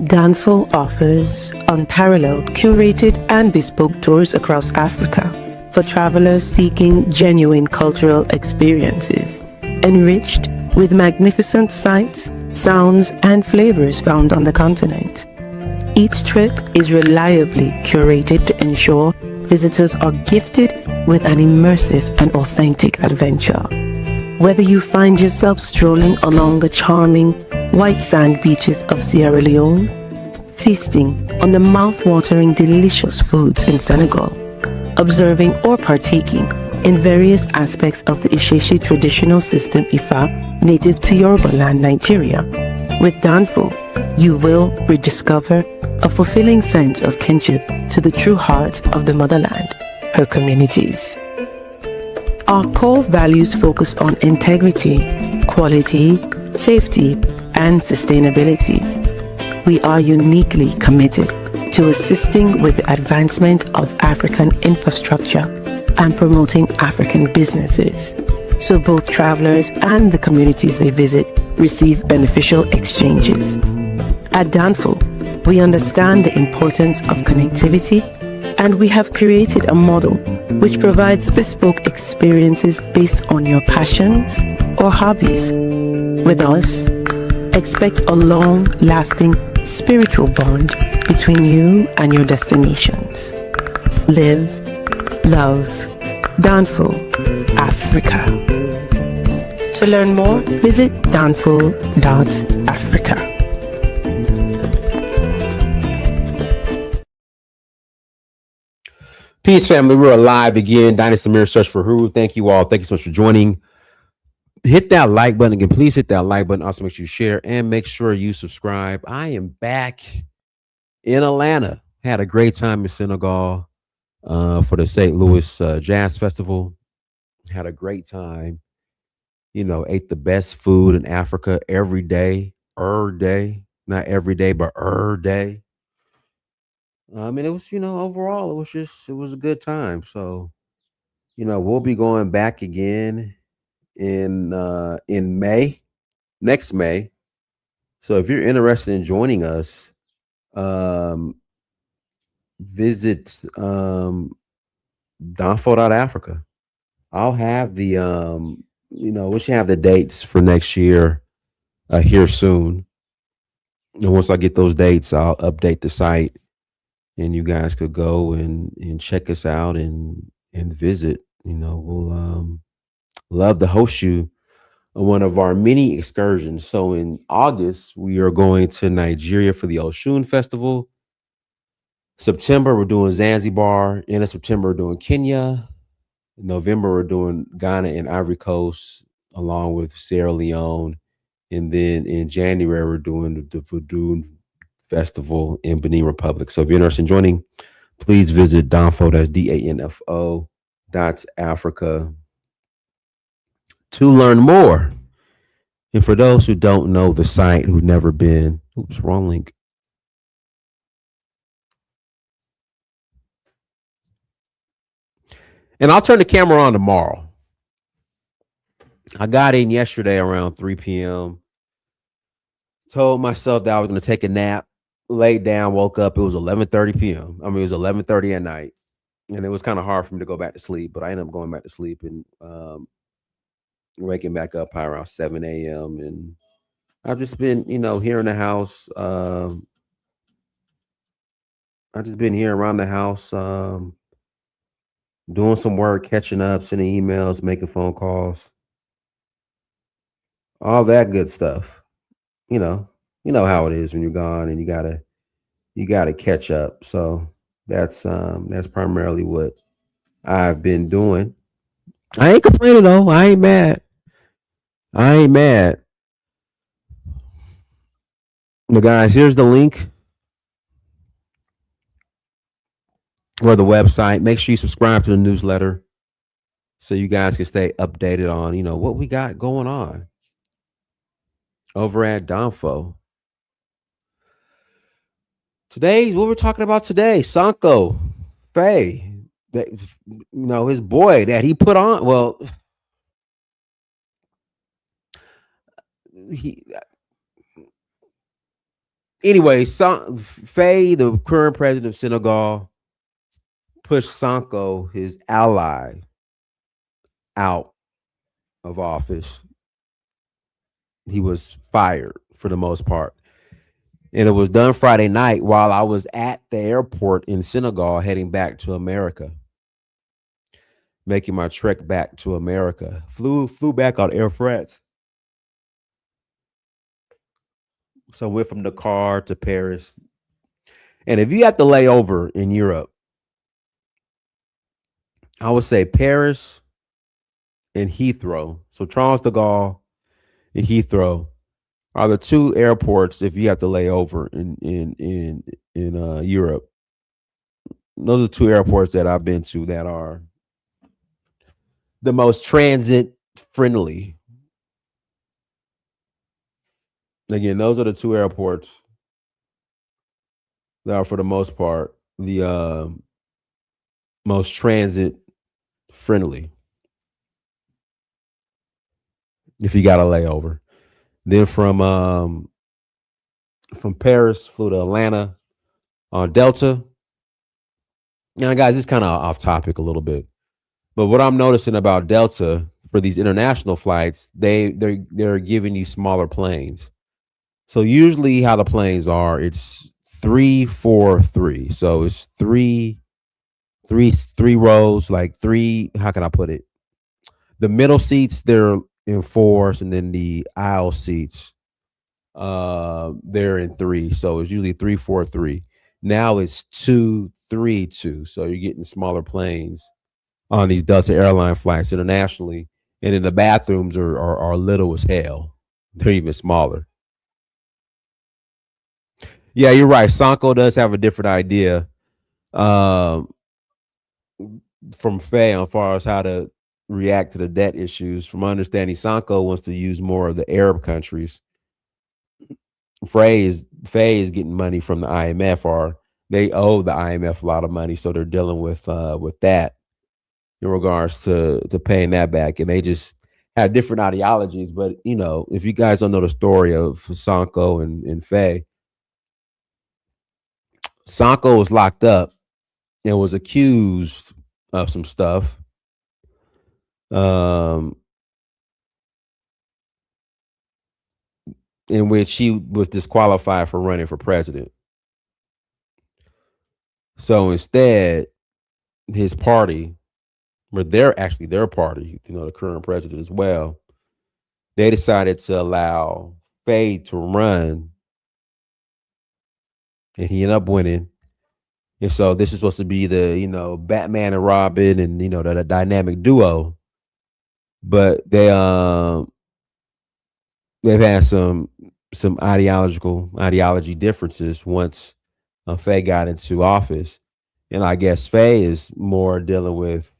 Danfo offers unparalleled, curated and bespoke tours across Africa for travelers seeking genuine cultural experiences, enriched with magnificent sights, sounds and flavors found on the continent. Each trip is reliably curated to ensure visitors are gifted with an immersive and authentic adventure. Whether you find yourself strolling along the charming white sand beaches of Sierra Leone, feasting on the mouth-watering delicious foods in Senegal, observing or partaking in various aspects of the Isheshe traditional system Ifa native to Yoruba land, Nigeria, with Danfo, you will rediscover a fulfilling sense of kinship to the true heart of the motherland, her communities. Our core values focus on integrity, quality, safety, and sustainability. We are uniquely committed to assisting with the advancement of African infrastructure and promoting African businesses, so both travelers and the communities they visit receive beneficial exchanges. At Danfo, we understand the importance of connectivity, and we have created a model which provides bespoke experiences based on your passions or hobbies. With us, expect a long-lasting spiritual bond between you and your destinations. Live, love, Danfo Africa. To learn more, visit danfo.africa. Peace, family. We're alive again. Dynasty Mirror Search for Who. Thank you all. Thank you so much for joining. Hit that like button again. Please hit that like button. Also, make sure you share and make sure you subscribe. I am back in Atlanta. Had a great time in Senegal for the St. Louis Jazz Festival. Had a great time. You know, ate the best food in Africa every day. Day. Not every day, but day. It was, overall, it was a good time. So, we'll be going back again in May, next May. So if you're interested in joining us, visit Danfo.Africa. I'll have the we should have the dates for next year here soon. And once I get those dates, I'll update the site and you guys could go and check us out and visit. We'll love to host you on one of our many excursions. So in August, we are going to Nigeria for the Oshun Festival. September, we're doing Zanzibar. End of September, we're doing Kenya. In November, we're doing Ghana and Ivory Coast, along with Sierra Leone. And then in January, we're doing the Voodoo Festival in Benin Republic. So if you're interested in joining, please visit Danfo, that's DANFO .Africa to learn more. And for those who don't know the site, who've never been, oops, wrong link. And I'll turn the camera on tomorrow. I got in yesterday around 3 p.m. Told myself that I was going to take a nap, laid down, woke up. It was 11:30 p.m. It was 11:30 at night. And it was kind of hard for me to go back to sleep, but I ended up going back to sleep and waking back up probably around 7 a.m. And I've just been, here in the house. I've just been here around the house, doing some work, catching up, sending emails, making phone calls, all that good stuff. You know how it is when you're gone and you gotta catch up. So that's primarily what I've been doing. I ain't complaining though. I ain't mad. But guys, here's the link or the website. Make sure you subscribe to the newsletter so you guys can stay updated on, what we got going on over at Danfo. Today, what we're talking about today, Sonko, Faye, his boy that he put on. Well, Anyway, Faye, the current president of Senegal, pushed Sonko, his ally, out of office. He was fired for the most part. And it was done Friday night while I was at the airport in Senegal heading back to America, making my trek back to America. Flew back on Air France. So went from Dakar to Paris. And if you have to lay over in Europe, I would say Paris and Heathrow. So Charles de Gaulle and Heathrow are the two airports if you have to lay over in Europe. Those are two airports that I've been to that are the most transit friendly. Again, those are the two airports that are, for the most part, the most transit friendly. If you got a layover, then from Paris, flew to Atlanta on Delta. Now, guys, this is kind of off topic a little bit, but what I'm noticing about Delta for these international flights, they're giving you smaller planes. So usually, how the planes are, it's 3-4-3. So it's three rows, like three. How can I put it? The middle seats they're in fours, and then the aisle seats they're in three. So it's usually 3-4-3. Now it's 2-3-2. So you're getting smaller planes on these Delta airline flights internationally, and then the bathrooms are little as hell. They're even smaller. Yeah, you're right. Sonko does have a different idea um, from Faye on far as how to react to the debt issues. From my understanding, Sonko wants to use more of the Arab countries. Faye is getting money from the IMF, or they owe the IMF a lot of money, so they're dealing with that in regards to paying that back, and they just have different ideologies. But if you guys don't know the story of Sonko and Faye, Sonko was locked up and was accused of some stuff. Um, in which he was disqualified for running for president. So instead, his party, or their party, the current president as well, they decided to allow Faye to run, and he ended up winning. And so this is supposed to be the Batman and Robin, and the dynamic duo, but they've had some ideology differences once Faye got into office, and I guess Faye is more dealing with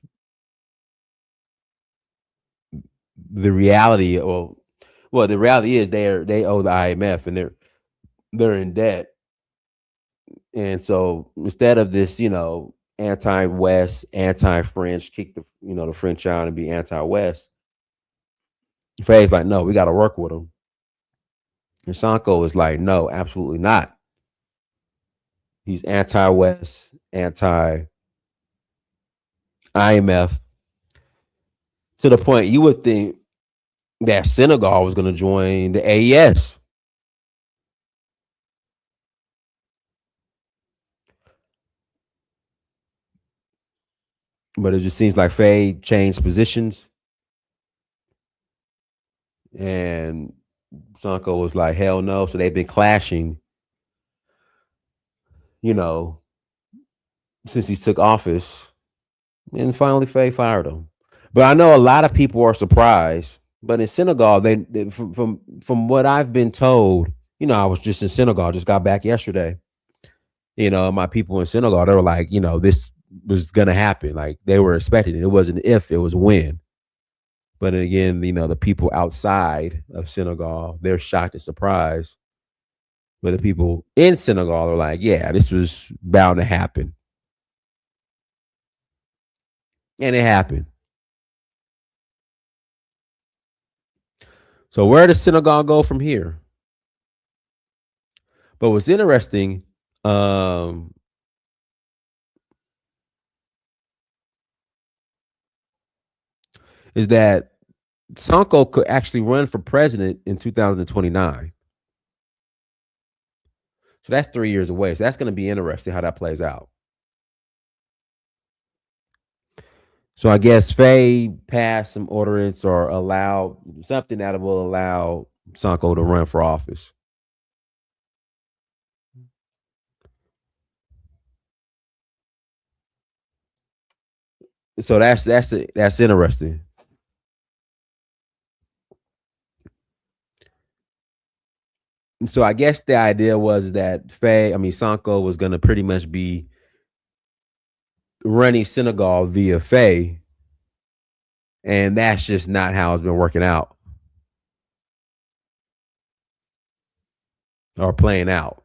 the reality. Well, the reality is they owe the IMF, and they're in debt, and so instead of this, anti-West, anti-French, kick the French out and be anti-West, Faye's like, no, we got to work with them. And Sonko is like, no, absolutely not. He's anti-West, anti-IMF, to the point you would think that Senegal was going to join the AES. But it just seems like Faye changed positions, and Sonko was like, hell no. So they've been clashing, you know, since he took office. And finally, Faye fired him. But I know a lot of people are surprised. But in Senegal, they from what I've been told, I was just in Senegal, just got back yesterday. My people in Senegal, they were like, this was gonna happen. Like they were expecting it. It wasn't if, it was when. But again, the people outside of Senegal, they're shocked and surprised. But the people in Senegal are like, yeah, this was bound to happen. And it happened. So where does Senegal go from here? But what's interesting, is that Sonko could actually run for president in 2029. So that's 3 years away. So that's going to be interesting how that plays out. So I guess Faye passed some ordinance or allowed something that will allow Sonko to run for office. So that's interesting. So I guess the idea was that Sonko was going to pretty much be running Senegal via Faye, and that's just not how it's been working out or playing out.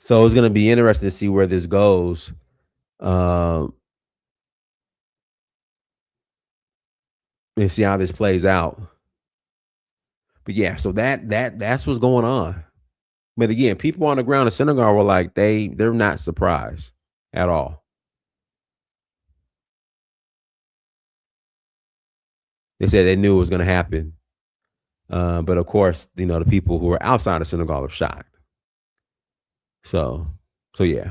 So it's going to be interesting to see where this goes. And see how this plays out. But yeah, so that's what's going on. But again, people on the ground in Senegal were like, they're not surprised at all. They said they knew it was going to happen. But of course, the people who were outside of Senegal are shocked. So yeah.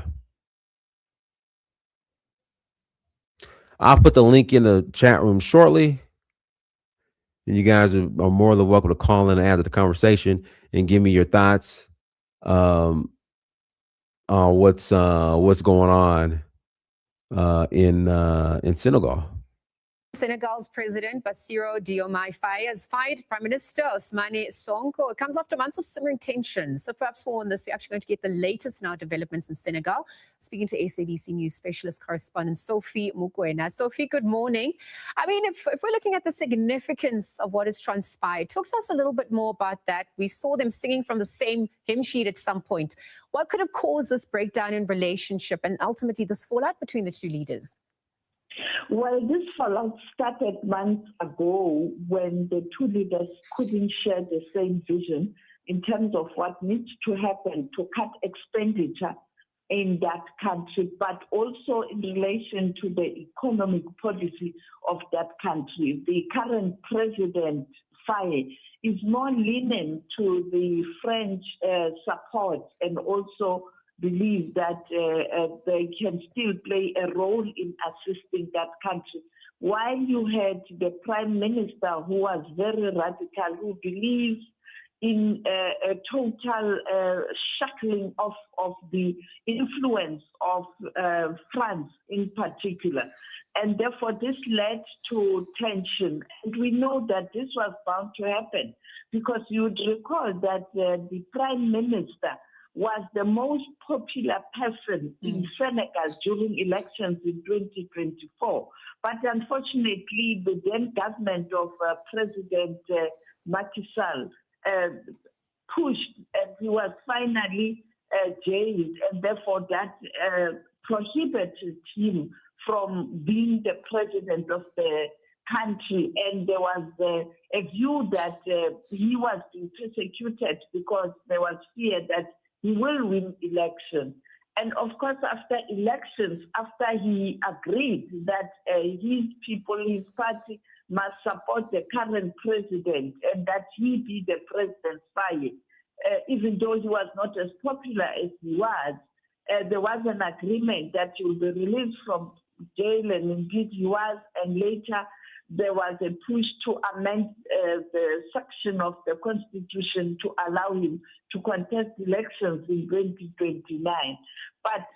I'll put the link in the chat room shortly. And you guys are more than welcome to call in and add to the conversation and give me your thoughts on what's going on in Senegal. Senegal's President Bassirou Faye has fired Prime Minister Ousmane Sonko. It comes after months of simmering tensions. So perhaps more on this, we're actually going to get the latest now developments in Senegal. Speaking to SABC News specialist correspondent Sophie Mukwena. Sophie, good morning. I mean, if we're looking at the significance of what has transpired, talk to us a little bit more about that. We saw them singing from the same hymn sheet at some point. What could have caused this breakdown in relationship and ultimately this fallout between the two leaders? Well, this fallout started months ago when the two leaders couldn't share the same vision in terms of what needs to happen to cut expenditure in that country, but also in relation to the economic policy of that country. The current president, Faye, is more lenient to the French support and also believe that they can still play a role in assisting that country. While you had the prime minister who was very radical, who believes in a total shackling of the influence of France in particular. And therefore this led to tension. And we know that this was bound to happen because you would recall that the prime minister was the most popular person in Senegal during elections in 2024. But unfortunately, the then government of President Macky Sall pushed, and he was finally jailed, and therefore that prohibited him from being the president of the country. And there was a view that he was being persecuted because there was fear that he will win elections. And of course, after elections, after he agreed that his people, his party must support the current president and that he be the president, Faye, even though he was not as popular as he was, there was an agreement that he will be released from jail, and indeed he was, and later there was a push to amend the section of the constitution to allow him to contest elections in 2029. But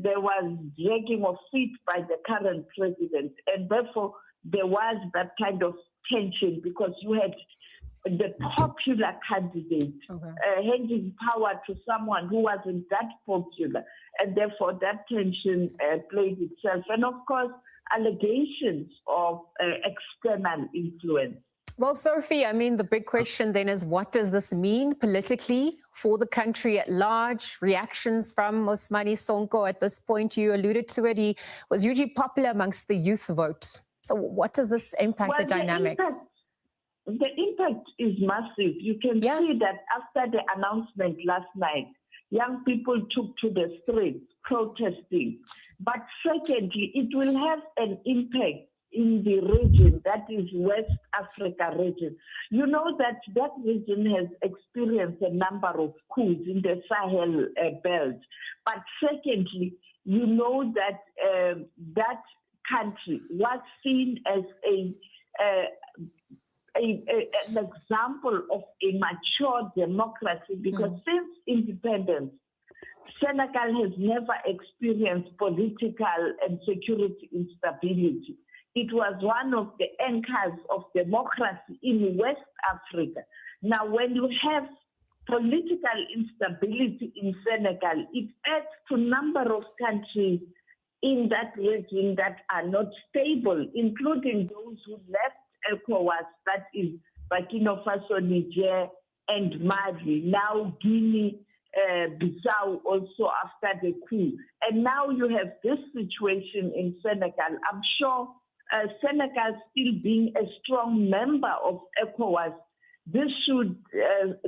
there was dragging of feet by the current president, and therefore there was that kind of tension because you had the popular candidate handing power to someone who wasn't that popular, and therefore that tension played itself. And of course, allegations of external influence. Well, Sophie, I mean, the big question then is, what does this mean politically for the country at large? Reactions from Ousmane Sonko at this point, you alluded to it, he was hugely popular amongst the youth vote. So what does this impact the dynamics? the impact is massive. You can see that after the announcement last night, young people took to the streets protesting. But secondly, it will have an impact in the region, that is West Africa region. You know that that region has experienced a number of coups in the Sahel belt. But secondly, you know that that country was seen as an example of a mature democracy because since independence, Senegal has never experienced political and security instability. It was one of the anchors of democracy in West Africa. Now, when you have political instability in Senegal, it adds to a number of countries in that region that are not stable, including those who left ECOWAS, that is Burkina Faso, Niger, and Mali, now Guinea, Bissau also after the coup. And now you have this situation in Senegal. I'm sure Senegal still being a strong member of ECOWAS, this should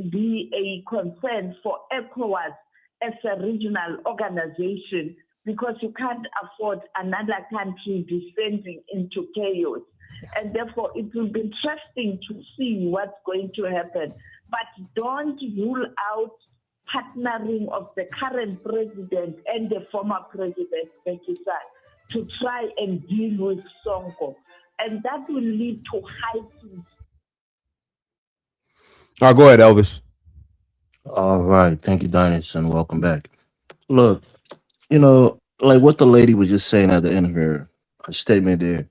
be a concern for ECOWAS as a regional organization because you can't afford another country descending into chaos. And therefore, it will be interesting to see what's going to happen. But don't rule out partnering of the current president and the former president, Betrayal, to try and deal with Sonko. And that will lead to heightened. All right, go ahead, Elvis. All right. Thank you, Dennis, and welcome back. Look, like what the lady was just saying at the end of her statement there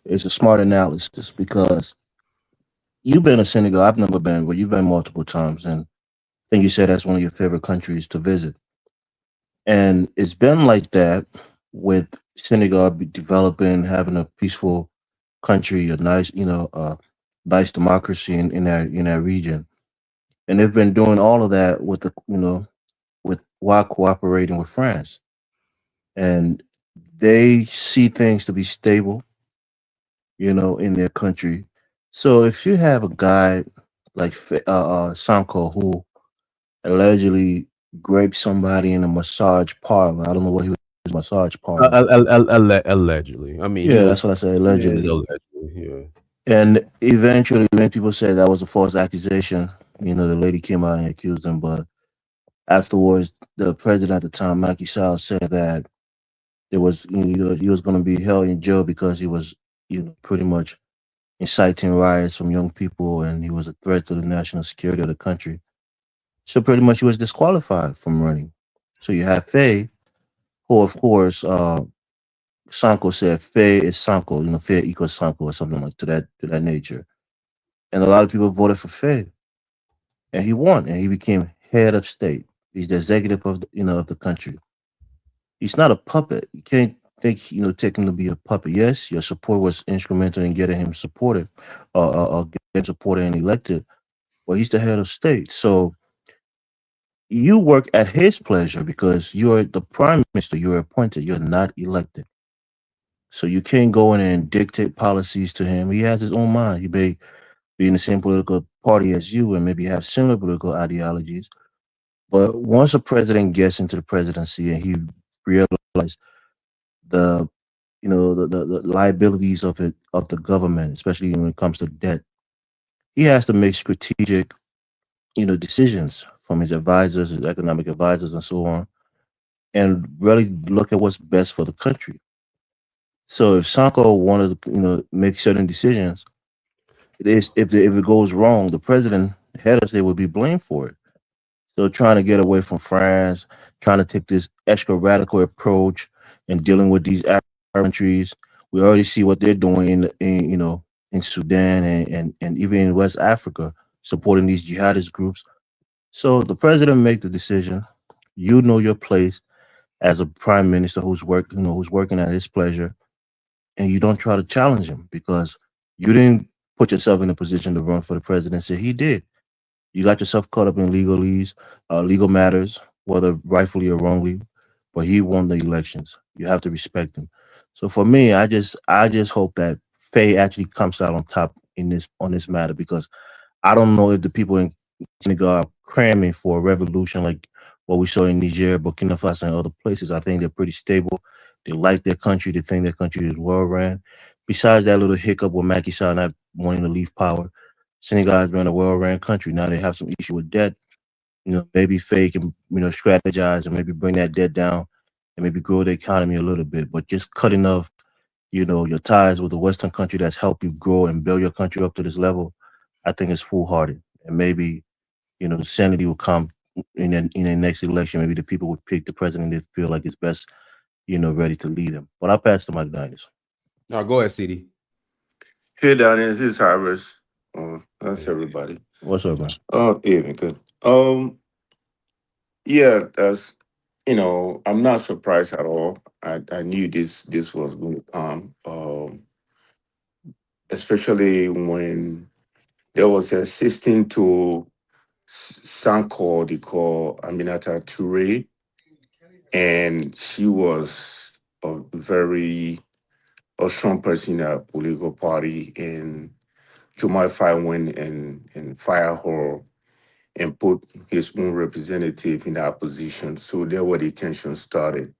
is a smart analysis because you've been to Senegal. I've never been, but you've been multiple times. And I think you said that's one of your favorite countries to visit. And it's been like that with Senegal developing, having a peaceful country, a nice, nice democracy in that region. And they've been doing all of that with while cooperating with France. And they see things to be stable, in their country. So if you have a guy like Sonko who allegedly raped somebody in a massage parlor, I don't know what he was massage parlor. Allegedly. I mean, he Yeah, that's was what I say, yeah, allegedly. allegedly. Yeah. And eventually, when people said that was a false accusation, the lady came out and accused him. But afterwards, the president at the time, Macky Sall, said that there was, he was going to be held in jail because he was, pretty much inciting riots from young people, and he was a threat to the national security of the country. So pretty much, he was disqualified from running. So you have Faye, who, of course, Sonko said Faye is Sonko, Faye equals Sonko or something like to that nature. And a lot of people voted for Faye, and he won, and he became head of state. He's the executive of the country. He's not a puppet. You can't think take him to be a puppet. Yes, your support was instrumental in getting him supported, getting supported and elected. But he's the head of state, so you work at his pleasure because you're the prime minister. You're appointed. You're not elected. So you can't go in and dictate policies to him. He has his own mind. He may be in the same political party as you and maybe have similar political ideologies. But once a president gets into the presidency and he realizes the the liabilities of the government, especially when it comes to debt, he has to make strategic decisions from his advisors, his economic advisors, and so on, and really look at what's best for the country. So if Sanko wanted to make certain decisions, if it goes wrong, the president, head of state, would be blamed for it. So trying to get away from France, trying to take this extra radical approach and dealing with these Arab countries. We already see what they're doing in Sudan and even in West Africa, supporting these jihadist groups. So the president make the decision. You know your place as a prime minister who's working at his pleasure, and you don't try to challenge him because you didn't put yourself in a position to run for the presidency. He did. You got yourself caught up in legal matters, whether rightfully or wrongly, but he won the elections. You have to respect him. So for me, I just hope that Faye actually comes out on top on this matter, because I don't know if the people in Senegal are cramming for a revolution like what we saw in Niger, Burkina Faso, and other places. I think they're pretty stable. They like their country. They think their country is well ran. Besides that little hiccup with Macky Sall not wanting to leave power, Senegal has been a well ran country. Now they have some issue with debt. Maybe Faye can, strategize and maybe bring that debt down and maybe grow the economy a little bit. But just cutting off, your ties with a Western country that's helped you grow and build your country up to this level, I think it's foolhardy. And maybe, sanity will come in the next election. Maybe the people would pick the president they feel like is best, ready to lead them. But I'll pass to my Dynasty. No, go ahead, CD. Hey, Danny, this is Harvest. That's everybody. What's up, man? Yeah, good. Yeah, that's I'm not surprised at all. I knew this was going to come. Especially when there was assisting to Sanko, they call Aminata Toure, and she was a strong person in a political party, and Diomaye Faye went and fire her and put his own representative in that position. So there where the tension started.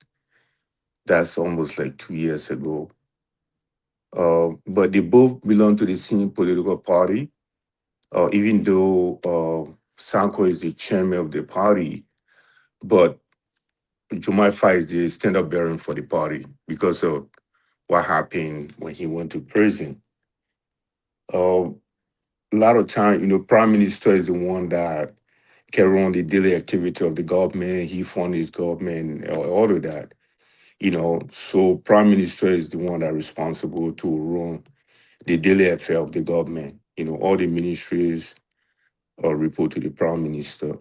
That's almost like 2 years ago. But they both belong to the same political party. Even though Sanko is the chairman of the party, but Diomaye Faye is the stand-up bearer for the party because of what happened when he went to prison. A lot of time, Prime Minister is the one that carry on the daily activity of the government. He fund his government, all of that. So Prime Minister is the one that responsible to run the daily affair of the government. All the ministries report to the Prime Minister.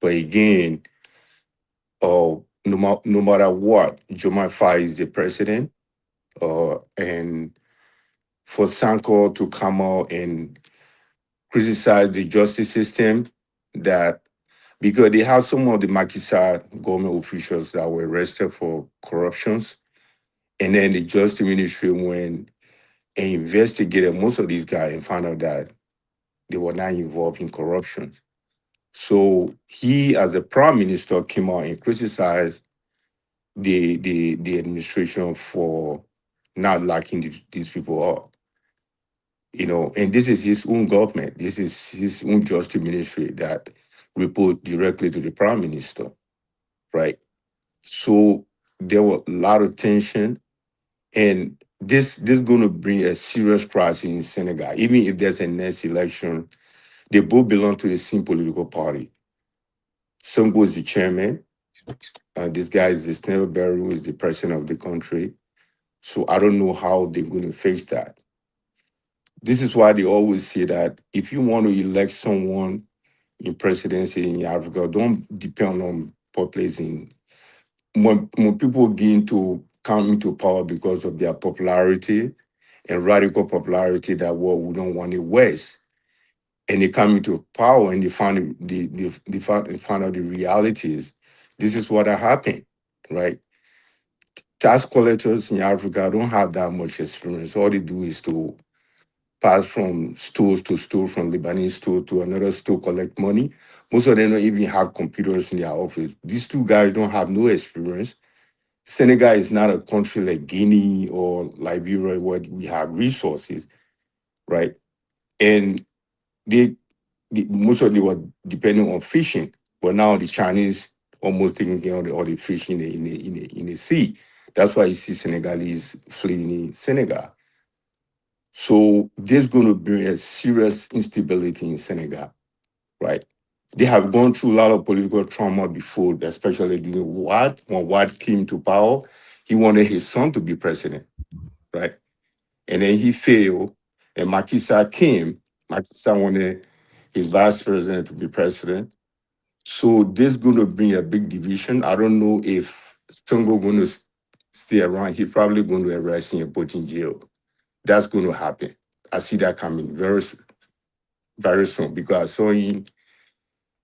But again, no matter what, Diomaye Faye is the president. And for Sanko to come out and criticize the justice system, that because they have some of the Macky Sall government officials that were arrested for corruptions. And then the Justice Ministry went and investigated most of these guys and found out that they were not involved in corruption. So he, as a prime minister, came out and criticized the administration for not locking these people up. And this is his own government. This is his own justice ministry that report directly to the prime minister, right? So there was a lot of tension, and this going to bring a serious crisis in Senegal. Even if there's a next election, they both belong to the same political party. Sonko is the chairman. This guy is the Bassirou, who is the president of the country. So I don't know how they're going to face that. This is why they always say that if you want to elect someone in presidency in Africa, don't depend on population. When people begin to come into power because of their popularity and radical popularity, that we don't want it West, and they come into power and they find out the realities. This is what happened, right? Tax collectors in Africa don't have that much experience. All they do is to pass from stores to store, from Lebanese store to another store, collect money. Most of them don't even have computers in their office. These two guys don't have no experience. Senegal is not a country like Guinea or Liberia where we have resources, right? And most of them were depending on fishing, but now the Chinese almost taking care of all the fish in the sea. That's why you see Senegalese fleeing in Senegal. So there's going to be a serious instability in Senegal, right? They have gone through a lot of political trauma before, especially during Wade. When Wade came to power, he wanted his son to be president, right? And then he failed, and Macky Sall came. Macky Sall wanted his vice president to be president. So this going to bring a big division. I don't know if Sonko going to stay around. He's probably going to arrest him and put in jail. That's going to happen. I see that coming very soon because I saw him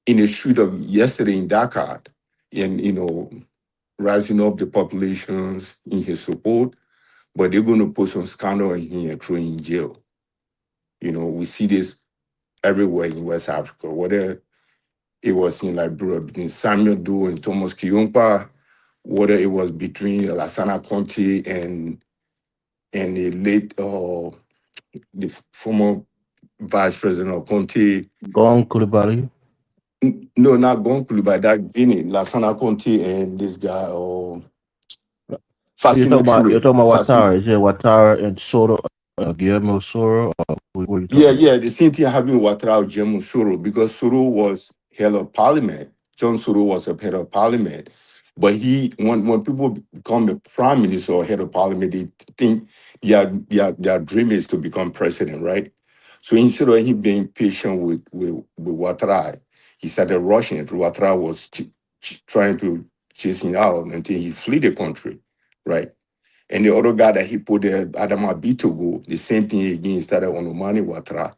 in the street of yesterday in Dakar, and rising up the populations in his support. But they're going to put some scandal in him and throw him in jail. We see this everywhere in West Africa, whether it was in Liberia between Samuel Doe and Thomas Kiyompa, whether it was between Lassana Conte and the late the former vice president of Conte. Gone Koulibaly. No, not Gonkulu, but that Guinea, Lassana Conte and this guy, You're Fascine talking Touré. about Ouattara. Is it Ouattara and Soto, Guillermo Soro? Or what are you talking about? Yeah, the same thing happened with Ouattara Jemu Soro, because Soro was head of parliament. John Soro was a head of parliament. But when people become a prime minister or head of parliament, they think their dream is to become president, right? So instead of him being patient with Ouattara, he started rushing. Ouattara was trying to chase him out until he fled the country, right? And the other guy that he put there, Adama Bitogo, the same thing again, started on Omani Ouattara.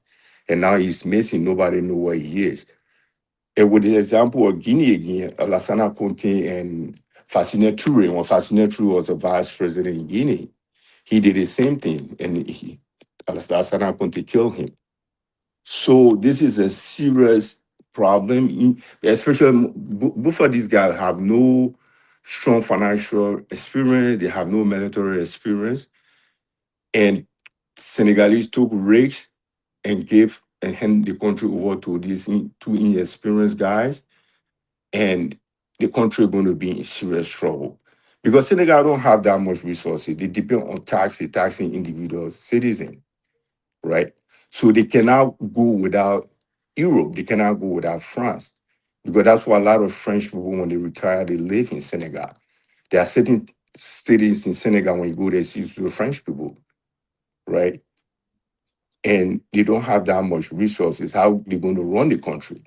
And now he's missing. Nobody know where he is. And with the example of Guinea again, Lassana Conte and Fascine Touré, when Fascine Touré was the vice president in Guinea, he did the same thing. And Lassana Conte killed him. So this is a serious problem, especially both of these guys have no strong financial experience, they have no military experience, and Senegalese took risks and handed the country over to these two inexperienced guys, and the country going to be in serious trouble. Because Senegal don't have that much resources. They depend on taxing individual citizens, right? So they cannot go without Europe. They cannot go without France. Because that's why a lot of French people, when they retire, they live in Senegal. There are certain cities in Senegal, when you go there, see the French people, right? And they don't have that much resources. How they going to run the country?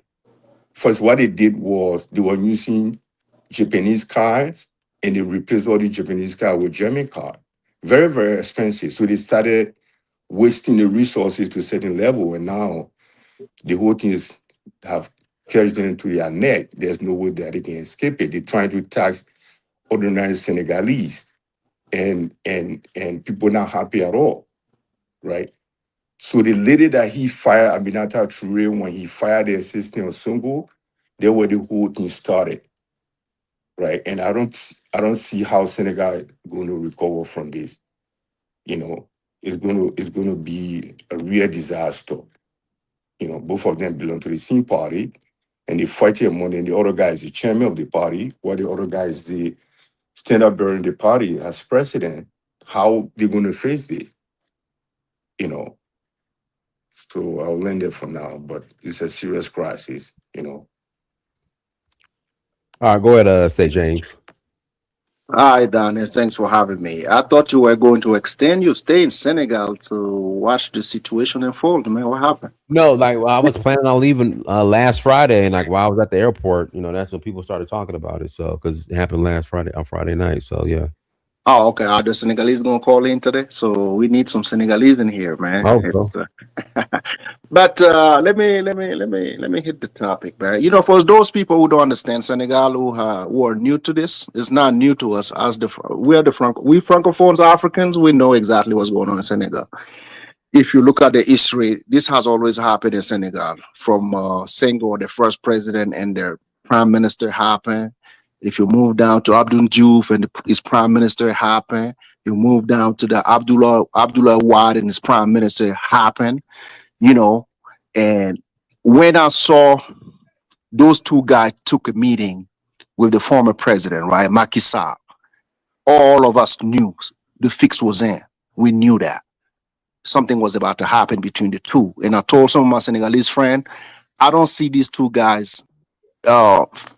First, what they did was they were using Japanese cars, and they replaced all the Japanese cars with German cars. Very, very expensive. So they started wasting the resources to a certain level, and now the whole thing is have cashed into their neck. There's no way that they can escape it. They're trying to tax ordinary Senegalese, and people not happy at all, right? So the lady that he fired, Aminata Touré, when he fired the assistant of Sonko, they were the whole thing started, right? And I don't see how Senegal going to recover from this. It's going to be a real disaster. Both of them belong to the same party, and they fight among them. The other guy is the chairman of the party, while the other guy is the stand-up bearing the party as president. How they going to face this? So I'll end it for now, but it's a serious crisis. All right, go ahead, say James. Hi, Dennis. Thanks for having me. I thought you were going to extend your stay in Senegal to watch the situation unfold. Man, what happened? No, like I was planning on leaving last Friday, and like while I was at the airport, that's when people started talking about it. So because it happened last Friday on Friday night. So yeah. Oh, okay. Are the Senegalese gonna call in today? So we need some Senegalese in here, man. Oh, It's, but let me hit the topic, man. For those people who don't understand Senegal, who are new to this, it's not new to us. We Francophones, Africans, we know exactly what's going on in Senegal. If you look at the history, this has always happened in Senegal. From Senghor, the first president, and their prime minister happened. If you move down to Abdou Diouf and his prime minister happened, you move down to the Abdullah Wade and his prime minister happened, And when I saw those two guys took a meeting with the former president, right, Macky Sall, all of us knew the fix was in. We knew that something was about to happen between the two. And I told some of my Senegalese friends, I don't see these two guys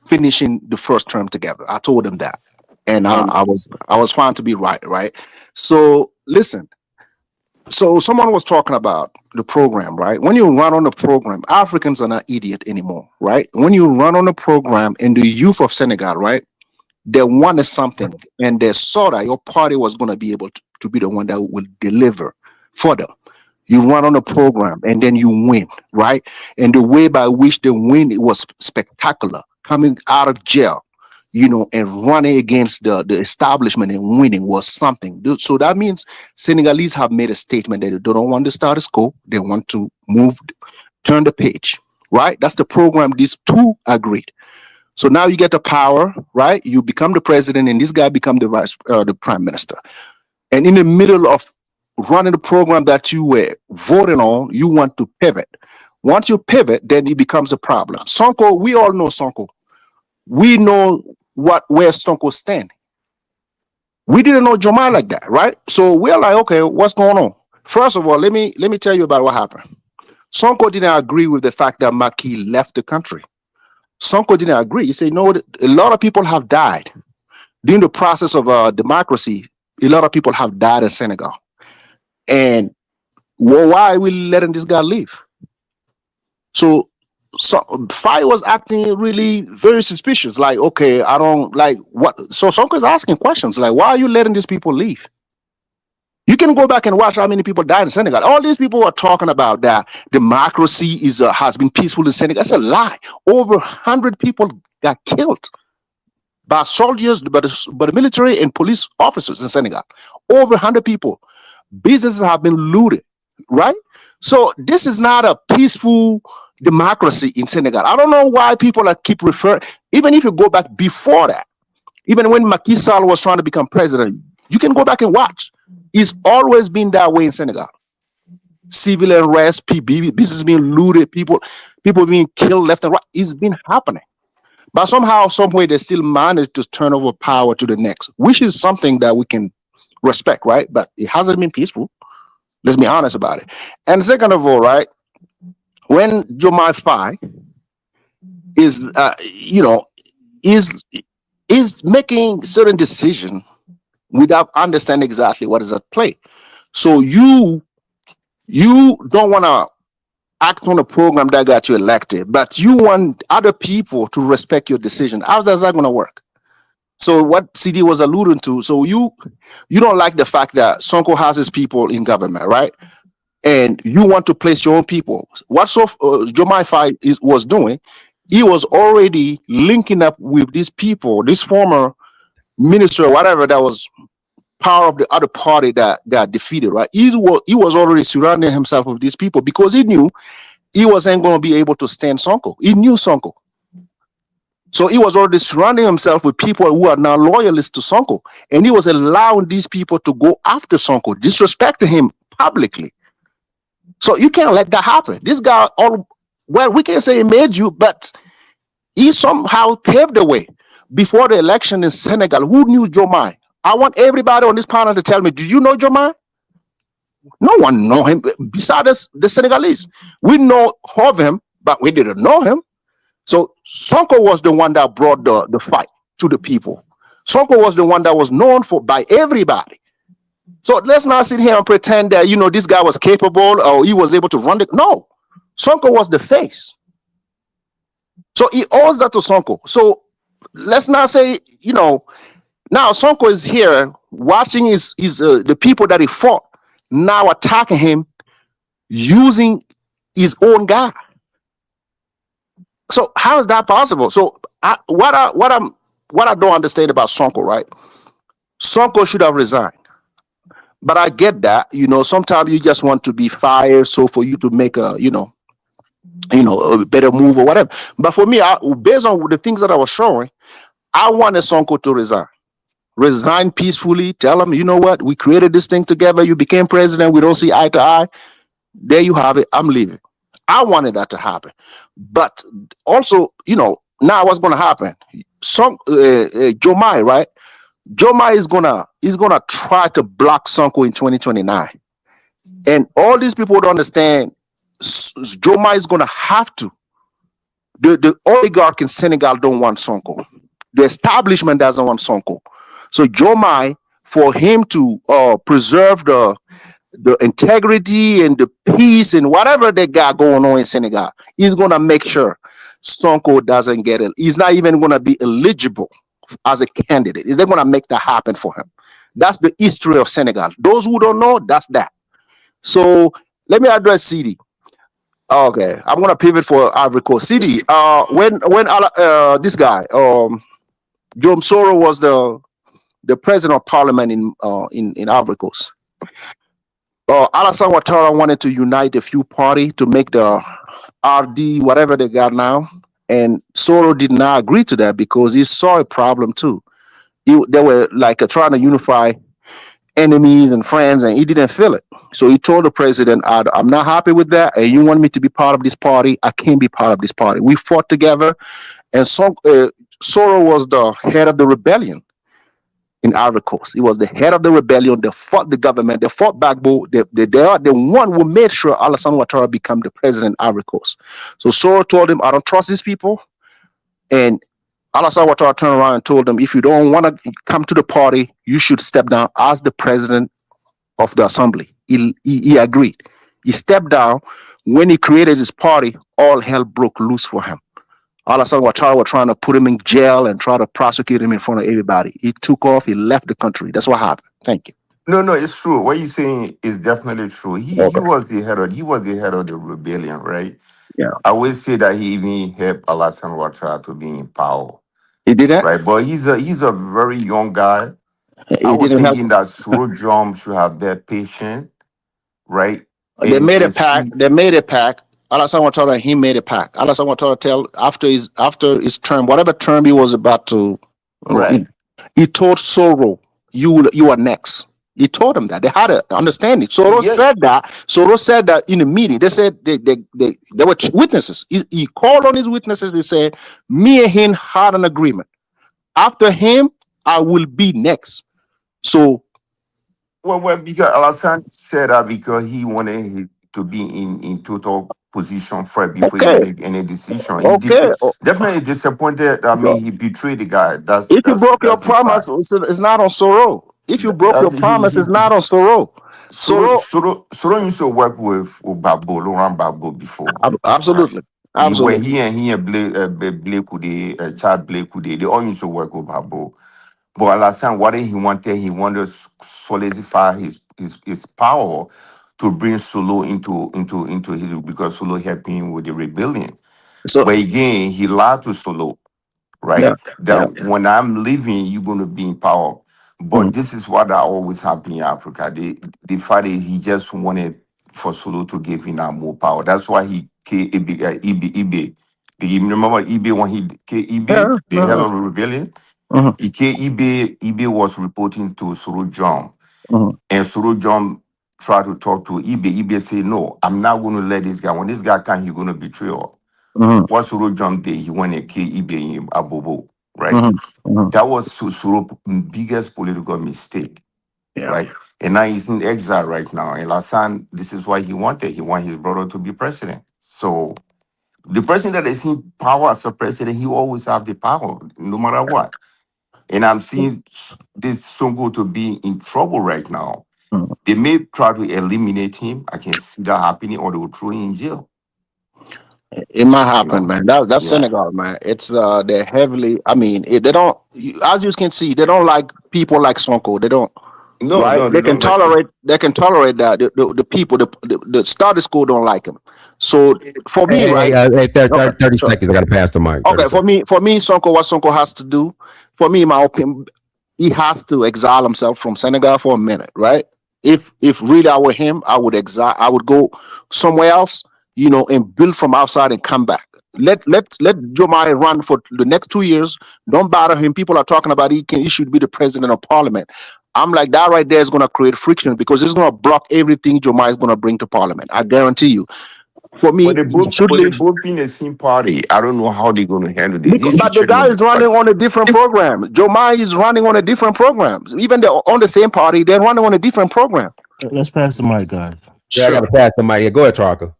finishing the first term together. I told them that, and I was trying to be right. So listen. So someone was talking about the program, right? When you run on the program, Africans are not idiot anymore, right? When you run on the program, and the youth of Senegal, right, they wanted something, and they saw that your party was going to be able to be the one that will deliver for them. You run on a program and then you win, right? And the way by which they win, it was spectacular. Coming out of jail, and running against the establishment and winning was something. So that means Senegalese have made a statement that they don't want the status quo. They want to turn the page, right? That's the program these two agreed. So now you get the power, right? You become the president, and this guy become the prime minister. And in the middle of running the program that you were voting on, you want to pivot. Once you pivot, then it becomes a problem. Sonko, we all know Sonko. We know where Sonko stand. We didn't know Diomaye like that, right? So we're like, okay, what's going on? First of all, let me tell you about what happened. Sonko didn't agree with the fact that Macky left the country. Sonko didn't agree. He said, no, a lot of people have died. During the process of democracy, a lot of people have died in Senegal. And why are we letting this guy leave? So Faye was acting really very suspicious. Like, okay, I don't like what. So Sonko is asking questions like, why are you letting these people leave? You can go back and watch how many people died in Senegal. All these people are talking about that democracy has been peaceful in Senegal. That's a lie. Over 100 people got killed by soldiers, by the military and police officers in Senegal. Over 100 people. Businesses have been looted, right? So this is not a peaceful democracy in Senegal. I don't know why people keep referring, even if you go back before that, even when Macky Sall was trying to become president, you can go back and watch. It's always been that way in Senegal. Civil unrest, business being looted, people being killed left and right. It's been happening. But somehow, some way, they still manage to turn over power to the next, which is something that we can respect, right? But it hasn't been peaceful. Let's be honest about it. And second of all, right, when Diomaye Faye is making certain decisions without understanding exactly what is at play. So you don't want to act on a program that got you elected, but you want other people to respect your decision. How's that going to work? So what CD was alluding to, so you don't like the fact that Sonko has his people in government, right? And you want to place your own people. What Diomaye Faye was doing, he was already linking up with these people, this former minister or whatever that was power of the other party that got defeated, right? He was already surrounding himself with these people because he knew he wasn't going to be able to stand Sonko. He knew Sonko. So he was already surrounding himself with people who are now loyalists to Sonko. And he was allowing these people to go after Sonko, disrespecting him publicly. So you can't let that happen. This guy, we can't say he made you, but he somehow paved the way. Before the election in Senegal, who knew Diomaye? I want everybody on this panel to tell me, do you know Diomaye? No one know him besides the Senegalese. We know of him, but we didn't know him. So Sonko was the one that brought the fight to the people. Sonko was the one that was known by everybody. So let's not sit here and pretend that, this guy was capable or he was able to run it. No, Sonko was the face. So he owes that to Sonko. So let's not say, now Sonko is here watching the people that he fought now attacking him using his own guy. So how is that possible? So what I don't understand about Sonko, right? Sonko should have resigned. But I get that, sometimes you just want to be fired, so for you to make a better move or whatever. But for me, based on the things that I was showing, I wanted Sonko to resign peacefully, tell him, you know what, we created this thing together, you became president, we don't see eye to eye, there you have it, I'm leaving. I wanted that to happen. But also, now what's going to happen? Diomaye, right? Diomaye is gonna try to block Sonko in 2029. And all these people don't understand, Diomaye is gonna have to. The oligarch in Senegal don't want Sonko. The establishment doesn't want Sonko. So Diomaye, for him to preserve the integrity and the peace and whatever they got going on in Senegal, he's gonna make sure Sonko doesn't get it. He's not even gonna be eligible as a candidate. Is they gonna make that happen for him? That's the history of Senegal. Those who don't know, that's that. So let me address CD. Okay, I'm gonna pivot for Ivory Coast. CD, when this guy, Soros was the president of parliament in Ivory Coast. Alassane Ouattara wanted to unite a few parties to make the RD whatever they got now, and Soros did not agree to that because he saw a problem too. They were like trying to unify enemies and friends, and he didn't feel it. So he told the president, I'm not happy with that, and you want me to be part of this party, I can't be part of this party. We fought together, and Soros was the head of the rebellion in Ivory Coast. He was the head of the rebellion. They fought the government. They fought Gbagbo. They are the one who made sure Alassane Ouattara become the president of Ivory Coast. So Soros told him, I don't trust these people. And Alassane Ouattara turned around and told him, if you don't want to come to the party, you should step down as the president of the assembly. He agreed. He stepped down. When he created his party, all hell broke loose for him. Alassane Ouattara were trying to put him in jail and try to prosecute him in front of everybody. He took off. He left the country. That's what happened. Thank you. No, it's true. What you're saying is definitely true. He Okay. was the head of the rebellion, right? Yeah. I always say that he even helped Alassane Ouattara to be in power, He did that. right? But he's a very young guy. I He was didn't help. thinking that Soros should have that patience, right? They made a And pact. see, They made a pact. Alassane Ouattara, he made a pact. Alassane Ouattara tell after his term, whatever term he was about to, right. he told Soros, you are next. He told him that they had an understanding. Soros Yeah. said that. Soros said that in a meeting. They said they were witnesses. He called on his witnesses. They said, me and him had an agreement. After him, I will be next. So Well, because Alassane said that because he wanted him to be in total position first before he okay, make any decision. okay. Definitely disappointed. I So mean, he betrayed the guy. That's if you that's broke your that's the fact. promise, it's not on Soros. If you broke your That's promise, he it's not on Soros. Soros, Soro used to work with Babo, Laurent Babo before, right? absolutely, When absolutely. he and Blake Kude, Chad Blake Kude, they all used to work with Babo. But Alassane, what he wanted to solidify his power to bring Solo into his, because Solo helped him with the rebellion. So But again, he lied to Solo, yeah, right? yeah. That when I'm leaving, you're gonna be in power. But Mhm, this is what that always happen in Africa. The fact is he just wanted for Solo to give him that more power. That's why he killed Ibe. You remember Ibe when he killed yeah. Ibe, the head of the rebellion? Mhm, Ike Ibe was reporting to Soro John, mhm, and Soro John tried to talk to Ibe. Ibe said, "No, I'm not going to let this guy. When this guy comes, he's going to betray us." mhm, What Soro John did, he went and killed Ibe in Abobo, right? mhm, mhm. That was Soro's biggest political mistake, Yeah. right? And now he's in exile right now. And Alassane, this is what he wanted. He wanted his brother to be president. So the person that is in power as a president, he always have the power, no matter what. And I'm seeing this Sonko to be in trouble right now. Mhm. They may try to eliminate him. I can see that happening, or they will throw him in jail. It might You happen, know? man. That's Yeah. Senegal, man. It's they're heavily. I mean, they don't. As you can see, they don't like people like Sonko. They don't. Right? No, they They can don't like him. tolerate. They can tolerate that. The people, the status quo don't like him. So for me, right? Hey, Okay. 30 So seconds. I got to pass the mic. 30 okay, seconds. for me, Sonko, what Sonko has to do, for me, in my opinion, he has to exile himself from Senegal for a minute, right? If really I were him, I would exile. I would go somewhere else, and build from outside and come back. Let Diomaye run for the next 2 years. Don't bother him. People are talking about he should be the president of parliament. I'm like, that right there is going to create friction because it's going to block everything Diomaye is going to bring to parliament. I guarantee you. For me, he should But they leave. both being the same party. I don't know how they're going to handle this. This But the situation will guy be is running on a different program. Diomaye is running on a different program. Even they're on the same party, they're running on a different program. Let's pass the mic, guys. Yeah, I got to pass the mic. Yeah, go ahead, Tarka.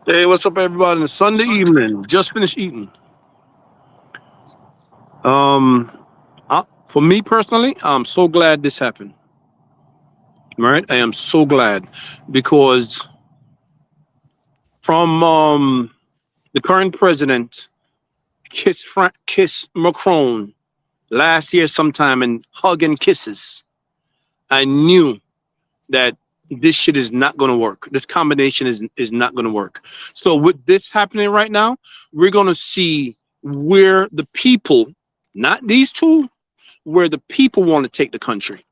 Hey, what's up, everybody? It's Sunday evening. Just finished eating. For me personally, I'm so glad this happened. Right? I am so glad because from the current president kiss Macron last year sometime and hug and kisses, I knew that this shit is not going to work. This combination is not going to work. So with this happening right now, we're going to see where the people, not these two, where the people want to take the country.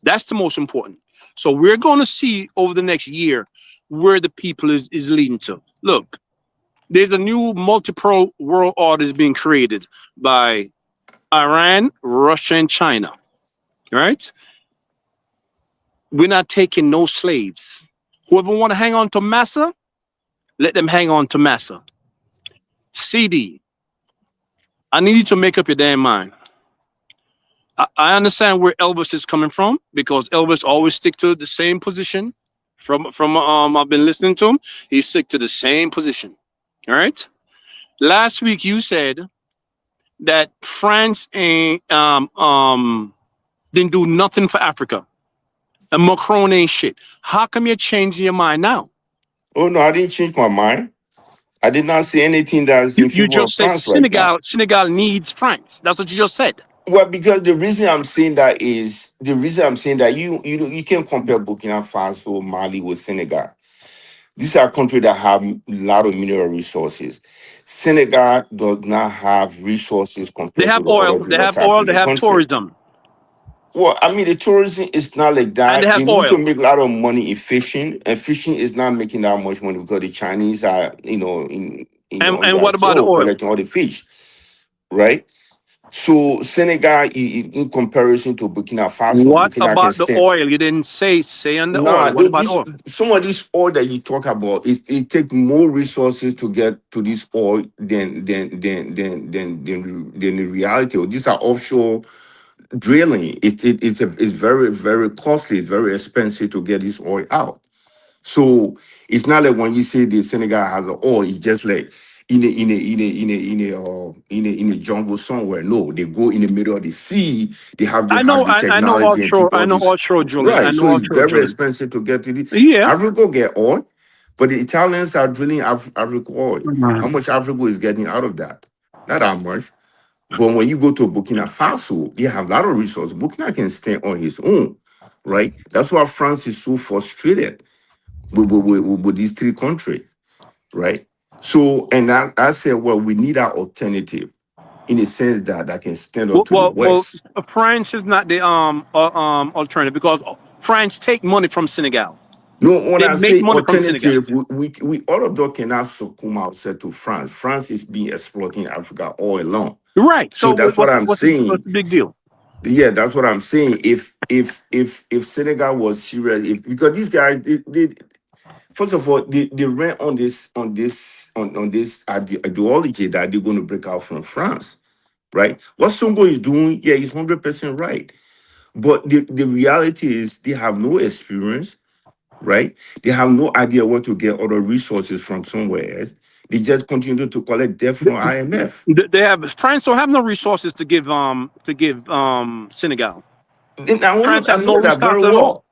That's the most important. So we're going to see over the next year where the people is leading to. Look, there's a new multi-pro world order is being created by Iran, Russia, and China. Right? We're not taking no slaves. Whoever want to hang on to Massa, let them hang on to Massa. CD, I need you to make up your damn mind. I understand where Elvis is coming from because Elvis always stick to the same position. From I've been listening to him, he stick to the same position. All right. Last week you said that France ain't didn't do nothing for Africa, and Macron ain't shit. How come you're changing your mind now? Oh no, I didn't change my mind. I did not say anything that's in You favor of just said France right now. Senegal needs France. That's what you just said. Well, because the reason I'm saying that is you can't compare Burkina Faso, Mali with Senegal. These are countries that have a lot of mineral resources. Senegal does not have resources They compared to have the oil. other They have West oil. They African have countries. tourism. Well, I mean, the tourism is not like And that. they have They need to oil. make a lot of money in fishing, and fishing is not making that much money because the Chinese are, in And what about the Brazil oil? collecting all the fish, right? So Senegal, in comparison to Burkina Faso, What Burkina can about the stand. oil? You didn't say on the oil. Nah, What about oil? some of this oil that you talk about it take more resources to get to this oil than the reality. These are offshore drilling. It's very, very costly. It's very expensive to get this oil out. So it's not like when you say the Senegal has an oil, it's just like in a jungle somewhere. No, they go in the middle of the sea. They have the I know technology and take all I know this. offshore drilling. I Right. know So it's offshore very drilling. expensive to get to the Yeah. Africa get oil, but the Italians are drilling Africa oil. How much Africa is getting out of that? Not that much. But when you go to Burkina Faso, they have a lot of resources. Burkina can stand on his own, right? That's why France is so frustrated with these three countries, right? So, and I said, well, we need our alternative in a sense that can stand up to the Well, West. France is not the alternative because France take money from Senegal. No, when They I make say money from Senegal. alternative, we all of them cannot succumb ourselves to France. France is being exploiting Africa all along. Right. So So that's what I'm what's saying. the big deal? Yeah, that's what I'm saying. If Senegal was serious, because these guys, they first of all, they ran on this ideology that they're going to break out from France, right? What Sonko is doing, yeah, he's 100% right. But the reality is they have no experience, right? They have no idea where to get other resources from somewhere else. They just continue to collect debt from IMF. They have France don't have no resources to give Senegal. And France I have no know that very resources at all. well.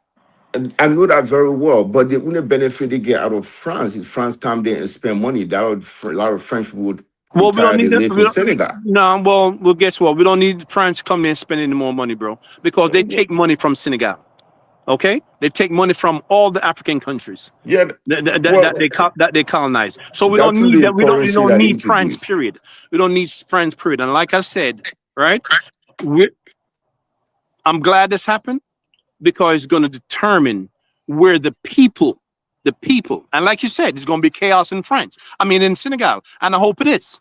I know that very well, but the only benefit they get out of France is France come there and spend money. A lot of French would Well, we don't retire to need live in Senegal. no. Well, guess what? We don't need France to come in and spend any more money, bro, because they take money from Senegal. Okay, they take money from all the African countries Yeah, well, that they colonize. So we don't that's need the that. We currency don't that they need France. introduced. Period. We don't need France. Period. And like I said, right, I'm glad this happened because it's going to determine where the people, and like you said, it's going to be chaos in France. I mean, in Senegal, and I hope it is.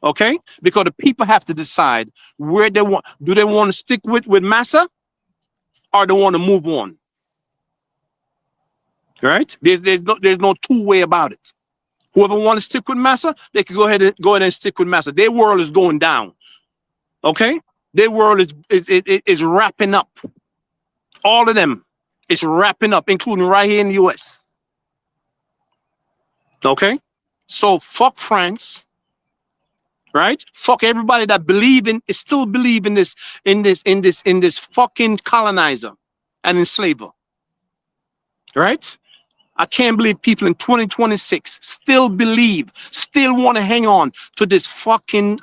Okay, because the people have to decide where they want. Do they want to stick with Massa, or they want to move on? Right? There's no two way about it. Whoever want to stick with Massa, they can go ahead and stick with Massa. Their world is going down. Okay, their world is wrapping up. All of them is wrapping up, including right here in the U.S. Okay, so fuck France. Right? Fuck everybody that still believe in this fucking colonizer and enslaver. Right? I can't believe people in 2026 still want to hang on to this fucking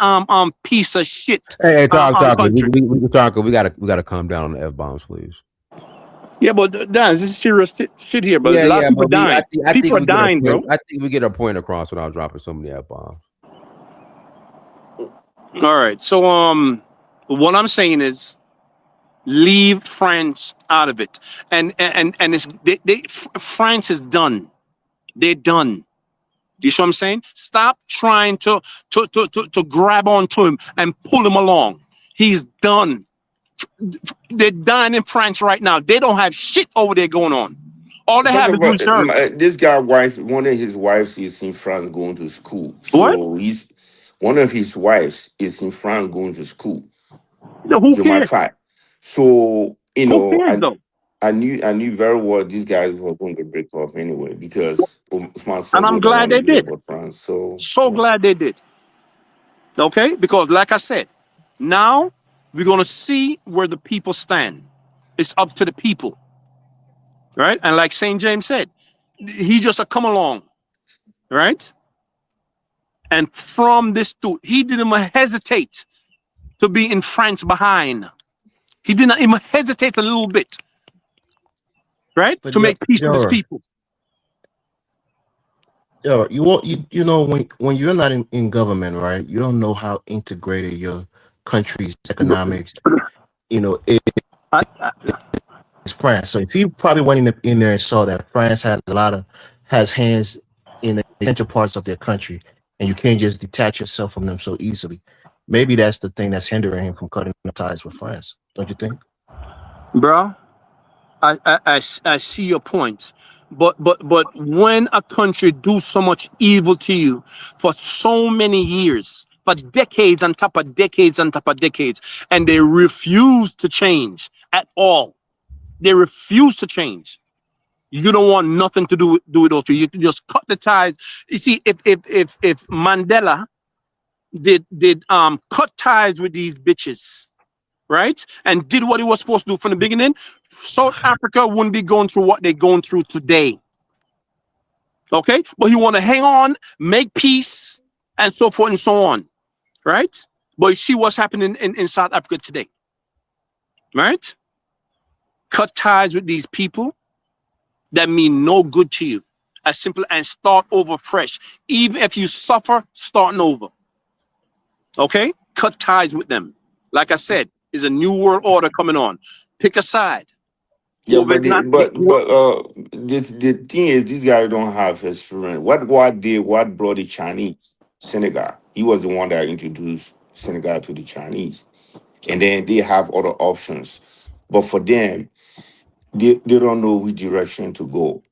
piece of shit. Hey, talk. Country. We talking. We gotta calm down on the F-bombs, please. Yeah, but Dan, this is serious shit here, but a lot of people dying. People are dying, bro. I think we get a point across without dropping so many F-bombs. All right. So what I'm saying is leave France out of it. And it's France is done. They're done. You see what I'm saying? Stop trying to grab onto him and pull him along. He's done. They're dying in France right now. They don't have shit over there going on. All they First have of is all, reserve. this guy wife, one of his wives is in France going to school. What? So he's one of his wives is in France going to school. No, who Diomaye cares? Faye. So Who cares though? I knew very well these guys were going to break off anyway because Ousmane And I'm Sonko don't glad want to they be did. about France. So So glad they did. Okay? Because like I said, now we're gonna see where the people stand. It's up to the people. Right? And like St. James said, he just a come along. Right? And from this too, he didn't even hesitate to be in France behind. He did not even hesitate a little bit. Right? But To make peace with his you're, people. you know when you're not in government, right? You don't know how integrated your country's economics, is I, France. So if you probably went in there and saw that France has hands in the essential parts of their country, and you can't just detach yourself from them so easily. Maybe that's the thing that's hindering him from cutting ties with France. Don't you think? bro, I see your point. But when a country do so much evil to you for so many years, for decades on top of decades on top of decades, and they refuse to change at all. They refuse to change. You don't want nothing to do with those people. You can just cut the ties. You see, if Mandela did cut ties with these bitches, right? And did what he was supposed to do from the beginning, South Africa wouldn't be going through what they're going through today. Okay? But you want to hang on, make peace, and so forth and so on. Right? But you see what's happening in South Africa today. Right? Cut ties with these people that mean no good to you. As simple as start over fresh. Even if you suffer, starting over. Okay? Cut ties with them. Like I said, there's a new world order coming on. Pick a side. yeah, Whoever is not, the thing is, these guys don't have experience. What brought the Chinese Senegal? He was the one that introduced Senegal to the Chinese, and then they have other options. But for them, they don't know which direction to go.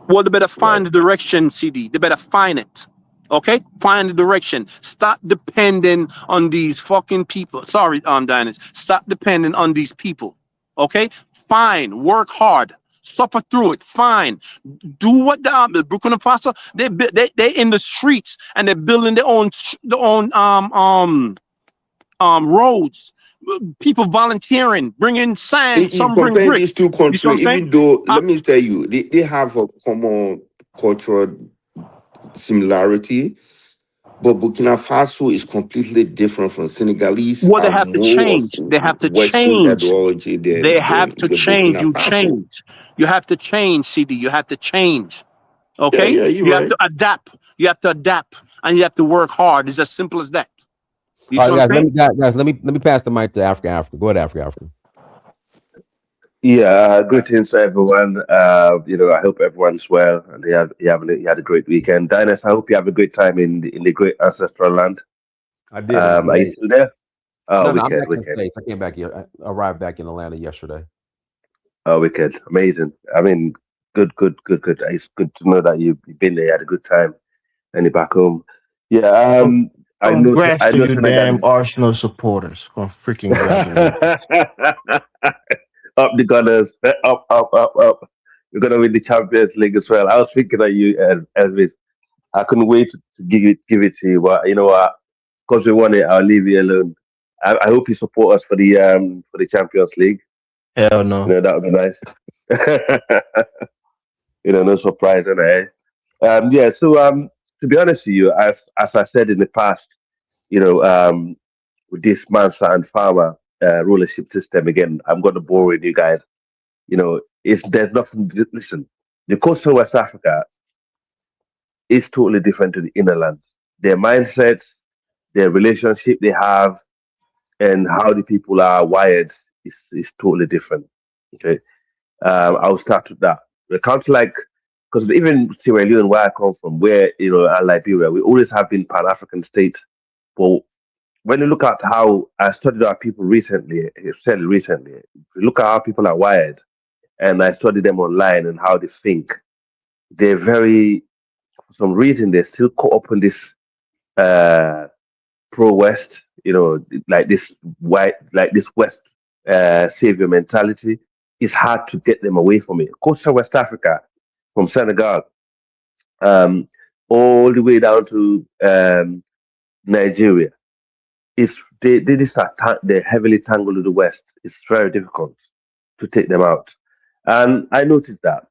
well, they better Right? find the direction, CD. They better find it. Okay? Find the direction. Stop depending on these fucking people. Sorry, Diners. Stop depending on these people. Okay? Fine. Work hard. Suffer through it. Fine. Do what the Burkina Faso, they in the streets and they're building their own roads. People volunteering, bringing sand, You some bring compare brick. these two You see what I'm countries, saying? even though Uh, let me tell you, they have a common cultural similarity. But Burkina Faso is completely different from Senegalese, Well, they have have to more of change. They have to Western change. ideology They than have to the change. Burkina You Faso. change. You have to change, CD. You have to change. Yeah, Okay? yeah, you're You have right. to adapt. You have to adapt. And you have to work hard. It's as simple as that. You All see right, what I'm guys. saying? Let me pass the mic to Africa. Africa. Go ahead, Africa. Africa. Yeah, greetings to everyone. I hope everyone's well and you had a great weekend. Dinus, I hope you have a great time in the great ancestral land. I did. It was Are you great. still there? Oh, No, I'm wicked, back in the wicked. States. I came back here. I arrived back in Atlanta yesterday. Oh, wicked. Amazing. I mean, good, good, good, good. It's good to know that you've been there, you had a good time, and you're back home. Yeah, Congrats I to know you, Senegal damn is Arsenal supporters. Freaking congratulations. up the Gunners, up, up, up, up. We're gonna win the Champions League as well. I was thinking of you, Elvis. I couldn't wait to give it to you, but you know what? Because we won it, I'll leave you alone. I hope you support us for the Champions League. Hell no. That would be nice. No surprise, eh? Yeah. So to be honest with you, as I said in the past, you know, um, with this Mansa and Farmer rulership system again, I'm going to bore with you guys. It's there's nothing. Listen, the coastal West Africa is totally different to the inner lands. Their mindsets, the relationship they have, and how the people are wired is totally different. Okay, I'll start with that. The country like, because even Sierra Leone, where I come from, where and Liberia, we always have been Pan-African states. But when you look at how I studied our people recently, fairly recently, if you look at how people are wired, and I study them online and how they think, they're very, for some reason, they're still caught up in this uh, pro-West, like this West savior mentality. It's hard to get them away from it. Coastal West Africa, from Senegal, um, all the way down to Nigeria, is they just are they're heavily tangled with the West. It's very difficult to take them out, and I noticed that,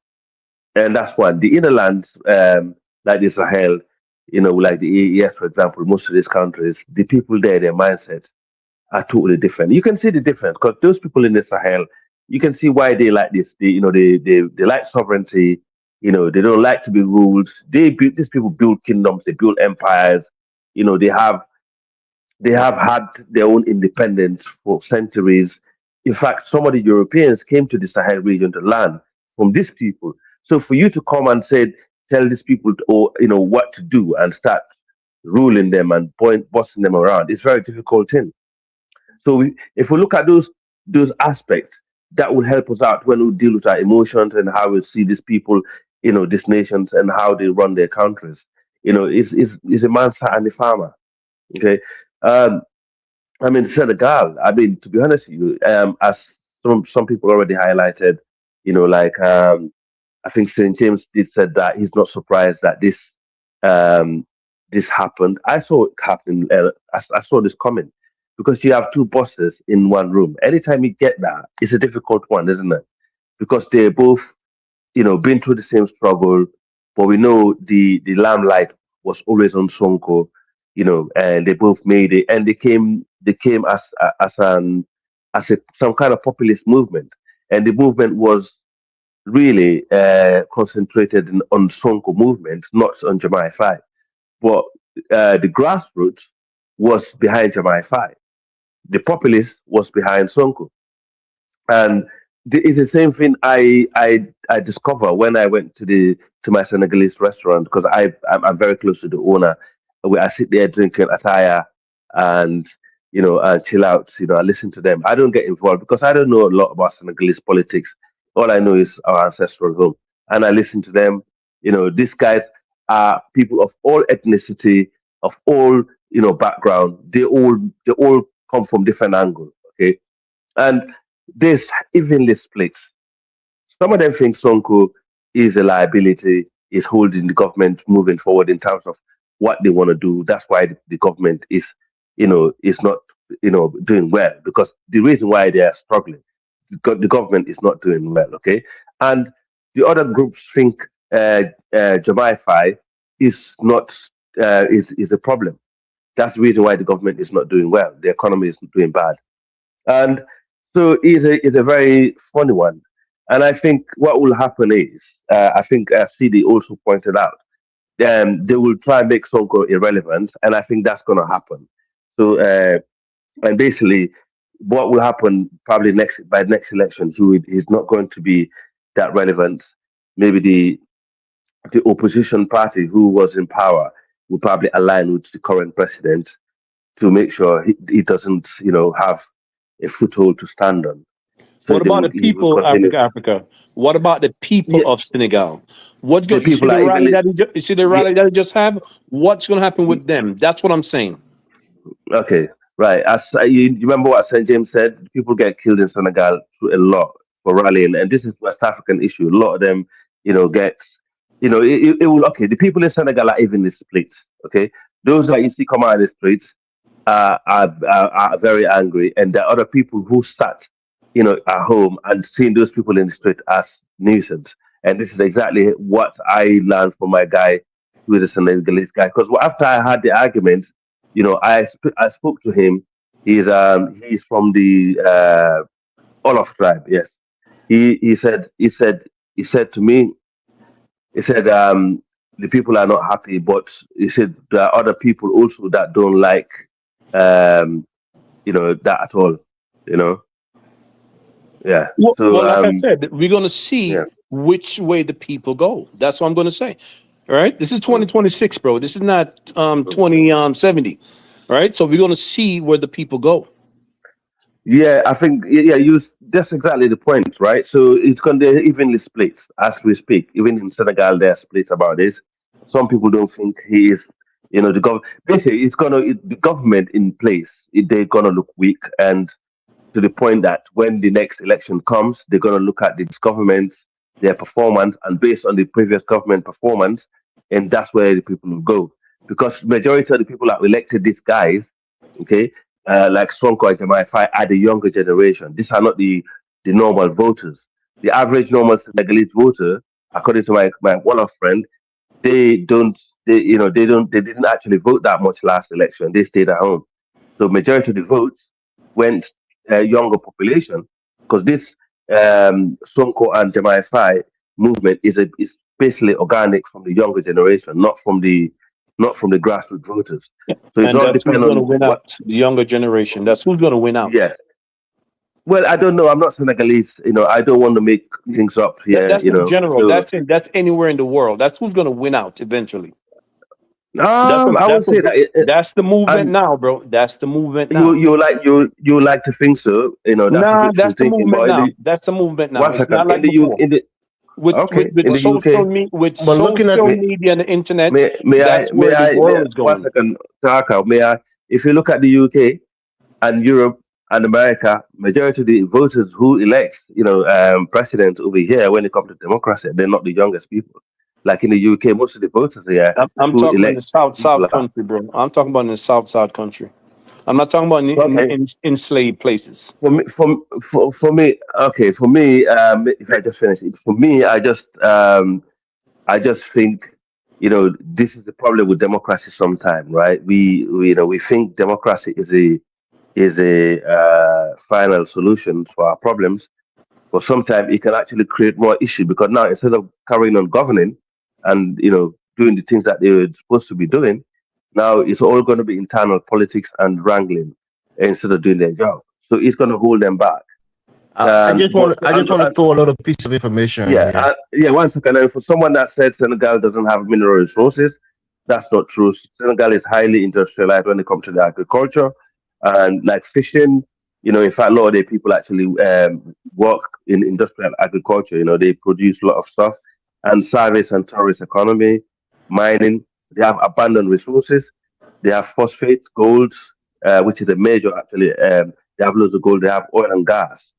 and that's one. The inner lands, like the Sahel, like the EES, for example, most of these countries, the people there, their mindset are totally different. You can see the difference because those people in the Sahel, you can see why they like this. They like sovereignty. They don't like to be ruled. These people build kingdoms, they build empires. They have had their own independence for centuries. In fact, some of the Europeans came to the Sahel region to learn from these people. So for you to come and tell these people what to do and start ruling them and bossing them around, it's a very difficult thing. So if we look at those aspects, that will help us out when we deal with our emotions and how we see these people, these nations and how they run their countries. It's a man and a farmer. Okay. Um, I mean, Senegal. I mean, to be honest with you, as some people already highlighted, like I think St. James did said that he's not surprised that um, this happened. I saw it happen. I saw this coming because you have two bosses in one room. Anytime you get that, it's a difficult one, isn't it? Because they're both been through the same struggle, but we know the limelight was always on Sonko, and they both made it, and they came as some kind of populist movement, and the movement was really concentrated on Sonko movement, not on Jamai Five, but the grassroots was behind Jamai Five. The populace was behind Sonko. And it's the same thing I discovered when I went to my Senegalese restaurant because I'm very close to the owner. Where I sit there drinking ataya and and chill out. I listen to them. I don't get involved because I don't know a lot about Senegalese politics. All I know is our ancestral home, and I listen to them. These guys are people of all ethnicity, of all background. They all come from different angles. Okay, and this evenly splits. Some of them think Sonko is a liability, is holding the government moving forward in terms of what they want to do. That's why the government is not, doing well because the reason why they are struggling, because the government is not doing well. Okay, and the other groups think Jamai Five is not is a problem. That's the reason why the government is not doing well. The economy is doing bad. And so it's a very funny one. And I think what will happen is, I think CD also pointed out, they will try and make Sonko irrelevant, and I think that's going to happen. So, and basically, what will happen probably by next election, he's not going to be that relevant. Maybe the opposition party who was in power will probably align with the current president to make sure he doesn't, have a foothold to stand on. So What about the he will people, continue. Africa? What about the people Yeah, of Senegal? the You see people the are rally evenly. you see the Yeah, rally that you just have? What's going to happen with them? That's what I'm saying. okay, right. As you remember what St. James said, people get killed in Senegal through a lot for rallying, and this is West African issue. A lot of them, gets, it will. Okay, the people in Senegal are evenly split. Okay, those that you see come out of the streets are very angry, and there are other people who sat, at home and seeing those people in the street as nuisance. And this is exactly what I learned from my guy, who is a Senegalese guy. Because after I had the argument, I spoke to him. He's from the Olaf tribe. Yes, he said to me, he said the people are not happy, but he said there are other people also that don't like that at all. Yeah. Well, So like I said, we're going to see yeah. which way the people go. That's what I'm going to say. All right. This is 2026, bro. This is not 2070. All right. So we're going to see where the people go. Yeah, I think that's exactly the point, right? So it's going to evenly split as we speak. Even in Senegal, they're split about this. Some people don't think he is, the government. Basically, the government in place. They're gonna look weak, and to the point that when the next election comes, they're gonna look at these governments, their performance, and based on the previous government performance, and that's where the people will go. Because majority of the people that elected these guys, okay, like Sonko and Diomaye Faye are the younger generation. These are not the normal voters. The average normal Senegalese voter, according to my one-off friend, they don't they didn't actually vote that much last election. They stayed at home. So majority of the votes went younger population because this Sonko and Diomaye Faye movement is basically organic from the younger generation, not from the grassroots voters. So it's And all that's who's depend going to on win what. out. The younger generation. That's who's going to win out. Yeah. Well, I don't know. I'm not Senegalese. I don't want to make things up here. That's in general. So That's anywhere in the world. That's who's going to win out eventually. That's I would say that. that's the movement And now, bro. That's the movement you now. you like you like to think so. That's Nah, wishful that's the thinking. movement But now. That's the movement now. one It's second, not like before. okay, With in the social UK, with But looking at social may media and the internet, may I that's may where the I may I, world is one going. second, Taraka, may I? If you look at the UK and Europe and America, majority of the voters who elects president over here when it comes to democracy, they're not the youngest people. Like in the UK, most of the voters here I'm who talking about in the elect South people are country, bro. I'm talking about in the South country. I'm not talking about okay. in enslaved places. For me, okay. For me, if I just finish it, for me, I just think, this is the problem with democracy. Sometimes, right? We think democracy is a final solution for our problems, but sometimes it can actually create more issue because now instead of carrying on governing and doing the things that they were supposed to be doing, now it's all going to be internal politics and wrangling instead of doing their job. So it's going to hold them back. I just But want to throw a little piece of information in yeah, here. yeah. One second. For someone that said Senegal doesn't have mineral resources, that's not true. Senegal is highly industrialized when it comes to the agriculture and like fishing. In fact, a lot of the people actually work in industrial agriculture. They produce a lot of stuff and service and tourist economy, mining. They have abundant resources. They have phosphate, gold, which is a major actually. They have loads of gold. They have oil and gas,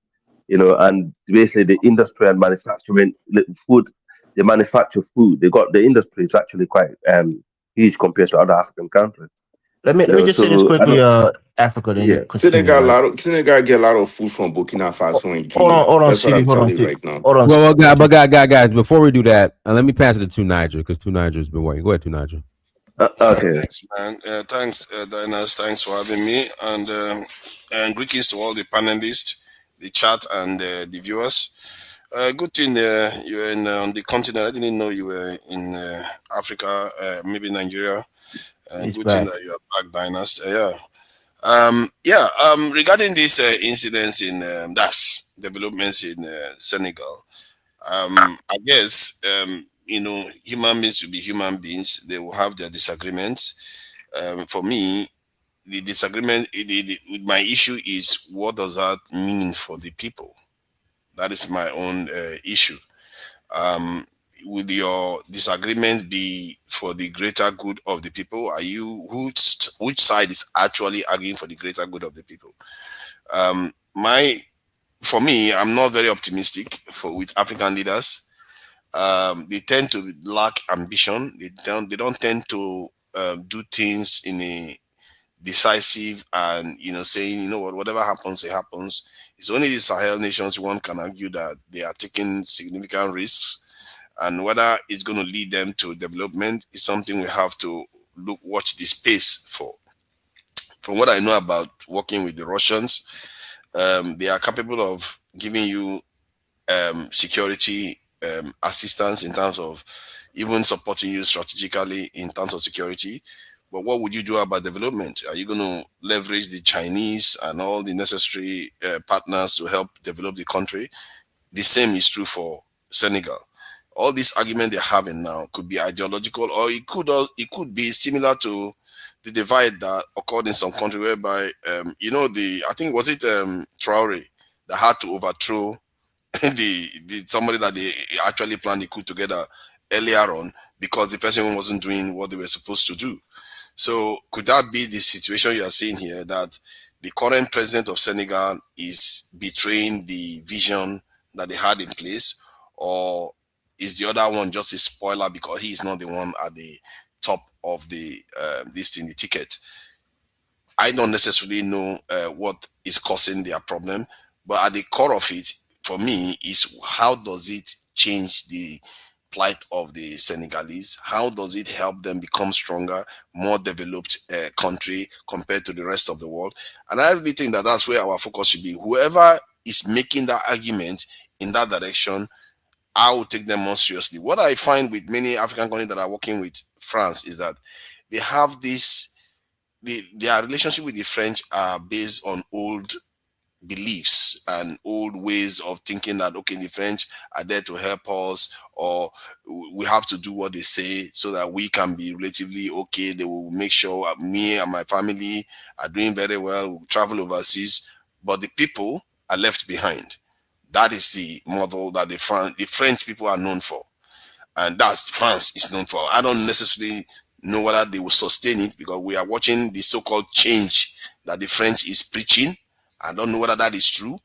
and basically the industry and manufacturing food, they manufacture food. They got the industry is actually quite huge compared to other African countries. Let me just say this So I quickly, don't. Africa, then you Yeah. continue, right? Senegal get a lot of food from Burkina Faso and Guinea. Hold on, That's what CD, I'm hold on, telling you CD. right now. Hold on. Well, guys, before we do that, let me pass it to Two Niger because Two Niger's been waiting. Go ahead, Two Niger. Okay. Thanks, man. Thanks, Dinas. Thanks for having me. And greetings to all the panelists, the chat, and the viewers. Good thing you're on the continent. I didn't know you were in Africa, maybe Nigeria. He's Good thing back. that you are back, Dinas. Regarding these incidents in developments in Senegal, I guess human beings will be human beings. They will have their disagreements. For me, the disagreement, with my issue is what does that mean for the people? That is my own issue. Um, would your disagreement be for the greater good of the people? Are you which side is actually arguing for the greater good of the people? My For me, I'm not very optimistic with African leaders. They tend to lack ambition. They don't tend to do things in a decisive and saying whatever happens it happens. It's only the Sahel nations one can argue that they are taking significant risks, and whether it's going to lead them to development is something we have to watch the space for. From what I know about working with the Russians, they are capable of giving you security assistance in terms of even supporting you strategically in terms of security. But what would you do about development? Are you going to leverage the Chinese and all the necessary partners to help develop the country? The same is true for Senegal. All these arguments they're having now could be ideological, or it could be similar to the divide that occurred in some country whereby I think was it Traore that had to overthrow the somebody that they actually planned the coup together earlier on because the person wasn't doing what they were supposed to do. So could that be the situation you are seeing here, that the current president of Senegal is betraying the vision that they had in place, or is the other one just a spoiler because he is not the one at the top of the the ticket? I don't necessarily know what is causing their problem, but at the core of it, for me, is how does it change the plight of the Senegalese? How does it help them become stronger, more developed country compared to the rest of the world? And I really think that that's where our focus should be. Whoever is making that argument in that direction, I will take them more seriously. What I find with many African countries that are working with France is that they have this, their relationship with the French are based on old beliefs and old ways of thinking that, okay, the French are there to help us, or we have to do what they say so that we can be relatively okay. They will make sure me and my family are doing very well. We'll travel overseas, but the people are left behind. That is the model that the French people are known for, and that's France is known for. I don't necessarily know whether they will sustain it because we are watching the so-called change that the French is preaching. I don't know whether that is true.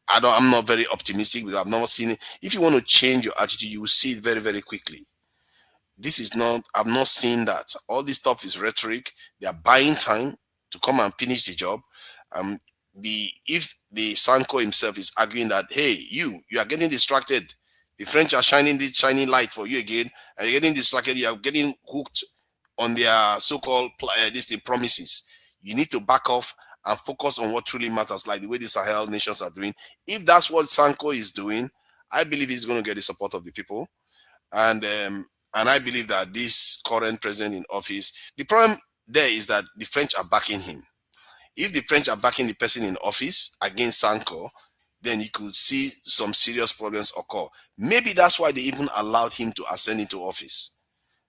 I'm not very optimistic because I've never seen it. If you want to change your attitude, you will see it very, very quickly. I've not seen that. All this stuff is rhetoric. They are buying time to come and finish the job. If the Sonko himself is arguing that, hey, you are getting distracted. The French are shining this shining light for you again, and you're getting distracted. You are getting hooked on their so-called promises. You need to back off and focus on what truly matters, like the way the Sahel nations are doing. If that's what Sonko is doing, I believe he's going to get the support of the people. And I believe that this current president in office, the problem there is that the French are backing him. If the French are backing the person in office against Sonko, then you could see some serious problems occur. Maybe that's why they even allowed him to ascend into office.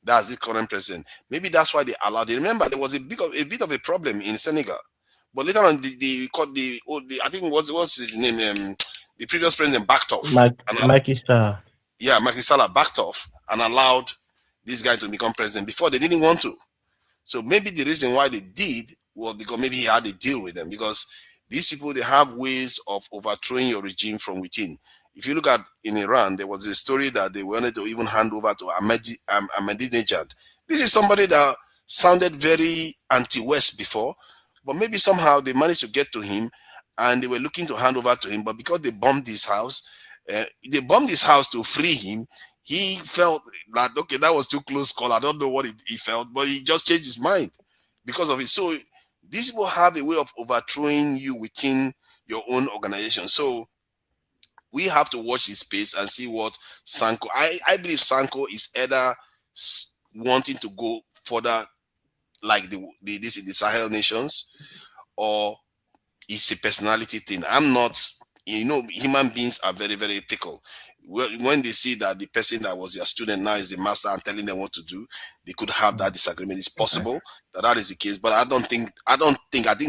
That's the current president. Maybe that's why they allowed it. Remember, there was a bit of a problem in Senegal. But later on, I think what's his name? The previous president backed off. Macky Sall. Yeah, Macky Sall backed off and allowed this guy to become president. Before they didn't want to. So maybe the reason why they did was because maybe he had a deal with them. Because these people, they have ways of overthrowing your regime from within. If you look at in Iran, there was a story that they wanted to even hand over to Ahmadinejad. This is somebody that sounded very anti-West before, but maybe somehow they managed to get to him and they were looking to hand over to him. But because they bombed his house to free him, he felt that, okay, that was too close call. I don't know what he felt, but he just changed his mind because of it. So these people have a way of overthrowing you within your own organization. So we have to watch his space and see what Sonko. I believe Sonko is either wanting to go further like the Sahel nations, or it's a personality thing. I'm not, human beings are very, very fickle. When they see that the person that was their student now is the master and telling them what to do, they could have that disagreement. It's possible that is the case, but I think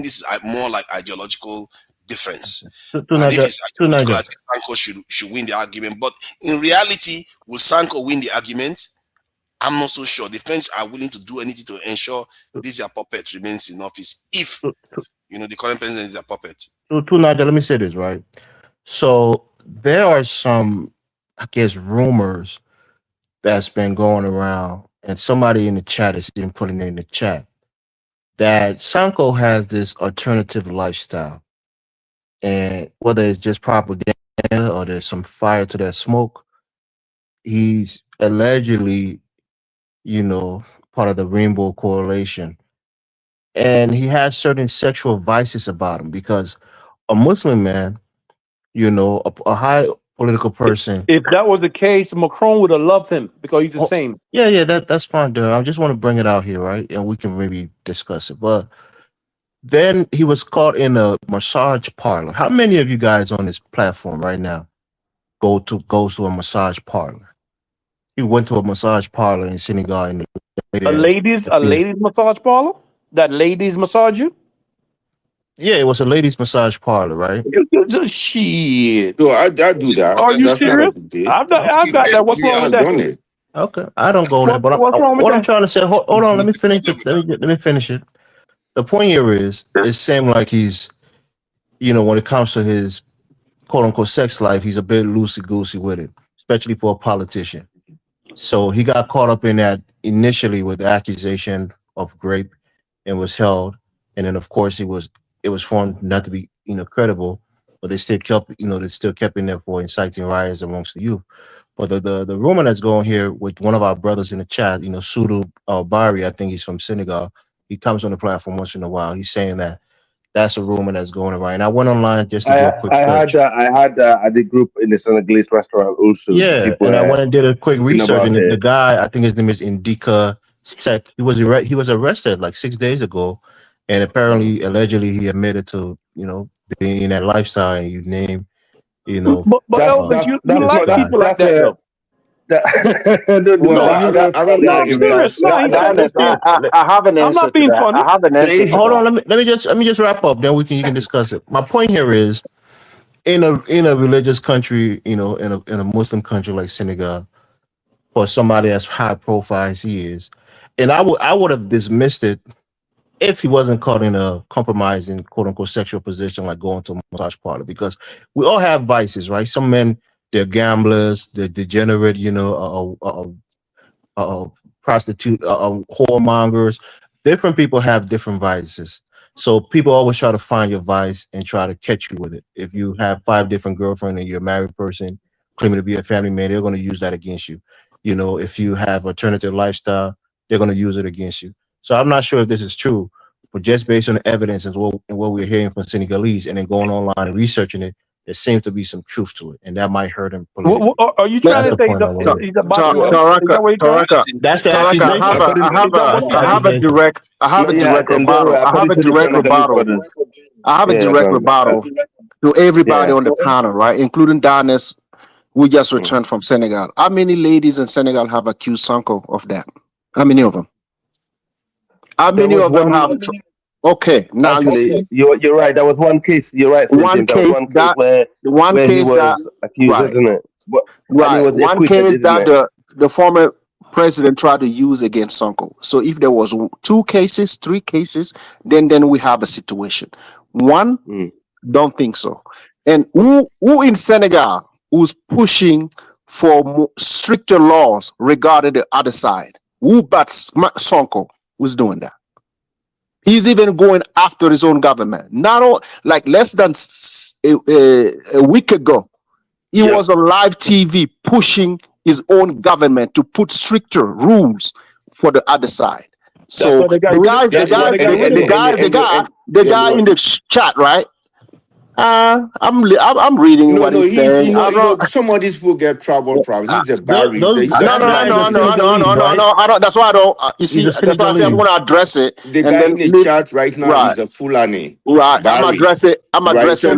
this is more like ideological difference. And if it's ideological, I think Sonko should win the argument. But in reality, will Sonko win the argument? I'm not so sure. The French are willing to do anything to ensure this their puppet remains in office. If the current president is a puppet. To Nigel, let me say this, right? So there are some, I guess, rumors that's been going around, and somebody in the chat is even putting it in the chat, that Sonko has this alternative lifestyle. And whether it's just propaganda or there's some fire to that smoke, he's allegedly, part of the Rainbow Coalition. And he has certain sexual vices about him because a Muslim man, a high political person. If that was the case, Macron would have loved him because he's the same. Yeah, that's fine, dude. I just want to bring it out here, right? And we can maybe discuss it. But then he was caught in a massage parlor. How many of you guys on this platform right now goes to a massage parlor? He went to a massage parlor in Senegal. And A ladies massage parlor? That ladies massage you? Yeah, it was a ladies massage parlor, right? Shit. No, I do that. Are you That's not a serious? big deal. I've got that. What's wrong with I've done that? it. Okay, I don't go there, but What's wrong with what that? I'm trying to say, hold on, let me finish it. Let me finish it. The point here is, it seemed like he's, when it comes to his quote unquote sex life, he's a bit loosey goosey with it, especially for a politician. So he got caught up in that initially with the accusation of rape and was held, and then of course it was found not to be credible, but they still kept in there for inciting riots amongst the youth. But the rumor that's going here with one of our brothers in the chat, Sudu Bari, I think he's from Senegal. He comes on the platform once in a while. He's saying that's a rumor that's going around. And I went online just to do a quick search. I had at the group in the Senegalese restaurant also. Yeah, and I went and did a quick research, and the guy, I think his name is Indika Sek. He was arrested like 6 days ago, and apparently, allegedly, he admitted to being in that lifestyle. And you name. But Elvis, you like people like that, though. I have an answer. I'm not being funny. I have an answer. Hold on, let me just wrap up. Then you can discuss it. My point here is, in a religious country, in a Muslim country like Senegal, for somebody as high profile as he is, and I would have dismissed it if he wasn't caught in a compromising quote unquote sexual position, like going to a massage parlor, because we all have vices, right? Some men, they're gamblers, they're degenerate, prostitute, whoremongers. Different people have different vices. So people always try to find your vice and try to catch you with it. If you have 5 different girlfriends and you're a married person claiming to be a family man, they're going to use that against you. If you have alternative lifestyle, they're going to use it against you. So I'm not sure if this is true, but just based on the evidence and what we're hearing from Senegalese and then going online and researching it, there seems to be some truth to it, and that might hurt him politically. Are you trying to say he's a Taraka? That's the accusation. I have a direct rebuttal to everybody on the panel, right, including Danes, who just returned from Senegal. How many ladies in Senegal have accused Sonko of that? How many of them? How many of them have? Okay, now you see. You're right. That was one case. You're right. One case where he was accused, right, isn't it? Right. One case that the former president tried to use against Sonko. So if there was 2 cases, 3 cases, then we have a situation. One, don't think so. And who in Senegal who's pushing for stricter laws regarding the other side? Who but Sonko who's doing that? He's even going after his own government. Not like less than a week ago, he was on live TV pushing his own government to put stricter rules for the other side. So the guy in the chat, right? I'm reading what he's saying. Some of these people get trouble problems. He's a Barry. No. That's why I don't. You see, that's why I say I'm going to address it. The guy in the chat right now is a Fulani. Right. I'm address it. And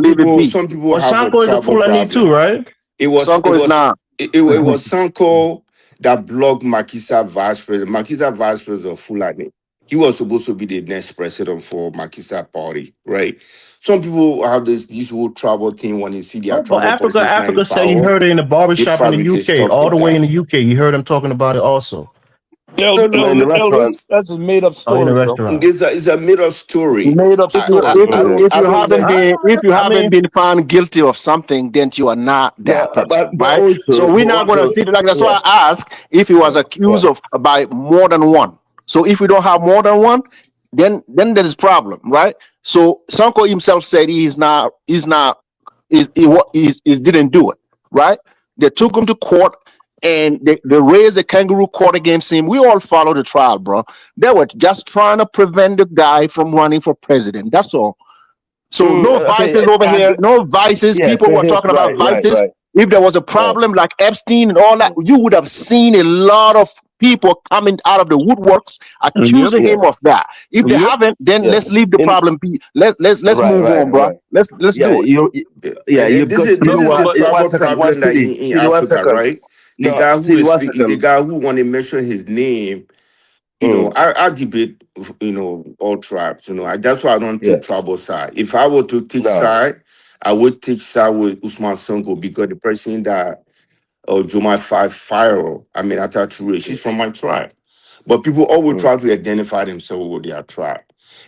leave it be. Some people have Sonko is a Fulani too, right? Sonko is not. It was Sonko that blocked Makisa vice president. Makisa vice president of Fulani. He was supposed to be the next president for Makisa party, right? Some people have this whole travel thing when they see their travel. Africa said you heard it in the barbershop in the UK, all the way in the UK. You heard him talking about it also. That's a made up story. It's a made up story. If you haven't been found guilty of something, then you are not that person, right? Also, so we're not going to see it like that's why I asked if he was accused of by more than one. So if we don't have more than one, then there is problem, right? So Sonko himself said he didn't do it, right? They took him to court and they raised a kangaroo court against him. We all followed the trial, bro. They were just trying to prevent the guy from running for president. That's all. So no vices over here, no vices. People were talking about vices. Right. if there was a problem like Epstein and all that, you would have seen a lot of people coming out of the woodworks accusing him of that. If they haven't, then let's leave the problem be. Let's move on, bro. Let's do it. This is the tribal problem that in Africa, right? The guy who is speaking, the guy who want to mention his name, you know, I debate, you know, all tribes. You know, that's why I don't take tribal side. If I were to take side, I would take side with Ousmane Sonko because the person that Diomaye Faye fire, I mean, Atatürk, she's from my tribe. But people always try to identify themselves with their tribe.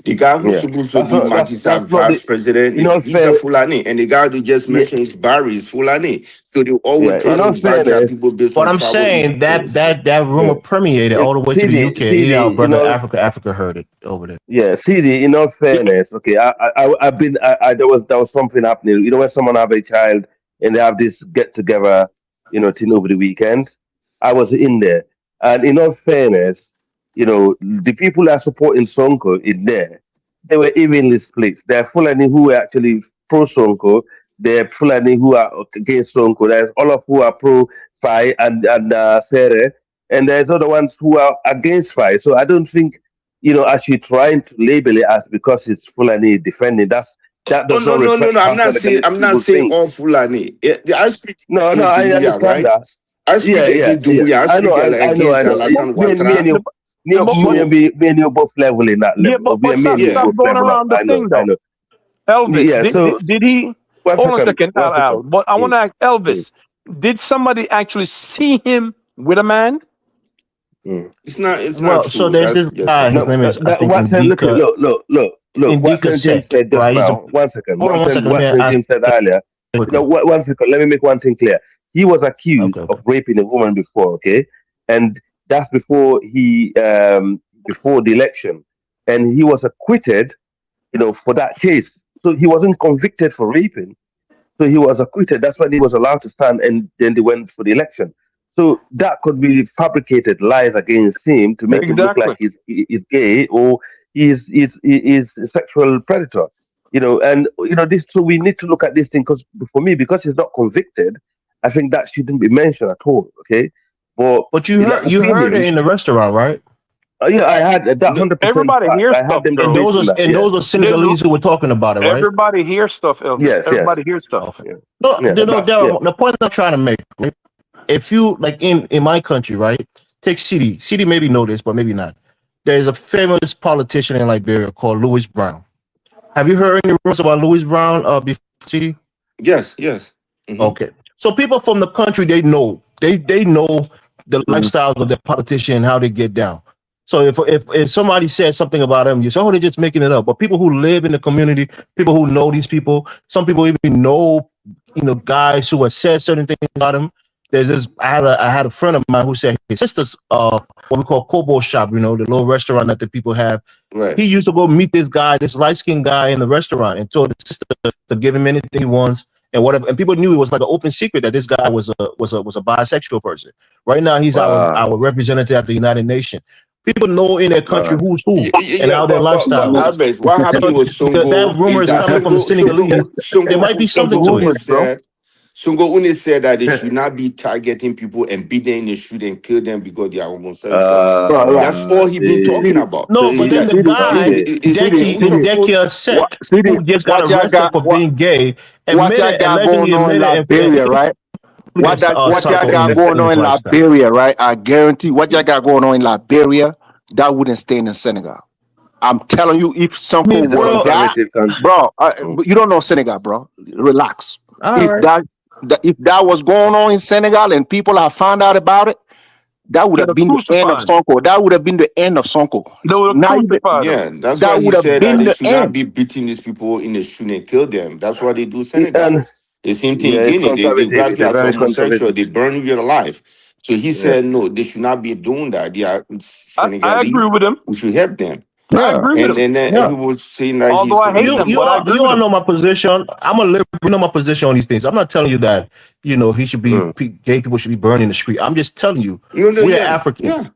The guy who's supposed to be Macky Sall vice president, he's a Fulani. And the guy who just mentioned is Barry is Fulani. So they always try to badger people based on But I'm saying that rumor permeated all the way to the UK. Our brother Africa heard it over there. Yeah, see, in all fairness, okay, I've been, there was something happening. You know, when someone have a child and they have this get together, you know, thing over the weekends, I was in there, and in all fairness, you know, the people that are supporting Sonko in there, they were evenly split. There are Fulani who are actually pro Sonko, there are Fulani who are against Sonko, there's all of who are pro Faye and Sere, and there's other ones who are against Faye. So I don't think, you know, actually trying to label it as because it's Fulani defending, that does not reflect. I'm not saying all Fulani. I speak I understand right? that. I speak against Diomaye. I speak against Alassane Ouattara. Me and you both level in that level. Yeah, but stop going around the thing, though. Elvis, did he? Hold on a second, Al. But I want to ask Elvis, did somebody actually see him with a man? It's not true. So there's this guy, his name is, I think, Look, what James said just now. One second. What James said earlier. No, one second. Let me make one thing clear. He was accused of raping a woman before, okay? And that's before before the election. And he was acquitted, you know, for that case. So he wasn't convicted for raping. So he was acquitted. That's when he was allowed to stand, and then they went for the election. So that could be fabricated lies against him to make him look like he's gay or he's a sexual predator. You know, and you know this. So we need to look at this thing because for me, because he's not convicted, I think that shouldn't be mentioned at all. Okay, but you heard it in the restaurant, right? Yeah, I had that 100%. Everybody hears stuff. And those are Senegalese who were talking about it, right? Everybody hears stuff, Elvis. Yes, everybody hears stuff. The point I'm trying to make, right? If you like in my country, right? Take CD maybe know this, but maybe not. There's a famous politician in Liberia called Louis Brown. Have you heard any rumors about Louis Brown before CD? Yes. Mm-hmm. Okay. So people from the country, they know the lifestyles of their politician and how they get down. So if somebody says something about them, you say, oh, they're just making it up. But people who live in the community, people who know these people, some people even know, you know, guys who have said certain things about them. There's this. I had a friend of mine who said his sister's what we call Kobo shop, you know, the little restaurant that the people have. Right. He used to go meet this light-skinned guy in the restaurant and told the sister to give him anything he wants and whatever. And people knew it was like an open secret that this guy was a bisexual person. Right now, he's our representative at the United Nations. People know in their country who's who and how their lifestyle is. What happened with Sonko? That rumor is coming from the Senegalese. There might be something to it, bro. Sonko only said that they should not be targeting people and beat them in the street and kill them because they are homosexual. That's all he been talking about. No, but then the guy, Deki Sek, who just got arrested for being gay, what y'all got going on in Liberia, right? What y'all got going on in Liberia, right? I guarantee what y'all got going on in Liberia, that wouldn't stay in Senegal. I'm telling you, if something was that, bro, you don't know Senegal, bro. Relax. If that was going on in Senegal and people have found out about it, that would have been the end of Sonko. That would have been the end of Sonko. That's why he said that they should not be beating these people in the street and kill them. That's why they do Senegal. The same thing in Guinea. They grab you as homosexual, they burn you alive. So he said, no, they should not be doing that. They are Senegalese. I agree with him. We should help them. I agree with him. And then he was saying that you all know my position. I'm a liberal. You know my position on these things. I'm not telling you that, you know, he should be gay people should be burned in the street. I'm just telling you, we are African. Yeah.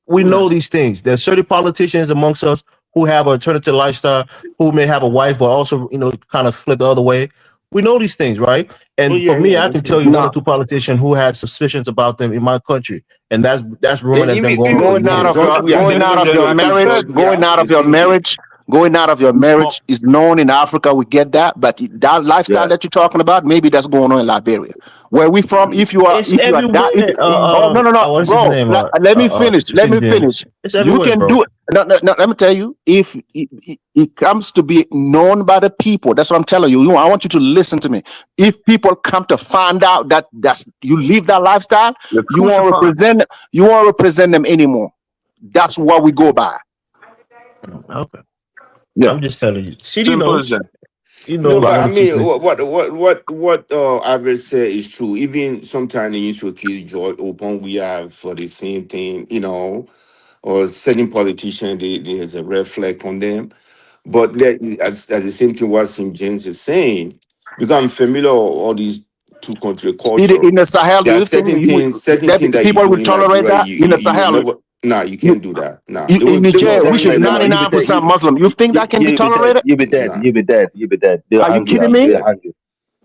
We know these things. There's certain politicians amongst us who have an alternative lifestyle, who may have a wife, but also, you know, kind of flip the other way, We know these things, right? And Oh, yeah, for me, yeah, I can tell you No. one or two politicians who had suspicions about them in my country, and that's rumor And that's been even going on for Going out years. of your Georgia, going out of your to marriage, Georgia, going out of your marriage is known in Africa. We get that, but that lifestyle Yeah. that you're talking about, maybe that's going on in Liberia. Where we from? If you are It's that, everywhere. oh no, What's his bro. name? Let me finish. Let me Jim. finish. It's You everywhere, can bro. do it. No, let me tell you. If it comes to be known by the people, that's what I'm telling you. I want you to listen to me. If people come to find out that you live that lifestyle, you won't represent them anymore. That's what we go by. Okay. Yeah. I'm just telling you. CD Simple knows. as that. You No, know. but I mean, what Average said is true. Even sometimes they used to accuse George Open we have for the same thing, or certain politicians, there's a red flag on them. But as the same thing what St. James is saying, because I'm familiar with all these two country culture. In the Sahel, do There are you think certain things that you people do will in tolerate Liberia, that in the you will Sahel? never. Nah, you You, can't do that. Nah, in they Niger, will which is eliminate you. 99% Muslim, you think that can be You be dead. tolerated? You be dead. Nah. You be dead. You be dead. They'll Are you hang you kidding out. me? They'll hang you.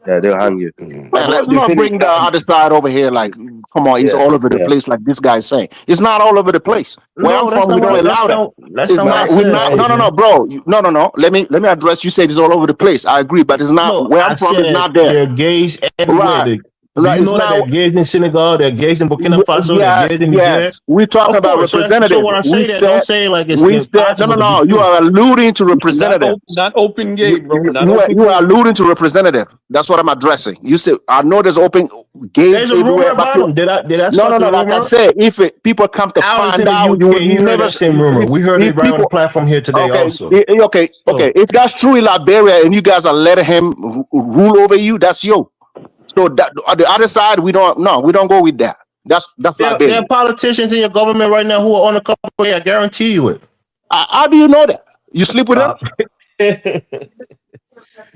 Yeah, they'll hang you. Mhm. Man, let's The not finish bring the other side over here. Like, come on, it's Yeah, all over the yeah. place. Like this guy's saying, it's not all over the place. Where I'm No, that's from, we not don't what. allow that. That's It's not what I not. We're said, not. No, Adrian. bro. No. Let me address. You said it's all over the place. I agree, but it's not. No, Where I I'm from, it's said not there. there are gays everywhere. Right. Do you It's know that there not. are gays in Senegal? There are gays in Burkina Faso. There are gays in Niger. We're talking Of about course. So representative. when I say that, don't say like it's We said, impossible to be no. You true. are alluding to representative. Not open gay, bro. Not You open are gay. alluding to representative. That's what I'm addressing. You say, I know there's open gays There's a rumor everywhere, but about you. them. Did I No. start the Like I rumor? said, if people come to Out find in the out, you UK, will you heard never. that same rumor. We heard it If right on the people, platform here today also. okay. If that's true in Liberia and you guys are letting him rule over you, that's you. So that on the other side, we don't go with that. That's There Liberia. are politicians in your government right now who are on a couple. I guarantee you it. How do you know that? You sleep with them?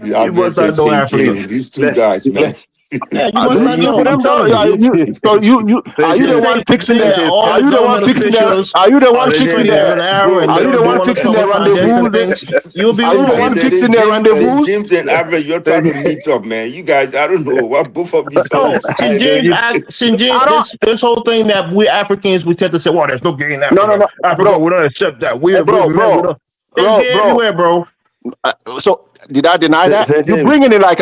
Yeah, You must not know St. Africa. James, these two Let's guys, man. let's Yeah, you Do must you not sleep know. with I'm them, bro? telling you. So you are you the one fixing Think that? that all Are the you the one government fixing that? officials Are you the one are fixing straight as that? an arrow and Are they you the don't one want to fixing come their with clandestine rendezvous? things? You'll be Are you the wrong. one fixing their St. rendezvous? James and Average, you're trying to meet up, man. You guys, I don't know what both of you No, trying to St. do. James, I don't. this whole thing that we Africans, we tend to say, well, there's no gay in No, Africa. Africa, bro. we don't accept that. Hey, We're men, we don't. There's gay everywhere, bro. So did I deny that? St. You're James. bringing it like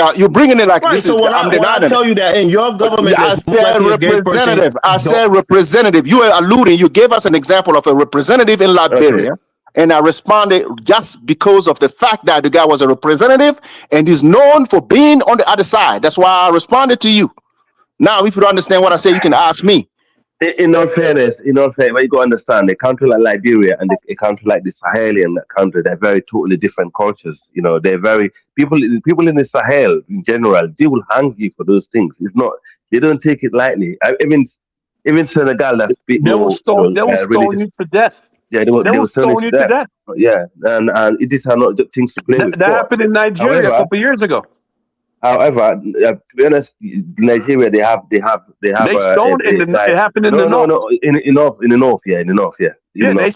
Right, this so is. when I'm I denying it. tell you that in your government, I there's most said likely a gay person. representative. I said representative. You are alluding. You gave us an example of a representative in Liberia, and I responded just because of the fact that the guy was a representative and he's known for being on the other side. That's why I responded to you. Now, if you don't understand what I say, you can ask me. In all fairness, what you got to understand, a country like Liberia and a country like the Sahelian country, they're very totally different cultures. They're very people in the Sahel in general. They will hang you for those things. It's not. They don't take it lightly. Even Senegal, that's a bit They will more, stone religious. you to death. Yeah, They will stone you to death. Yeah, and these are not things to play with. That happened in Nigeria a couple years ago. However, to be honest, Nigeria they have They stoned it happened in the north. No, in the north, yeah. They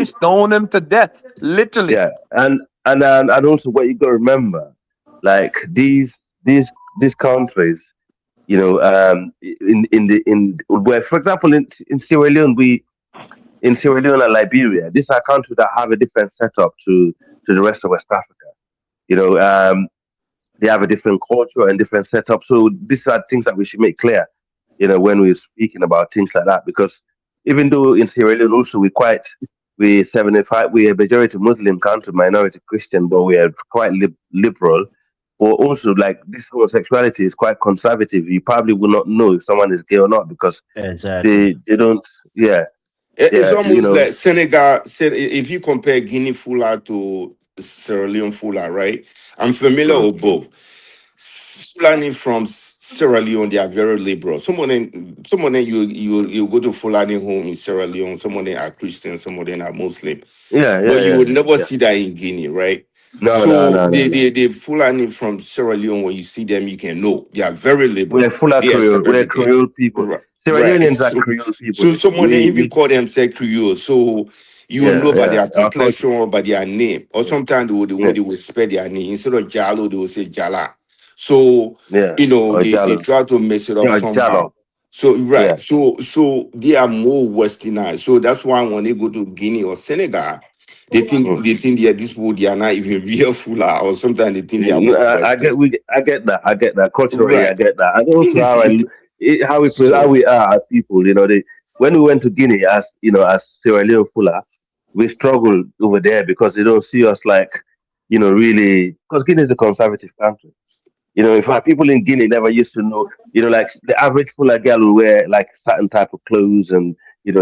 stoned them to death, literally. Yeah, and also what you got to remember, like these countries, in where, for example, in Sierra Leone, in Sierra Leone and Liberia, these are countries that have a different setup to the rest of West Africa. They have a different culture and different setup. So these are things that we should make clear, when we're speaking about things like that. Because even though in Sierra Leone also we're 75, we're a majority Muslim country, minority Christian, but we are quite liberal. But also, like, this homosexuality is quite conservative. You probably will not know if someone is gay or not because they don't. Yeah, It's almost like Senegal. If you compare Guinea Fula to Sierra Leone Fula, right? I'm familiar with both. Fulani from Sierra Leone, they are very liberal. Some of them you go to Fulani home in Sierra Leone. Some of them are Christian, some of them are Muslim. But you would never see that in Guinea, right? No. The Fulani from Sierra Leone, when you see them, you can know they are very liberal. We're full of Creole. We're Creole people. Right. Sierra Leoneans are Creole people. So someone even call themselves Creole. So you will know by their complexion or by their name. Or sometimes they will spell their name. Instead of Jalo, they will say Jala. So Yeah. Or they Jalo. try to mess it up Yeah, somehow. Jalo. So right, Yeah. so they are more westernized. So that's why when they go to Guinea or Senegal, they think these people they are not even real Fula, or sometimes they think they are more I Western. get that. I get that. Culturally, I Right. get that. And also how So we are as people. When we went to Guinea as Sierra Leone Fula, we struggled over there because they don't see us like, really, because Guinea is a conservative country. In fact, people in Guinea never used to know, like the average Fula girl will wear like certain type of clothes and,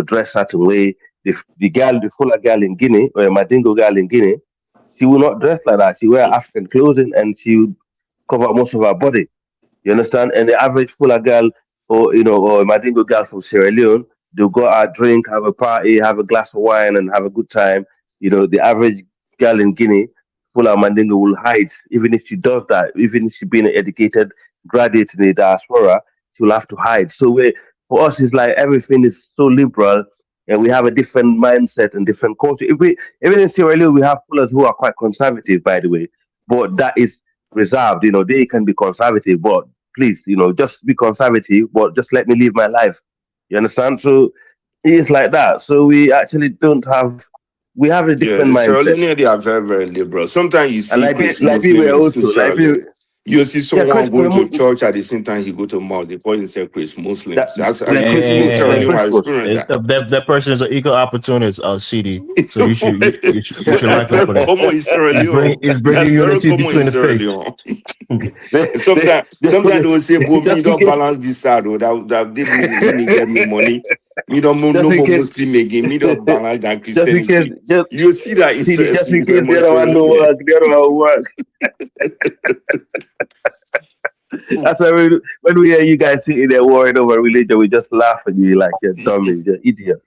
dress certain way. The Fula girl in Guinea or a Madingo girl in Guinea, she will not dress like that. She wear African clothing and she will cover most of her body. You understand? And the average Fula girl or a Madingo girl from Sierra Leone, they'll go out, drink, have a party, have a glass of wine, and have a good time. The average girl in Guinea, Fula Mandingo, will hide. Even if she does that, even if she being an educated graduate in the diaspora, she will have to hide. So for us, it's like everything is so liberal, and we have a different mindset and different culture. Even in Sierra Leone, we have Fullers who are quite conservative, by the way, but that is reserved. They can be conservative, but please, just be conservative, but just let me live my life. You understand? So it's like that. So we actually don't have, we have a yeah, different the Sierra mindset. Leonean, they are very, very liberal. Sometimes you And see like, Chris like we Muslim were in also, Sierra Leone. You see yeah, Chris, someone going to church at the same time he go to mosque. They call himself Chris Muslim. that, So that's like Chris, me in Sierra like Leone, Chris I was, experienced that. That person is an equal opportunist, CD. So you should That's like him very for that. common in Sierra Leone. It's That's bringing very unity common in between the Sierra faiths. Leone. they Sometimes they will say, "Boy, me just in don't case, balance this side, or that they me get me money. Me don't just no in more case, Muslim again. Me don't balance that just in case, Christianity." You see that in just in case the Sierra other one no Leone. work, the other one work. That's why when we hear you guys sitting there worried over religion, we just laugh at you like you're dummy, you're idiot.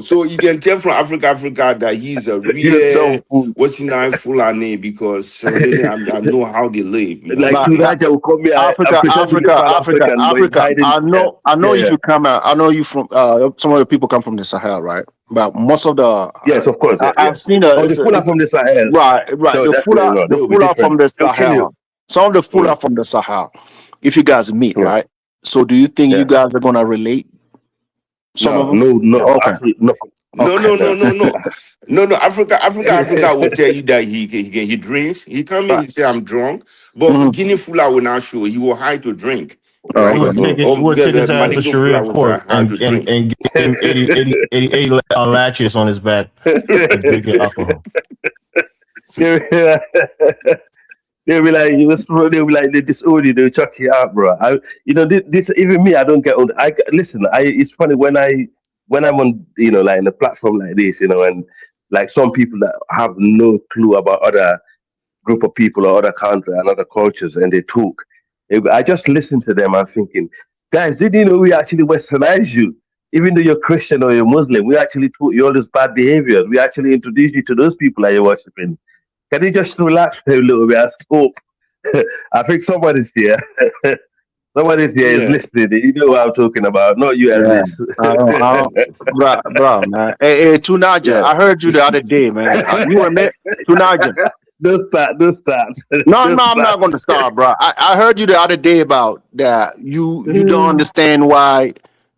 So you can tell from Africa that he's a You're real dumb fool. what's in name Fulani because Sierra Leone, I know how they live. Like But Tunaja will come here and Africa, pretend to be Africa, Pan Africa, African, but he's Africa. hiding. I know Yeah. you come out. I know you from. Some of the people come from the Sahel, right? But most of the, Yes, of course. Yeah. I've seen Oh, the Fulham from the Sahel. right. No, The definitely not. They will be Fula from different. the They'll kill you. Sahel. Some of the Fula Mm. from the Sahel. If you guys meet, Yeah. right? So do you think you Yeah. guys are gonna relate? Some of them. No, Okay. absolutely nothing. No. Africa will tell you that he drinks. He come in, he say I'm drunk, but Guinea Fula will not show. He will hide to drink, Oh, right? okay. We'll take it The down to Mandingo Fula Sharia will try court hide to and drink. give him 80 latches on his back for drinking alcohol. They'll be like, they'll be like, they disown you, they'll chuck you out, bro. This even me, I don't get on. Listen, it's funny when I'm on, like in a platform like this, and like some people that have no clue about other group of people or other country and other cultures, and they talk. I just listen to them. I'm thinking, guys, did you know we actually westernize you? Even though you're Christian or you're Muslim, we actually taught you all this bad behavior. We actually introduced you to those people that you're worshiping. Can you just relax for a little bit and stop? I think somebody's here. Somebody's here is Yeah. listening. You know what I'm talking about, not you, Yeah. Elvis. Bro, man. Hey, Tunaja, Yeah. I heard you the other day, man. You were met, Tunaja. Don't start. No, Don't I'm not start. going to start, bro. I heard you the other day about that. You don't understand why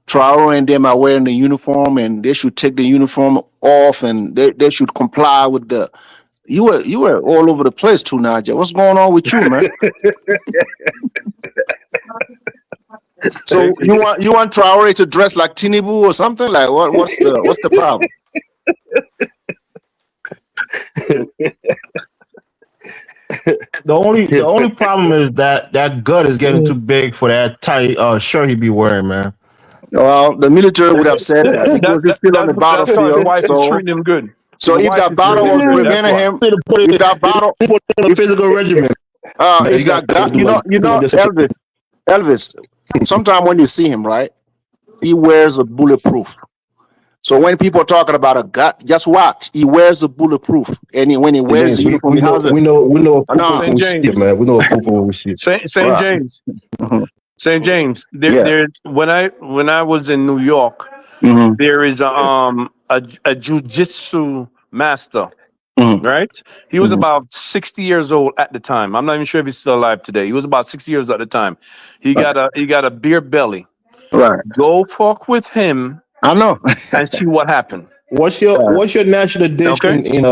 Traore and them are wearing the uniform, and they should take the uniform off, and they should comply with the. You were all over the place, Tunaja. What's going on with you, man? So you want Traore to dress like Tinubu or something? Like what's the problem? The only problem is that gut is getting too big for that tight shirt he be wearing, man. Well, the military would have said that because he's still on the That's why his battlefield. wife is treating him good. So His if wife that is battle treating was him good, that's preventing why. him, Put if that battle, on a physical regimen. if that Elvis, sometime when you see him, right, he wears a bulletproof. So when people are talking about a gut, guess what? He wears a bulletproof, and when he wears the uniform, he has it. We know a No. when we see it, man. We know a when we see it. St. Right. James. St. James. Yeah. There. When I was in New York, Mm-hmm. there is a jujitsu master. right? He was about 60 years old at the time. I'm not even sure if he's still alive today. He was about 60 years at the time. He got a beer belly. Right. Go fuck with him I know. and see what happened. What's your national dish Okay. in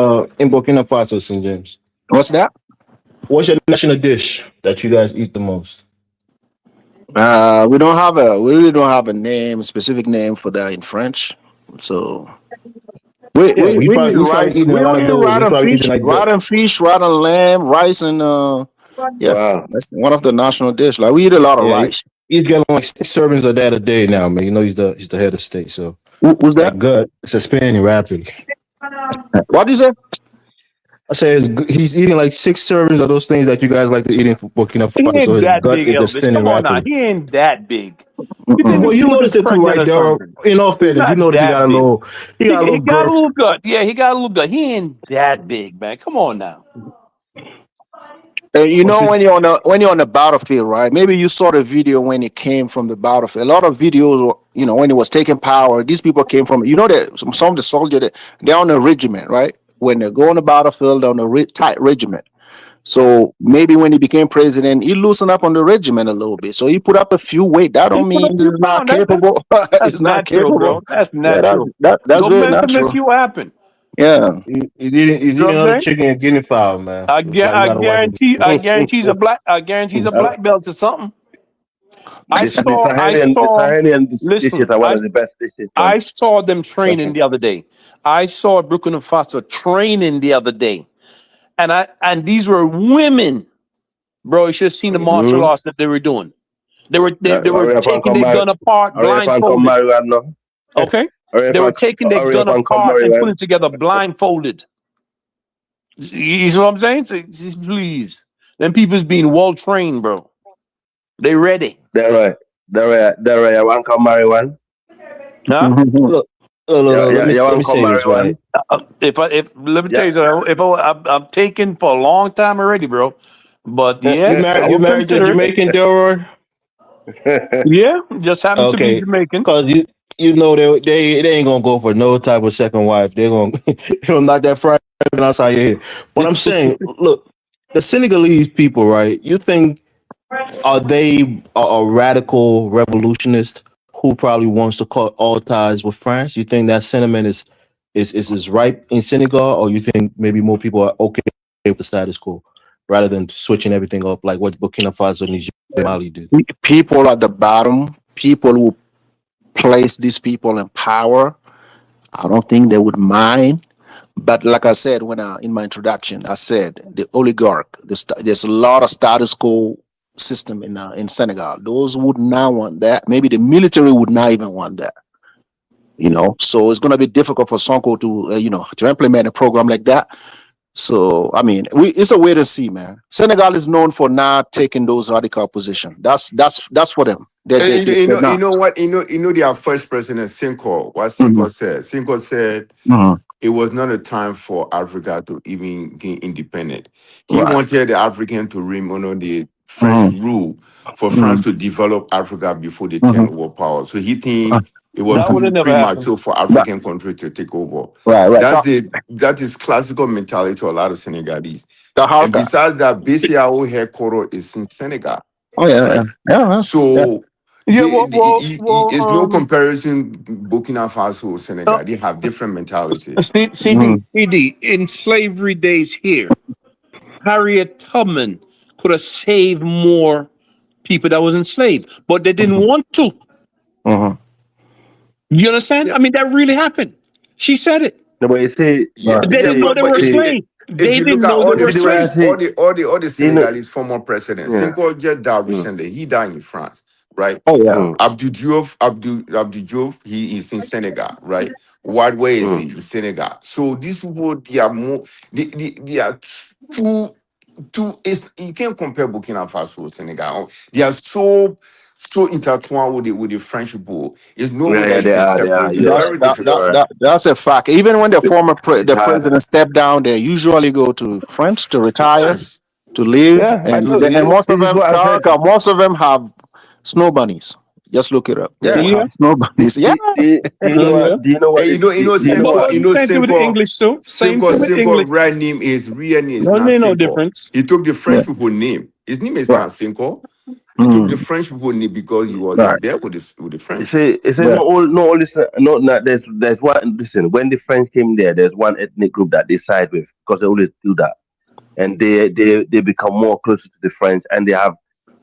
Burkina Faso, St. James? What's that? What's your national dish that you guys eat the most? We really don't have a specific name for that in French. So we eat rice. We eat rotten fish, rotten lamb, rice, and Wow. that's one of the national dishes. Like we eat a lot of rice. He's getting like 6 servings of that a day now, man. You know he's the head of state, so who's that? Good. It's expanding rapidly. What do you say? I said he's eating like 6 servings of those things that you guys like to eat in Burkina He Faso. ain't So his that gut big, is Elvis. extending Come on now. rapidly. He ain't that big. You think Well, the you dude noticed is it too, right, pregnant or Daryl? something? In all fairness, you not noticed he that got a big. little, he got a He little got a girth. little gut. Yeah, he got a little gut. He ain't that big, man. Come on now. You know when you're on the battlefield, right? Maybe you saw the video when it came from the battlefield. A lot of videos, when it was taking power, these people came from. That some of the soldiers they're on a regiment, right? When they go on the battlefield, they're on a tight regiment. So maybe when he became president, he loosened up on the regiment a little bit. So he put up a few weight. That don't mean he's not capable. That's He's not natural, capable. bro. That's Yeah, natural. that's Go very measure him and natural. see what happened. Yeah. He's eating another chicken and guinea fowl, man. I That's why you gotta watch him. I guarantee he's a black belt or something. I The saw. Sahelian Listen, dishes are one of the best dishes. I saw them training the other day. I saw Burkina Faso training the other day, and these were women, bro. You should have seen the martial arts that they were doing. They were taking their gun apart blindfolded. Okay, they were taking their gun apart and putting it together blindfolded. You see what I'm saying? So, please, them people's being well trained, bro. They ready. They're right. I want to come marry one. Huh? Look, let me say this, right? Let me tell you something. I'm taken for a long time already, bro. But yeah, you married to a Jamaican, Delroy? Yeah, just happen to be Jamaican. Because you know they ain't gonna go for no type of second wife. They're gonna knock that fried outside your head. But I'm saying, look, the Senegalese people, right? You think are they a radical revolutionist who probably wants to cut all ties with France? You think that sentiment is ripe in Senegal, or you think maybe more people are okay with the status quo rather than switching everything up like what Burkina Faso, Niger, Mali did? People at the bottom, people who place these people in power, I don't think they would mind. But like I said when in my introduction, I said the oligarch. There's a lot of status quo system in Senegal. Those would not want that. Maybe the military would not even want that. So it's going to be difficult for Sonko to implement a program like that. So I mean, it's a wait and see, man. Senegal is known for not taking those radical positions. That's for them. You know what? You know their first president, Sonko. What Sonko said? Sonko said it was not a time for Africa to even gain independent. He wanted the African to remain under the French rule for France to develop Africa before they turn over power. So he think it was too premature for African country to take over. Right. That is classical mentality to a lot of Senegalese. And besides that, Bassirou headquarters is in Senegal. Oh yeah, right? Yeah. So it's no comparison Burkina Faso or Senegal. They have different mentalities. CD, in slavery days here, Harriet Tubman could have saved more people that was enslaved, but they didn't want to. You understand? I mean, that really happened. She said it. No, but you see, they didn't know they were enslaved. They didn't know they were enslaved. All the Senegalese former presidents. Sonko just died recently. He died in France, right? Oh yeah. Abdou Diouf, he is in Senegal, right? What way is he in Senegal? So these people, they are more. They are too. You can't compare Burkina Faso with Senegal. They are so intertwined with the French people. There's no way that you can separate. It's very difficult. That's a fact. Even when the president stepped down, they usually go to France to retire, to live, and most of them have snow bunnies. Just look it up. Yeah. Yeah, nobody's. Yeah. Do you know what? Do you know what? Hey, you know Same Sonko, thing with the English too. Same thing with Sonko English. real name is real name is No, not there no Sonko. difference. He took the French people name. His name is Right. not Sonko. He took the French people name because he was Right. there with the You French. say Yeah. not all this not there's one. Listen, when the French came there, there's one ethnic group that they side with because they always do that, and they become more closer to the French, and they have,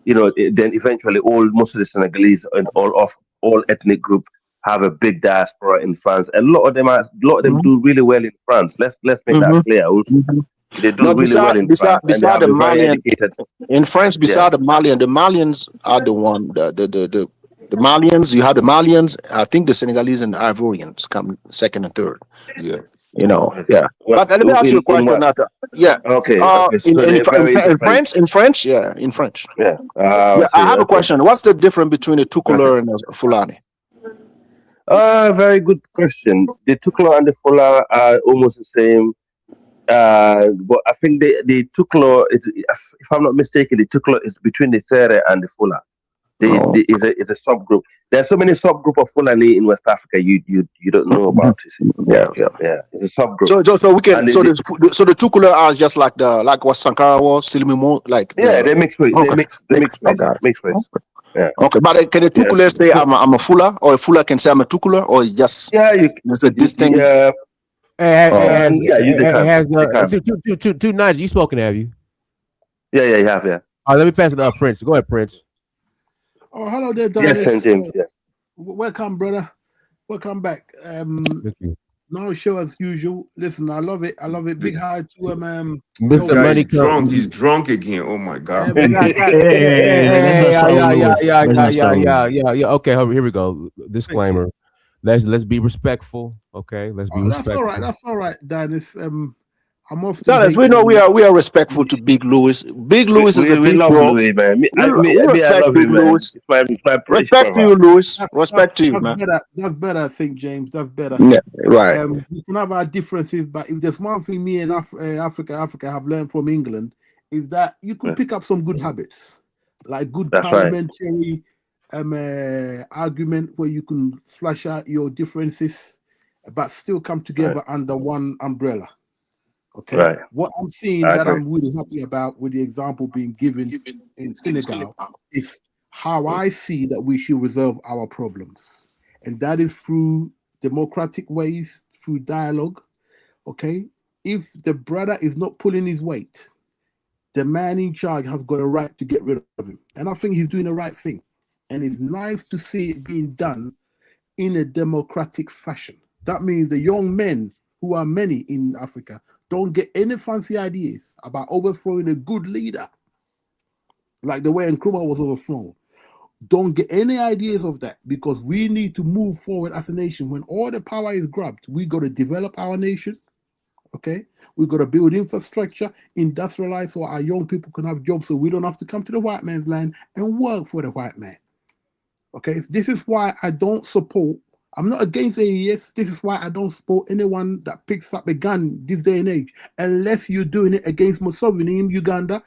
then eventually most of the Senegalese and all ethnic group have a big diaspora in France, and a lot of them do really well in France. Let's make that clear. Also, they do No, really well in France, and they beside have the a very Malian educated. in France, beside the Malians are the one the Malians. You have the Malians. I think the Senegalese and the Ivorians come second and third. Yeah. Yeah. Well, But let me ask you a in question. what? Nata. Yeah. Okay. In So they're very different. French, yeah, in French. Yeah. Yeah, I have a question. What's the difference between a Tukulur and a Fulani? Very good question. The Tukla and the Fula are almost the same. But I think the Tukla is, if I'm not mistaken, the Tukla is between the Sere and the Fula. Is a subgroup. There's so many subgroup of Fulani in West Africa you don't know about. Yeah. It's a subgroup. So we can. And So the Tukulur are just like what Sankara was, Silimimo, like. They mix race. Okay. They mix race. Mix race. Yeah. Okay, but can a Tukulur say I'm a Fula, or a Fula can say I'm a Tukulur, or just it's a distinct? Two nights you spoken, have you? Yeah, you have, yeah. All right, let me pass it up, Prince. Go ahead, Prince. Oh, hello there, Yes, Dennis. James. Yes. Welcome, brother. Welcome back. Thank you. No show as usual. Listen, I love it. Big hi to Mr. Money drunk. He's drunk again. Oh my God. Yeah. Okay, here we go. Disclaimer. Let's be respectful. Okay, let's be respectful. That's all right, Dennis. I'm off. Dennis, we know we are respectful to Big Louis. Big Louis is a big love bro. Louis, man. I love Big Louis. Respect to you, Louis. Respect to you, man. That's better, I think, James. That's better. Yeah, right. We can have our differences, but if there's one thing me and Africa have learned from England is that you can pick up some good habits, like good parliamentary argument where you can flash out your differences, but still come together under one umbrella. Okay. Right. What I'm seeing that I'm really happy about with the example being given in Senegal is how I see that we should resolve our problems. And that is through democratic ways, through dialogue. Okay. If the brother is not pulling his weight, the man in charge has got a right to get rid of him. And I think he's doing the right thing. And it's nice to see it being done in a democratic fashion. That means the young men, who are many in Africa, don't get any fancy ideas about overthrowing a good leader, like the way Nkrumah was overthrown. Don't get any ideas of that, because we need to move forward as a nation. When all the power is grabbed, we got to develop our nation. Okay, we got to build infrastructure, industrialize, so our young people can have jobs, so we don't have to come to the white man's land and work for the white man. Okay, this is why I don't support. I'm not against AES. This is why I don't support anyone that picks up a gun this day and age, unless you're doing it against Museveni in Uganda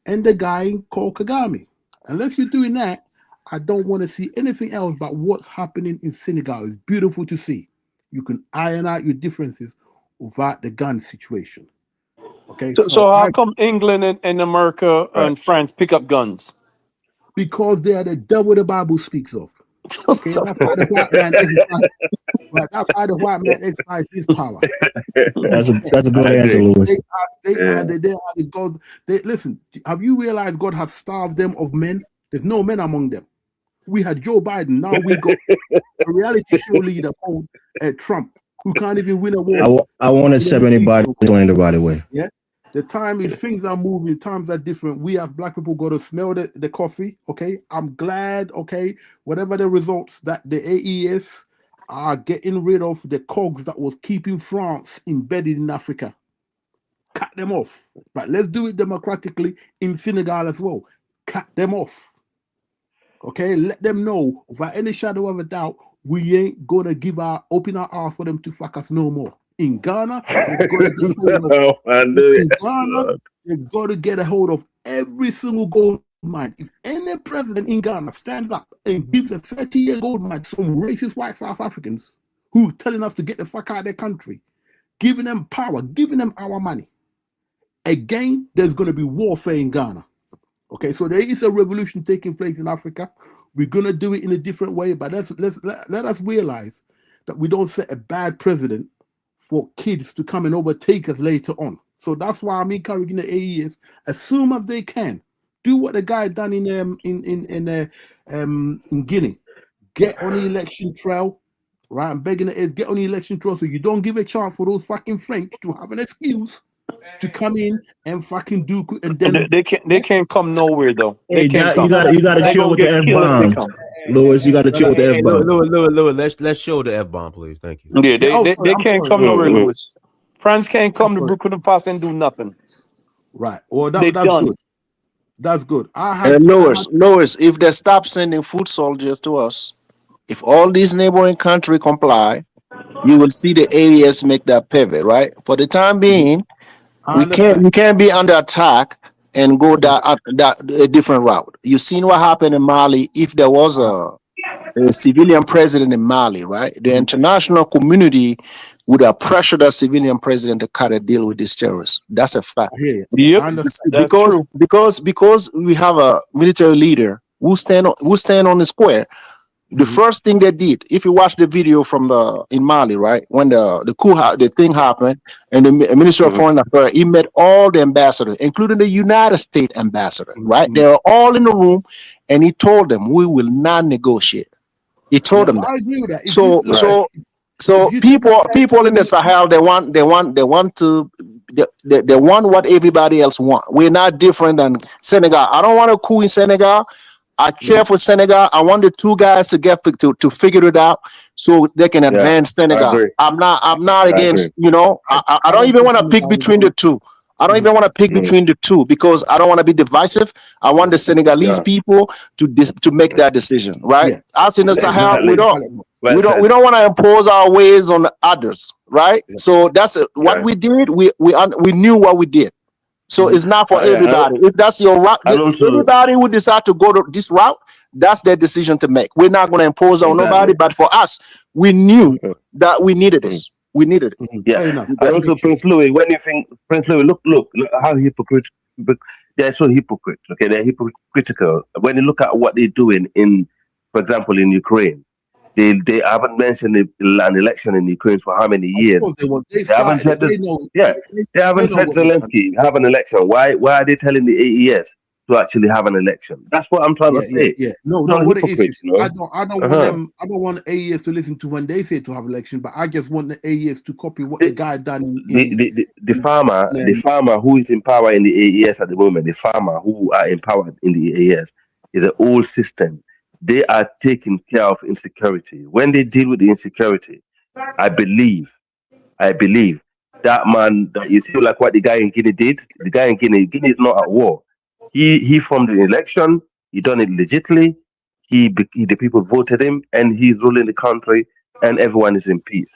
and the guy called Kagame. Unless you're doing that, I don't want to see anything else but what's happening in Senegal. It's beautiful to see. You can iron out your differences without the gun situation. Okay. So how come England and America and France pick up guns? Because they are the devil the Bible speaks of. Okay, that's how the white man exercises. Right, that's how the white man exercises his power. That's a good answer, Louis. They are the gods. Listen, have you realized God has starved them of men? There's no men among them. We had Joe Biden. Now we got a reality show leader called Trump, who can't even win a war. I won't accept anybody slander, by the way. Yeah. The time is, things are moving, times are different. We as black people got to smell the coffee. Okay. I'm glad, okay, whatever the results, that the AES are getting rid of the cogs that was keeping France embedded in Africa. Cut them off. But let's do it democratically in Senegal as well. Cut them off. Okay, let them know without any shadow of a doubt, we ain't gonna open our arms for them to fuck us no more. In Ghana, they've got to get hold of, they've got to get a hold of every single gold mind, if any president in Ghana stands up and gives a 30-year gold mine to some racist white South Africans who are telling us to get the fuck out of their country, giving them power, giving them our money, again, there's going to be warfare in Ghana. Okay, so there is a revolution taking place in Africa. We're going to do it in a different way, but let us realize that we don't set a bad precedent for kids to come and overtake us later on. So that's why I'm encouraging the AES, as soon as they can, do what the guy done in Guinea. Get on the election trail, right? I'm begging the AES, get on the election trail so you don't give a chance for those fucking French to have an excuse to come in and fucking do, and then They can't come nowhere though. Hey, They can't you come. got to chill with the F bombs, Lewis. You got to chill with the F bombs. Lewis, let's show the F bomb, please. Thank you. Yeah, they can't come nowhere, Mm-hmm. Lewis. France can't come to Burkina Faso and do nothing. Right. Well, They that's done. good. That's good. Lewis, if they stop sending foot soldiers to us, if all these neighboring countries comply, you will see the AES make that pivot, right? For the time being, we can't be under attack and go that a different route. You've seen what happened in Mali. If there was a civilian president in Mali, right? The international community would have pressured a civilian president to cut a deal with these terrorists. That's a fact. Yep, because we have a military leader who stand on the square. The first thing they did, if you watch the video from in Mali, right, when the thing happened, and the Minister of Foreign Affairs, he met all the ambassadors, including the United States ambassador, right? They were all in the room, and he told them, "We will not negotiate." He told them that. I agree with that. So people in the Sahel, they want what everybody else want. We're not different than Senegal. I don't want a coup in Senegal. I care for Senegal. I want the two guys to get to figure it out so they can advance Senegal. I'm not against, I don't even want to pick between the two. I don't even want to pick between the two because I don't want to be divisive. I want the Senegalese people to make that decision, right? Us in the Sahel, we don't want to impose our ways on others, right? So that's what we did. We knew what we did. So it's not for everybody. If that's your route, everybody who decide to go to this route, that's their decision to make. We're not going to impose on nobody, but for us, we knew that we needed this. We needed it. Yeah, and also Prince Louis. When you think Prince Louis, look how hypocritical. They're so hypocrite. Okay, they're hypocritical. When you look at what they're doing for example, in Ukraine, they haven't mentioned an election in Ukraine for how many years? They haven't said Zelensky have an election. Why are they telling the AES to actually have an election? That's what I'm trying to say. No, what it is, I don't want AES to listen to when they say to have election, but I just want the AES to copy what the guy done. The farmer who is in power in the AES at the moment, the farmer who are empowered in the AES is an old system. They are taking care of insecurity. When they deal with the insecurity, I believe that man that you see like what the guy in Guinea did. The guy in Guinea is not at war. He formed an election. He done it legitimately. The people voted him, and he's ruling the country, and everyone is in peace.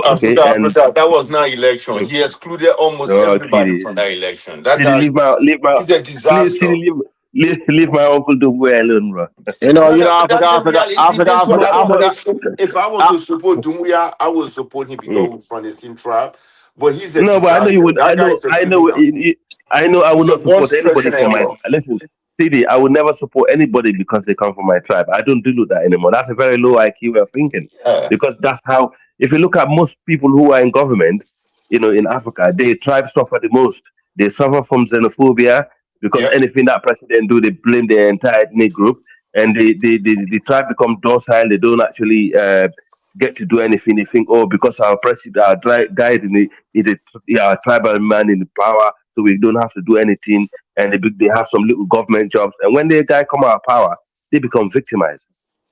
Okay, that was not election. He excluded almost everybody from that election. He's a disaster. Leave my uncle Dumwe alone, bro. If I was to support Dumwe, I would support him because he's from the same tribe. But he's a disaster. But I know you would. I know. I would not support anybody from my. Listen, CD. I would never support anybody because they come from my tribe. I don't do that anymore. That's a very low IQ way of thinking. Because that's how. If you look at most people who are in government, in Africa, their tribes suffer the most. They suffer from xenophobia. Because anything that president do, they blame their entire ethnic group, and the tribe become docile. They don't actually get to do anything. They think, because our president, our guy is a tribal man in power, so we don't have to do anything. And they have some little government jobs. And when the guy come out of power, they become victimized.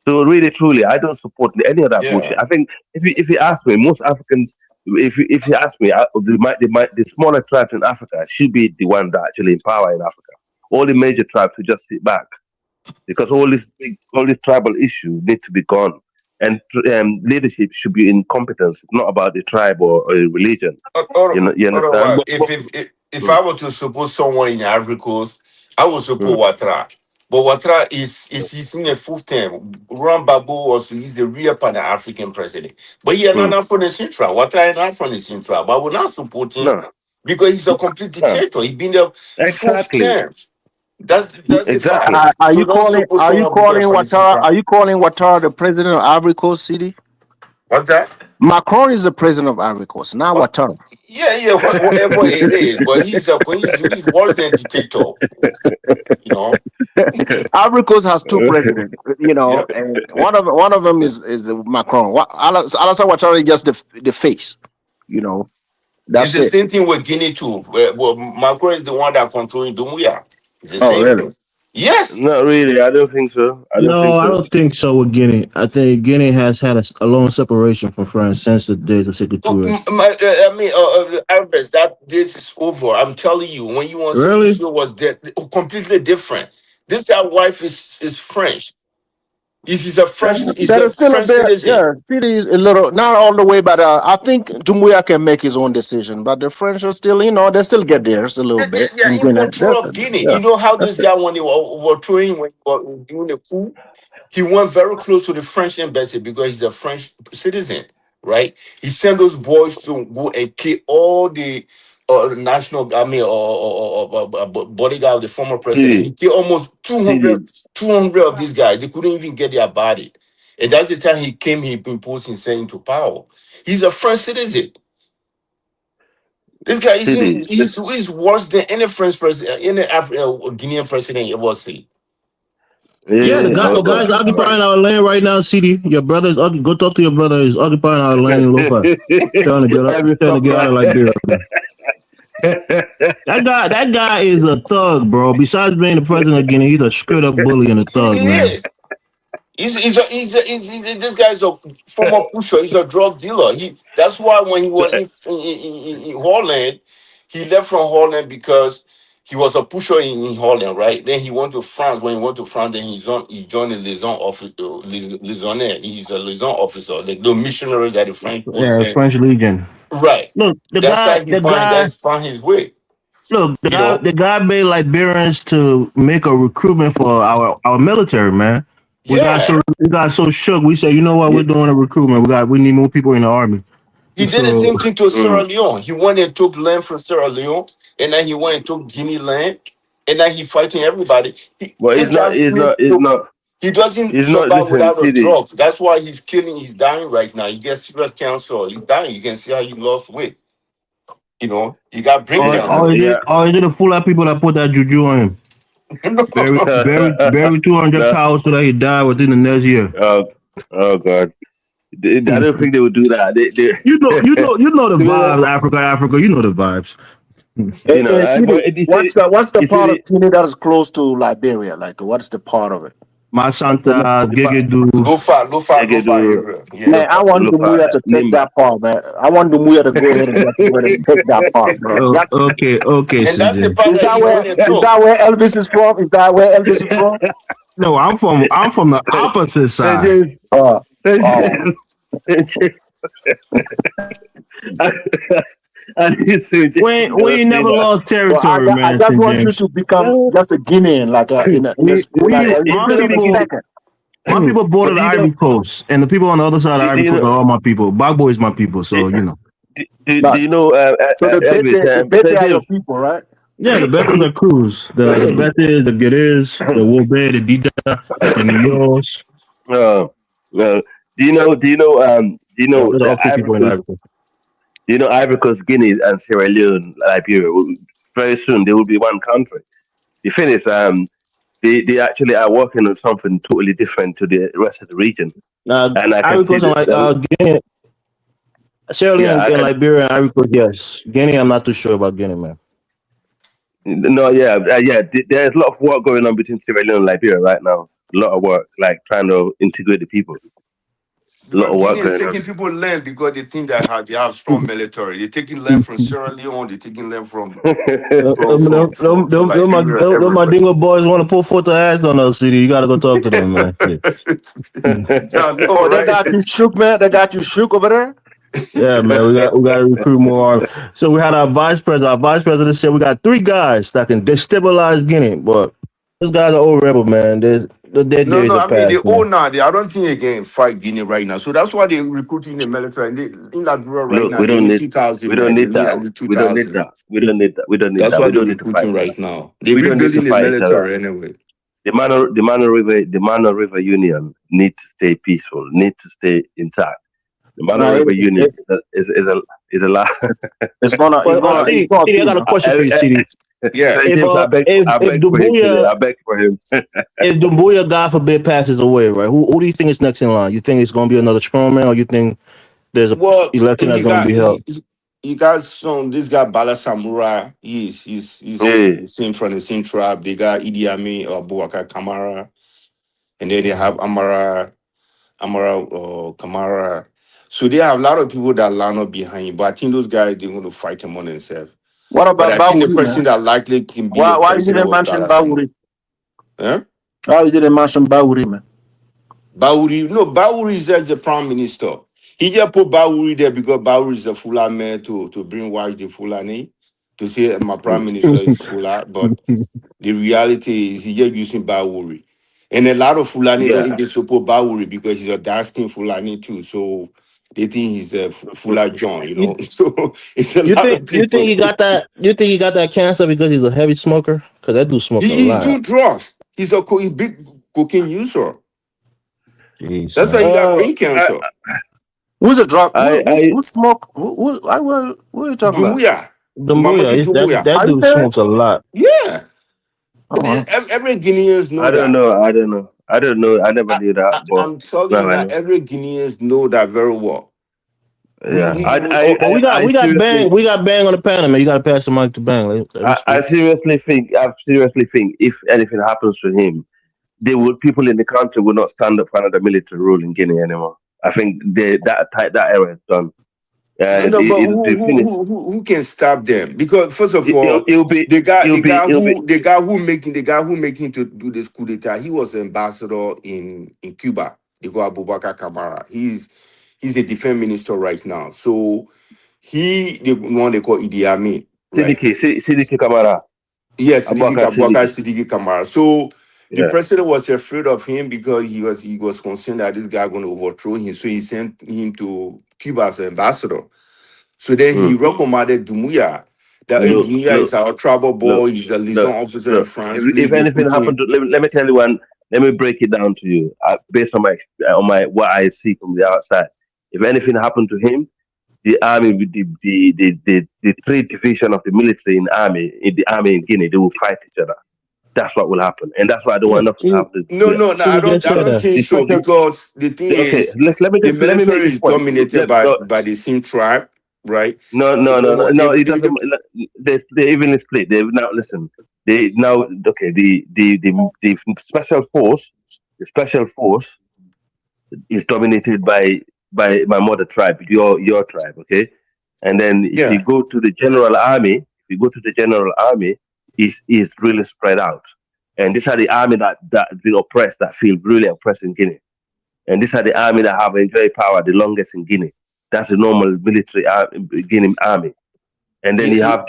So really, truly, I don't support any of that bullshit. I think if you ask me, most Africans. If you ask me, the smaller tribes in Africa should be the one that actually in power in Africa. All the major tribes should just sit back because all these tribal issues need to be gone, and leadership should be in competence, not about the tribe or religion. You understand? If I were to support someone in Ivory Coast, I would support Ouattara. But Ouattara is in a full term. Ron Gbagbo also is the real Pan-African president. But he is not from the Central. Ouattara is not from the Central. But we're not supporting No, because he's a complete no, dictator. He's been there 4 exactly, terms. That's the fact. exactly. Are So you don't calling? support Are you someone who's calling from the Ouattara? Are Central. you calling Ouattara the president of Ivory Coast City? What's that? Macron is the president of Ivory Coast, not What? Ouattara. Yeah, whatever it is. But he's worse than dictator. You know? Ivory Coast has two presidents, Yeah. and one of them is Macron. Alassane Ouattara is just the face, It's That's the it. same thing with Guinea too. Well, Macron is the one that controlling Dumbuya. It's the Oh, same really? thing. Yes. Not really. I don't think so. I don't think No, I so. don't think so with Guinea. I think Guinea has had a long separation from France since the days of Sékou Touré. Albert, that this is over. I'm telling you, when you want Really? Sekou was dead, completely different. This guy wife is French. He's a French. He's That a is still a French bit, citizen. yeah. City is a little, not all the way, but I think Dumbuya can make his own decision. But the French are still, they still get theirs a little bit. They're In in Guinea. control of Guinea. Yeah. You know how this guy, when they were throwing, when they were doing the coup, he went very close to the French embassy because he's a French citizen, right? He sent those boys to go and kill all the national, bodyguard of the former president. He See, killed almost see, 200 of these guys. They couldn't even get their body. And that's the time he came, he imposed himself into power. He's a French citizen. This guy see, he's worse than any French president, any Guinean president you ever see. Yeah, the yeah, guy, He's the a but guy's complete occupying French. our land right now, CD. Your brother's go talk to your brother. He's occupying our land in Lo-Fi. Trying to get up, every trying to get out stop of Liberia. That guy is a thug, bro. Besides being the president of Guinea, he's a straight up bully and a thug, He man. is. This guy's a former pusher. He's a drug dealer. That's why when he was in Holland, he left from Holland because he was a pusher in Holland, right? Then he went to France. When he went to France, then he joined the liaison office. Liaisonnaire. He's a liaison officer, like the missionaries that the French would Yeah, send. French Legion. Right. Look, That's how he found his way. look, You know. the guy made Liberians to make a recruitment for our military, man. We got so shook. We said, you know what, we're doing a recruitment. We need more people in the army. He did the same thing to Sierra Leone. He went and took land from Sierra Leone, and then he went and took Guinea land, and then he fighting everybody. Well, it's not. He doesn't survive without the drugs. That's why he's dying right now. He gets serious cancer. He's dying. You can see how he lost weight. He got brain cancer. Or is it a full of people that put that juju on him? Bury 200 cows so that he die within the next year. Oh God. I don't think they would do that. You know the vibes, Africa. You know the vibes. What's the part of Guinea that is close to Liberia? Like, what's the part of it? Masanta, Gegedu. Lufa area. Yeah. Man, I want Dumbuya to take that part, man. I want Dumbuya to go ahead and take that part, bro. Okay, And that's the part is that where Elvis is from? Is that where Elvis is from? No, I'm from the opposite side. We never lost territory, man. I just want you to become just a Guinean, like my people border the Ivory Coast, and the people on the other side of the Ivory Coast are all my people. Bagbo is my people, so you know. Do you know? So the Bete are your people, right? Yeah, the Betes are crews. The Betes, the Geres, the Wobe, the Dida, the Nios. Do you know? Ivory Coast, Guinea, and Sierra Leone, Liberia. Very soon they will be one country. The thing is, they actually are working on something totally different to the rest of the region. And Ivory Coast, Guinea, Sierra Leone, and Liberia, and Ivory Coast, yes. Guinea, I'm not too sure about Guinea, man. No, there's a lot of work going on between Sierra Leone and Liberia right now. A lot of work, like trying to integrate the people. A lot of work going taking people land because they think that they have strong military. They're taking land from Sierra Leone. They're taking land from my dingo boys want to pull forth the ass on us, CD. You got to go talk to them, man. They got you shook, man. They got you shook over there. Yeah, man, we got to recruit more. So we had our vice president. Our vice president said we got 3 guys that can destabilize Guinea, but Those guys are old rebel, man. Their No, days no, are I mean past, the man. old now. I don't think they can fight Guinea right now. So that's why they recruiting in the military. And in Liberia right Look, now, they need 2,000 we don't men. They need need at that. least We don't need 2,000. that. We don't need that. We don't need That's that. why We they're don't need to fight recruiting each other. right now. They're We don't need to rebuilding the fight each other. military anyway. The Mano River Union need to stay peaceful, need to stay intact. The Mano Nah, River Union is a lot. it's But gonna TD, I got a question for you, TD. Yeah. Say, James, I If beg for him today. Dumbuya I beg for him. if Dumbuya, God forbid, passes away, right? Who do you think is next in line? You think it's going to be another strongman, or you think there's a Well, election that's he going to got be held? he got some. This guy Bala Samurai. He's Yeah. the same from the same tribe. They got Idi Amin or Boubacar Kamara, and then they have Amara Kamara. So they have a lot of people that line up behind him. But I think those guys they're going to fight him on themselves. What But about I think the Bawuri, person man? that likely can be a Why you president didn't was mention Bala Samurai. Bawuri? Huh? Why you didn't mention Bawuri, man? Bawuri is just the prime minister. He just put Bawuri there because Bawuri is a Fula man to brainwash the Fulani to say my prime minister is Fula, but the reality is he just using Bawuri. And a lot of Fulani don't Yeah. even support Bawuri because he's a dark skin Fulani too. So they think he's a Fula John, you know. You, So it's a you lot think of you people. think he got that? You think he got that cancer because he's a heavy smoker? Because that dude smoke a He lot. do drugs. He's a big cocaine user. Jeez, That's why he man. got Uh, brain I, cancer. Who's a drug? I, Who smoke? Who are you talking about? Dumbuya. Dumbuya, Mamadou Dumbuya. that How you dude say it? smokes a lot. Yeah. Oh, wow. Every Guineans know I don't that. know. I don't know. I don't know. I never knew that, but I'm telling you now I that know. every Guineans know that very well. Yeah. But we got Bang. We got Bang on the panel, man. You got to pass the mic to Bang. Let him speak. I seriously think if anything happens to him, people in the country will not stand up for another military rule in Guinea anymore. I think that era is done. No, but It'll be finished. who can stop them? Because first of all, It'll be the guy who making to do this coup d'etat, he was ambassador in Cuba. They call Abubakar Kamara. He's a defense minister right now. So the one they call Idi Amin, right? Sidiki Kamara, Yes, Abaka Abubakar Sidiki. Sidiki Kamara. So the Yeah. president was afraid of him because he was concerned that this guy going to overthrow him. So he sent him to Cuba as an ambassador. So then he Mm. recommended Dumuya. That Look, Dumuya is look, our trouble look, boy. He's a liaison look, officer in look. France. If Please, they anything put happened him. to let me tell you one. Let me break it down to you based on my what I see from the outside. If anything happened to him, the army, with the three division of the military in the army in Guinea, they will fight each other. That's what will happen, and that's why I don't Yeah, want nothing to happen to No, Dumuya. no, no. I TD don't. just I said don't that. think The so special, because the thing okay, is, let the me make military this is point. dominated No, by the same tribe, right? no. It doesn't. They evenly split. They now listen. They now okay. The special force is dominated by my mother tribe, your tribe. Okay, and then Yeah. if you go to the general army, is really spread out. And these are the army that been oppressed, that feel really oppressed in Guinea. And these are the army that have enjoyed power the longest in Guinea. That's the normal military Guinea army. And then He- you he- have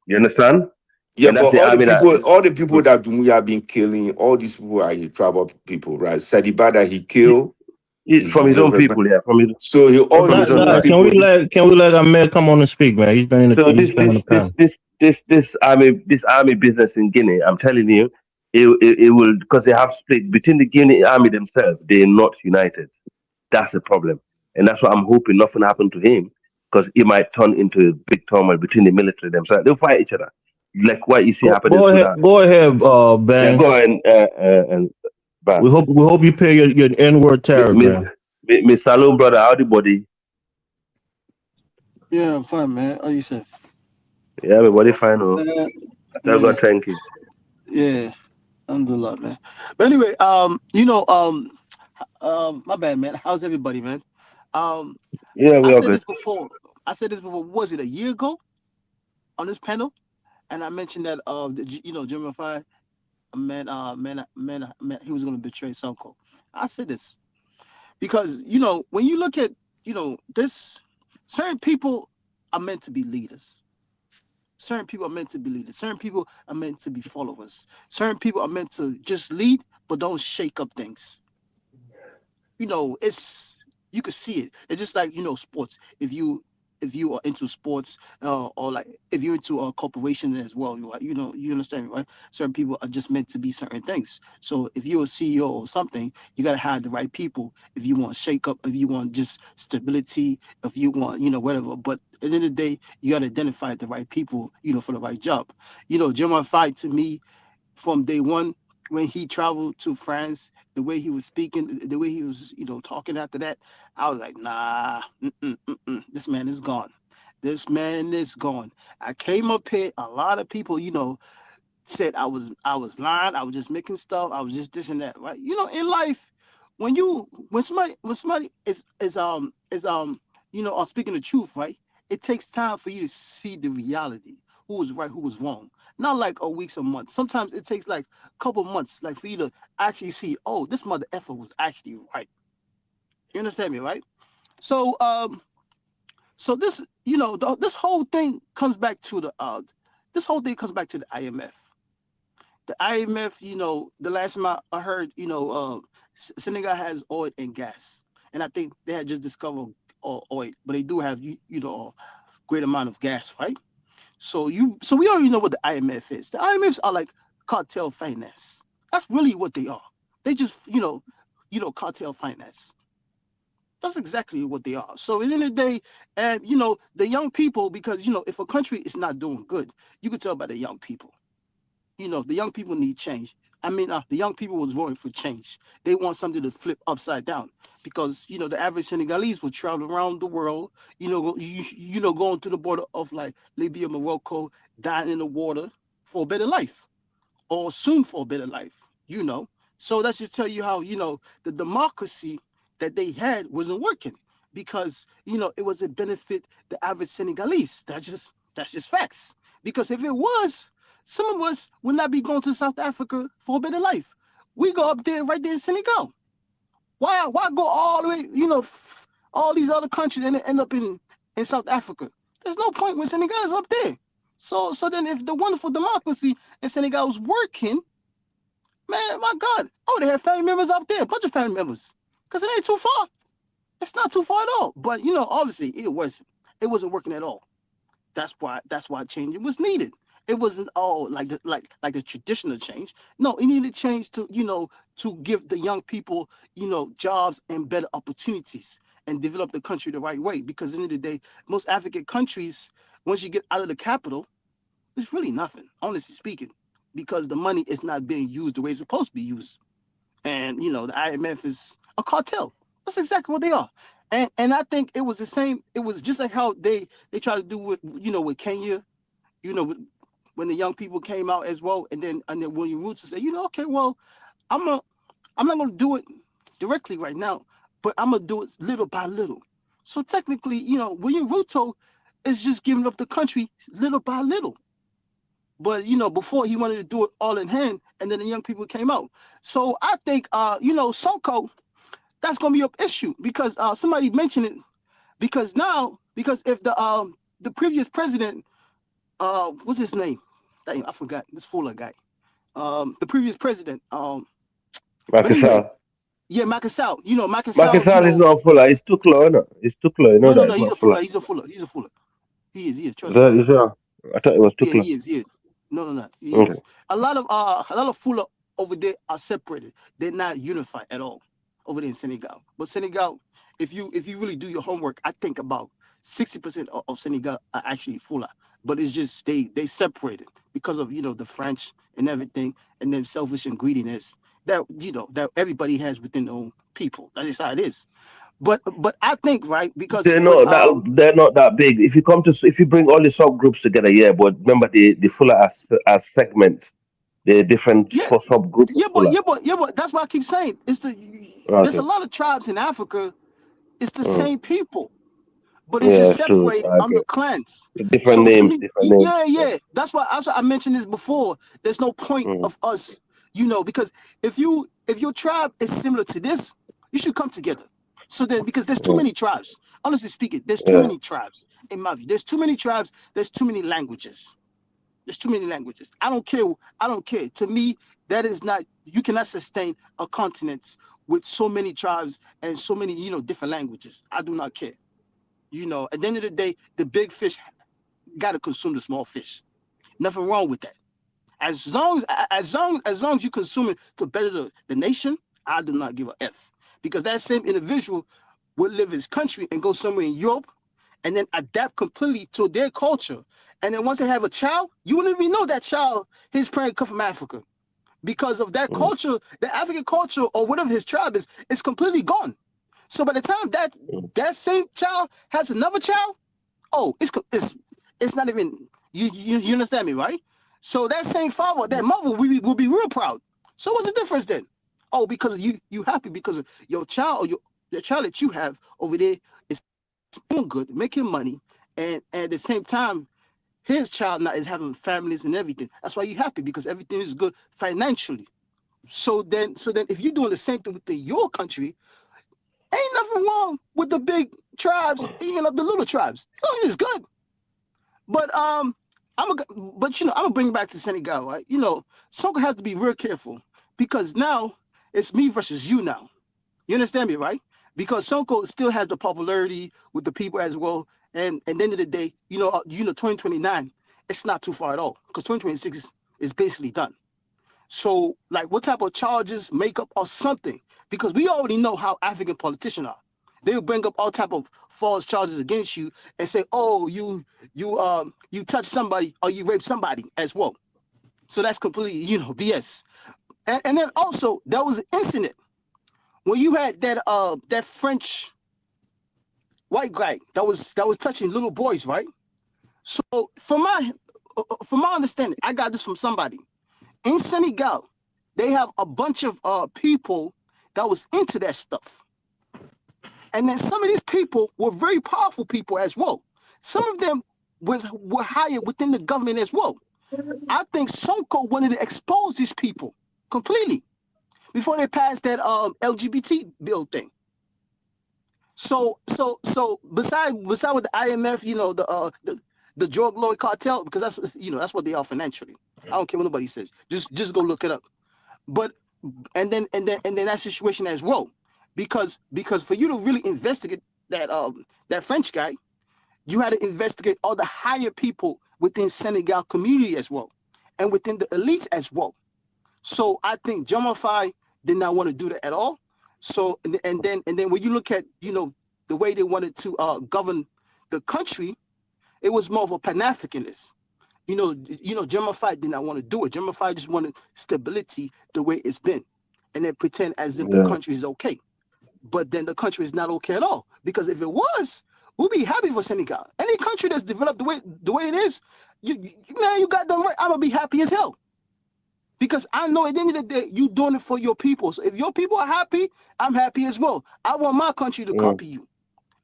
you understand? yeah, And that's but the army that. all the people that Dumuya been killing, all these people are his tribal people, right? Sadiba that he killed From is his a own reverend. people, yeah. So Hey, all his From his guys, own own tribe. can people. we let Ahmed come on and speak, man? So He's been on the panel. this army business in Guinea, I'm telling you, it will, because they have split between the Guinea army themselves. They're not united. That's the problem, and that's why I'm hoping nothing happened to him, because it might turn into a big turmoil between the military themselves. They'll fight each other, like what you see happen in Sudan. Go ahead, Yeah, Bang. go ahead and ban. We hope you pay your N-word tariff, Miss man. Miss Salon brother, howdy buddy. Yeah, I'm fine, man. How you say? Yeah, everybody fine. Oh, Man, tell God man, thank you. yeah, alhamdulillah, man. But anyway, my bad, man. How's everybody, man? Um, Yeah, I we all said good. this before. Was it a year ago on this panel? And I mentioned that Jimmy Faye, he was going to betray Sonko. I said this because when you look at this, certain people are meant to be leaders. Certain people are meant to be leaders. Certain people are meant to be followers. Certain people are meant to just lead, but don't shake up things. You know, you can see it. It's just like, you know, sports. If you are into sports, or like if you're into a corporation as well, you know, you understand, right? Certain people are just meant to be certain things. So if you're a CEO or something, you gotta have the right people. If you want shake up, if you want just stability, if you want, you know, whatever. But at the end of the day, you gotta identify the right people, you know, for the right job. You know, Diomaye Faye, to me, from day one, when he traveled to France, the way he was speaking, the way he was, you know, talking after that, I was like, nah, this man is gone. This man is gone. I came up here, a lot of people, you know, said I was lying, I was just making stuff, I was just this and that, right? You know, in life, when somebody is you know, speaking the truth, right? It takes time for you to see the reality, who was right, who was wrong. Not like weeks or months. Sometimes it takes like a couple months, like for you to actually see, oh, this mother effer was actually right. You understand me, right? So so this, you know, this whole thing comes back to the IMF. The IMF, you know, the last time I heard, you know, Senegal has oil and gas, and I think they had just discovered oil, but they do have, you know, a great amount of gas, right? So we already know what the IMF is. The IMFs are like cartel finance. That's really what they are. They just, you know, cartel finance. That's exactly what they are. So at the end of the day, and you know, the young people, because you know, if a country is not doing good, you can tell by the young people. You know, the young people need change. I mean, the young people was voting for change. They want something to flip upside down, because you know the average Senegalese will travel around the world. You know, you know, going to the border of like Libya, Morocco, dying in the water for a better life, or soon for a better life. You know, so that's just tell you how, you know, the democracy that they had wasn't working, because you know it was a benefit the average Senegalese. That's just facts. Because if it was, some of us would not be going to South Africa for a better life. We go up there, right there in Senegal. Why go all the way, you know, all these other countries and end up in South Africa? There's no point when Senegal is up there. So then if the wonderful democracy in Senegal was working, man, my God, I would have had family members up there, a bunch of family members, because it ain't too far. It's not too far at all. But you know, obviously it wasn't working at all. That's why changing was needed. It wasn't all like the traditional change. No, it needed change to, you know, to give the young people, you know, jobs and better opportunities and develop the country the right way. Because at the end of the day, most African countries, once you get out of the capital, it's really nothing, honestly speaking, because the money is not being used the way it's supposed to be used. And you know, the IMF is a cartel. That's exactly what they are. And I think it was the same. It was just like how they try to do with, you know, with Kenya, you know, when the young people came out as well, and then William Ruto said, you know, okay, well, I'm not gonna do it directly right now, but I'm gonna do it little by little. So technically, you know, William Ruto is just giving up the country little by little. But you know, before he wanted to do it all in hand, and then the young people came out. So I think, you know, Sonko, that's gonna be an issue, because somebody mentioned it. Because if the previous president, what's his name? Dang, I forgot. This Fuller guy. The previous president. But anyway, Makisal. yeah, Macky Sall. You know, Macky Sall. You Makisal is know, not fuller. It's too close. No, it's too close. You know that no, it's he's a not fuller. Fuller. He's a Fuller. He's a Fuller. He is. Is Trust me. that is that? I thought it was too Yeah, close. he is. He is. No. He Okay. is. A lot of Fuller over there are separated. They're not unified at all over there in Senegal. But Senegal, if you really do your homework, I think about 60% of Senegal are actually Fuller. But it's just they separated because of, you know, the French and everything, and then selfish and greediness that, you know, that everybody has within their own people. That's just how it is. But I think, right, because with They're not that big. If you bring all the subgroups together, yeah. But remember the fuller as segments. The different yeah, subgroup of fuller. but that's why I keep saying there's a Okay. lot of tribes in Africa. It's the Mm. same people, but it's Yeah, just it's true. separated Okay. under clans. Different So to names. me, Different names. Yeah. yeah. That's why I mentioned this before. There's no point Mm. of us, you know, because if your tribe is similar to this, you should come together. So then, because there's too Yeah. many tribes. Honestly speaking, there's too Yeah. many tribes in my view. There's too many tribes. There's too many languages. There's too many languages. I don't care. I don't care. To me, that is not. You cannot sustain a continent with so many tribes and so many, different languages. I do not care. At the end of the day, the big fish got to consume the small fish. Nothing wrong with that. As long as you consume it to better the nation, I do not give a F. Because that same individual would live his country and go somewhere in Europe and then adapt completely to their culture. And then once they have a child, you wouldn't even know that child, his parent come from Africa. Because of that culture, the African culture or whatever his tribe is completely gone. So by the time that same child has another child, it's not even, you understand me, right? So that same father, that mother will be real proud. So what's the difference then? Oh, because you happy because of your child or the child that you have over there is doing good, making money, and at the same time, his child now is having families and everything. That's why you're happy, because everything is good financially. So then if you're doing the same thing within your country, ain't nothing wrong with the big tribes, the little tribes. As long as it's good. But I'm gonna bring it back to Senegal, right? Sonko has to be real careful, because now it's me versus you now. You understand me, right? Because Sonko still has the popularity with the people as well. And at the end of the day, 2029, it's not too far at all, because 2026 is basically done. So, like, what type of charges, makeup or something? Because we already know how African politicians are. They will bring up all type of false charges against you and say, "Oh, you touched somebody or you raped somebody" as well. So that's completely, BS. And then also there was an incident when you had that French white guy that was touching little boys, right? So from my understanding, I got this from somebody in Senegal. They have a bunch of people that was into that stuff. And then some of these people were very powerful people as well. Some of them were hired within the government as well. I think Sonko wanted to expose these people completely before they passed that LGBT bill thing. So beside with the IMF, the drug lord cartel, because that's what they are financially. I don't care what nobody says. Just go look it up. But and then that situation as well. Because for you to really investigate that French guy, you had to investigate all the higher people within Senegal community as well, and within the elites as well. So I think Diomaye did not want to do that at all. So and then when you look at the way they wanted to govern the country, it was more of a Pan-Africanist. Diomaye did not want to do it. Diomaye just wanted stability the way it's been, and then pretend as if the country is okay. But then the country is not okay at all. Because if it was, we'll be happy for Senegal. Any country that's developed the way it is, you got them right. I'm gonna be happy as hell. Because I know at the end of the day, you doing it for your people. So if your people are happy, I'm happy as well. I want my country to copy you.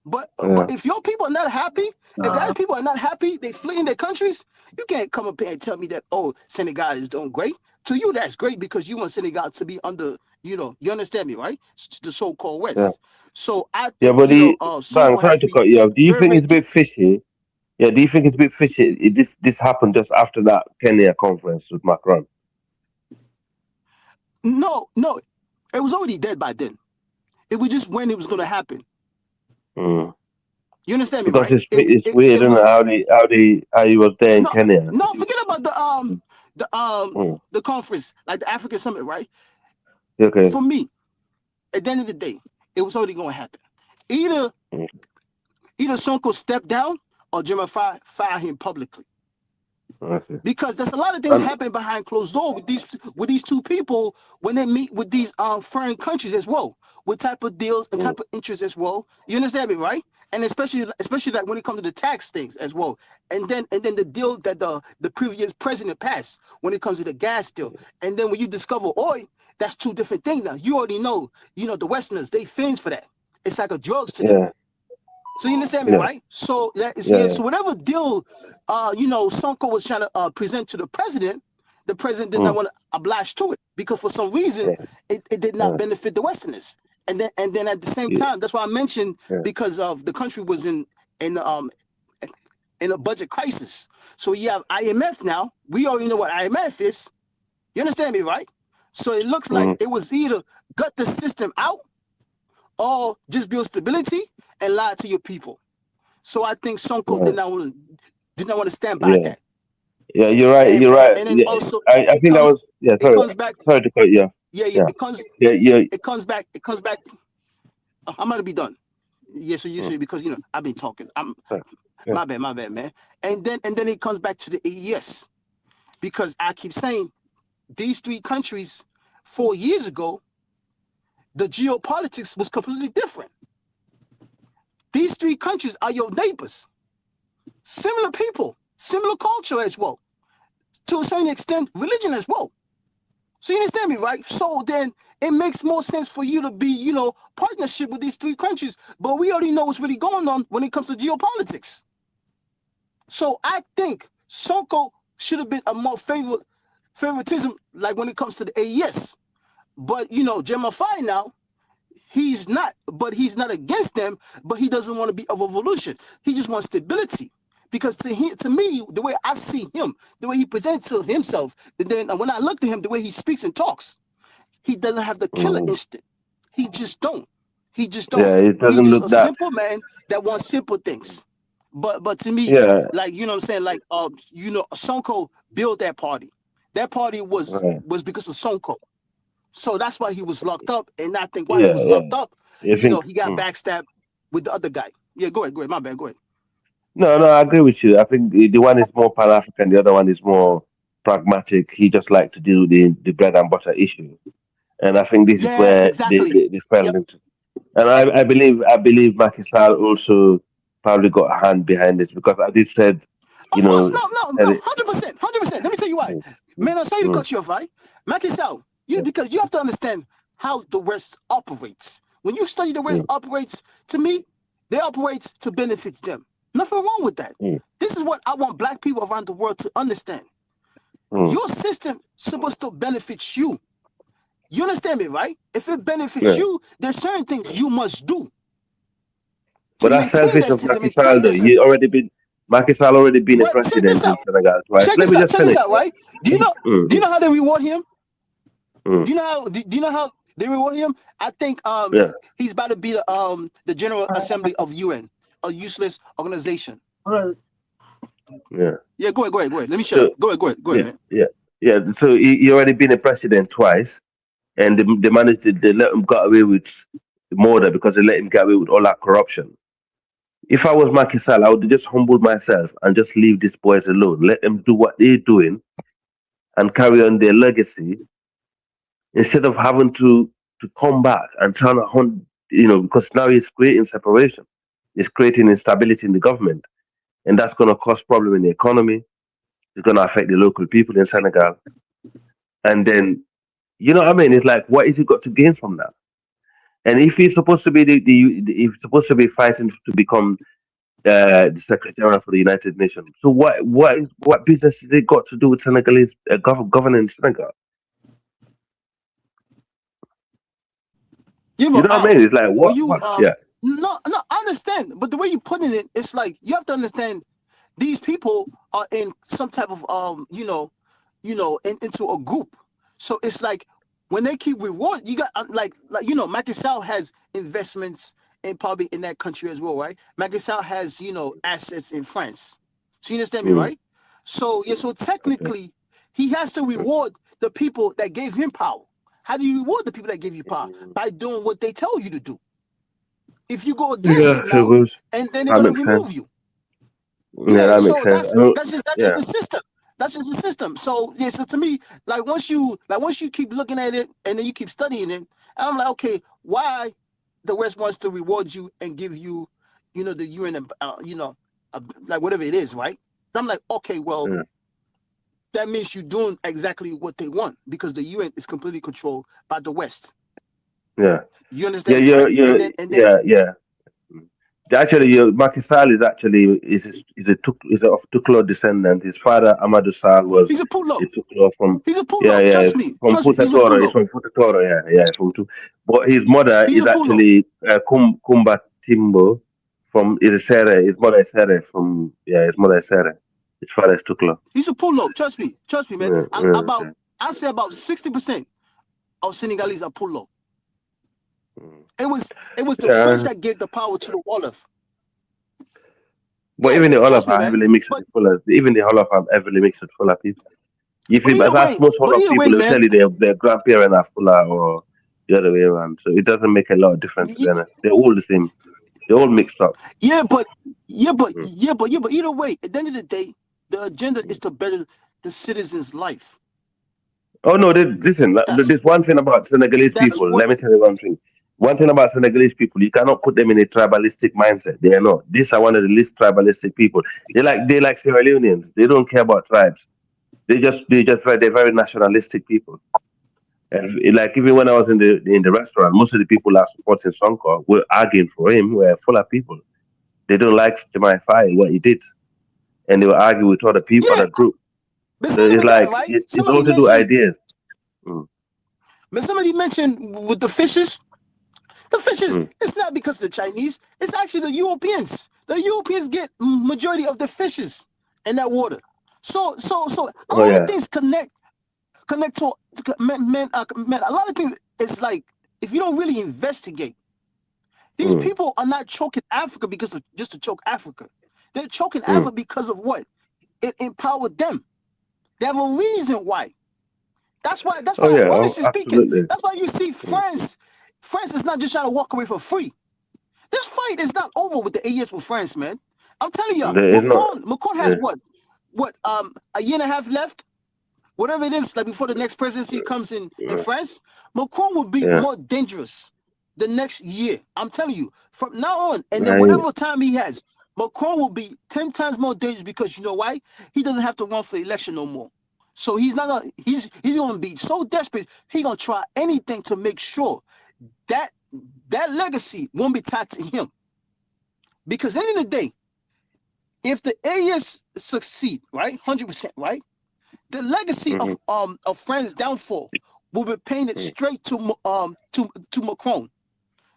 But if your people are not happy, if the other people are not happy, they flee in their countries, you can't come up here and tell me that, Senegal is doing great. To you, that's great because you want Senegal to be under, you understand me, right? The so-called West. Yeah. So I think, Yeah, but I'm sorry to cut you off. Do you think it's a bit fishy? Yeah, do you think it's a bit fishy? This happened just after that Kenya conference with Macron. No, it was already dead by then. It was just when it was going to happen. Mm. You understand me, Because right? it's weird, isn't it? How he was there in Kenya. No, forget about the conference, like the African summit, right? Okay. For me, at the end of the day, it was already going to happen. Either Sonko stepped down or Diomaye fire him publicly. Okay. Because there's a lot of things happening behind closed doors with these two people when they meet with these foreign countries as well, with type of deals and type of interests as well. You understand me, right? And especially like when it comes to the tax things as well, and then the deal that the previous president passed when it comes to the gas deal, and then when you discover oil, that's two different things now. You already know, the Westerners, they fiends for that. It's like a drugs to them. So you understand me, right? So so whatever deal, Sonko was trying to present to the president did not want to oblige to it because for some reason it did not benefit the Westerners. And then at the same time, that's why I mentioned because of the country was in in a budget crisis. So you have IMF now. We already know what IMF is. You understand me, right? So it looks like it was either gut the system out or just build stability and lie to your people. So I think Sonko did not want to stand by that. Yeah, you're right. You're right. And then Yeah, also I think that was it sorry. comes back. Sorry to cut you. Yeah. Yeah. It comes back. I'm gonna be done. Yeah, so you say because I've been talking. My bad, man. And then it comes back to the AES. Because I keep saying these three countries 4 years ago, the geopolitics was completely different. These three countries are your neighbors. Similar people, similar culture as well. To a certain extent, religion as well. So you understand me, right? So then it makes more sense for you to be, partnership with these three countries. But we already know what's really going on when it comes to geopolitics. So I think Sonko should have been a more favoritism, like when it comes to the AES. But, Diomaye Faye now, he's not against them, but he doesn't want to be a revolution. He just wants stability. Because to me, the way I see him, the way he presents to himself, and then when I look at him, the way he speaks and talks, he doesn't have the killer instinct. He just don't. Yeah, it doesn't He's look just a that. simple man that wants simple things. But to me, like what I'm saying, like Sonko built that party. That party was because of Sonko. So that's why he was locked up. And I think while he was locked up, he got backstabbed with the other guy. Yeah, go ahead. My bad, go ahead. No, I agree with you. I think the one is more Pan-African, the other one is more pragmatic. He just like to do the bread and butter issue, and I think this is where they fell into. And I believe Macky Sall also probably got a hand behind this because as he said, Of course, no, 100%. Let me tell you why. Man, I'm sorry to cut you off, right? Macky Sall, because you have to understand how the West operates. When you study the West operates, to me, they operate to benefit them. Nothing wrong with that. This is what I want black people around the world to understand. Your system is supposed to benefit you. You understand me, right? If it benefits you, there's certain things you must do. But that's selfish of Macky Sall, though. Macky Sall already been a president in Senegal twice. Check this out, right? Do you know how they reward him? Do you know how they reward him? I think he's about to be the General Assembly of UN, a useless organization. Yeah, go ahead. Let me shut up. Go ahead, man. Yeah. So he already been a president twice, and they managed to let him get away with murder because they let him get away with all that corruption. If I was Macky Sall, I would just humble myself and just leave these boys alone. Let them do what they're doing and carry on their legacy instead of having to come back and try to hunt, because now he's creating separation. He's creating instability in the government. And that's going to cause problem in the economy. It's going to affect the local people in Senegal. And then, you know what I mean? It's like, what has he got to gain from that? And if he's supposed to be he's supposed to be fighting to become the Secretary General for the United Nations, so what business has it got to do with Senegalese governing Senegal? Yeah, you know what I mean? It's like what? No, I understand, but the way you put it, it's like you have to understand these people are in some type of into a group. So it's like when they keep reward, you got Macky Sall has investments probably in that country as well, right? Macky Sall has assets in France. So you understand me, right? So so technically he has to reward the people that gave him power. How do you reward the people that give you power? By doing what they tell you to do. If you go against it now, and then they're gonna remove you. That makes sense. That's just the system. That's just the system. So so to me, once you keep looking at it and then you keep studying it, and I'm like, okay, why the West wants to reward you and give you, the UN, like whatever it is, right? I'm like, okay, well, that means you're doing exactly what they want because the UN is completely controlled by the West. Yeah. You understand? Yeah. Actually, Macky Sall is of Tuklo descendant. His father Amadou Sall was. He's a Pulo. He's a Pulo. Trust me. From Futatoro. He's from Futatoro. But his mother is actually Kumba Timbo, from Irisere. His mother is Here from his mother is Here. His father is Tuklo. He's a pull up. Trust me, man. Okay. I say about 60% of Senegalese are pull up. It was the French that gave the power to the Wolof. But even the Wolof are heavily mixed with Fullers. Even the Wolof are heavily mixed with Fuller people. If you ask most Wolof people, they'll tell you their grandparents are Fuller or the other way around. So it doesn't make a lot of difference, to be honest. They're all the same. They're all mixed up. Yeah, but either way, at the end of the day, the agenda is to better the citizens' life. Oh no, listen, there's one thing about Senegalese people. Let me tell you one thing. One thing about Senegalese people, you cannot put them in a tribalistic mindset. They are not. These are one of the least tribalistic people. They're like Sierra Leoneans. They don't care about tribes. They're very nationalistic people. And like even when I was in the restaurant, most of the people that supporting Sonko were arguing for him. Were full of people. They don't like Diomaye Faye, what he did, and they were arguing with other people, other group. So it's like it's all to do ideas. But somebody mentioned with the fishes. The fishes, it's not because of the Chinese. It's actually the Europeans. The Europeans get majority of the fishes in that water. So a lot of things connect to men. A lot of things. It's like if you don't really investigate, these people are not choking Africa because of just to choke Africa. They're choking Africa because of what? It empowered them. They have a reason why. That's why. Honestly speaking, that's why you see France. France is not just trying to walk away for free. This fight is not over with the AES with France, man. I'm telling you, Macron has what a year and a half left, whatever it is, like before the next presidency comes in France. Macron will be more dangerous the next year. I'm telling you, from now on, and then whatever time he has, Macron will be 10 times more dangerous because you know why? He doesn't have to run for election no more. So he's not gonna. He's gonna be so desperate. He's gonna try anything to make sure that legacy won't be tied to him. Because at the end of the day, if the AES succeed, right, 100%, right, the legacy of France's downfall will be painted straight to Macron.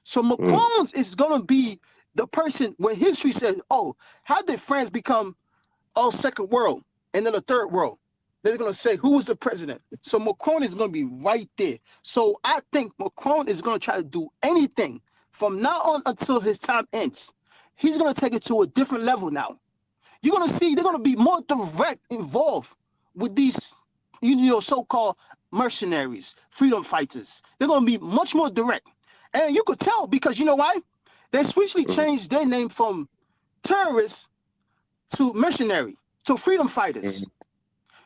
So Macron is gonna be the person when history says, "Oh, how did France become second world and then a third world?" They're going to say, who was the president? So Macron is going to be right there. So I think Macron is going to try to do anything from now on until his time ends. He's going to take it to a different level now. You're going to see they're going to be more direct involved with these, so-called mercenaries, freedom fighters. They're going to be much more direct. And you could tell because you know why? They swiftly changed their name from terrorists to mercenary, to freedom fighters.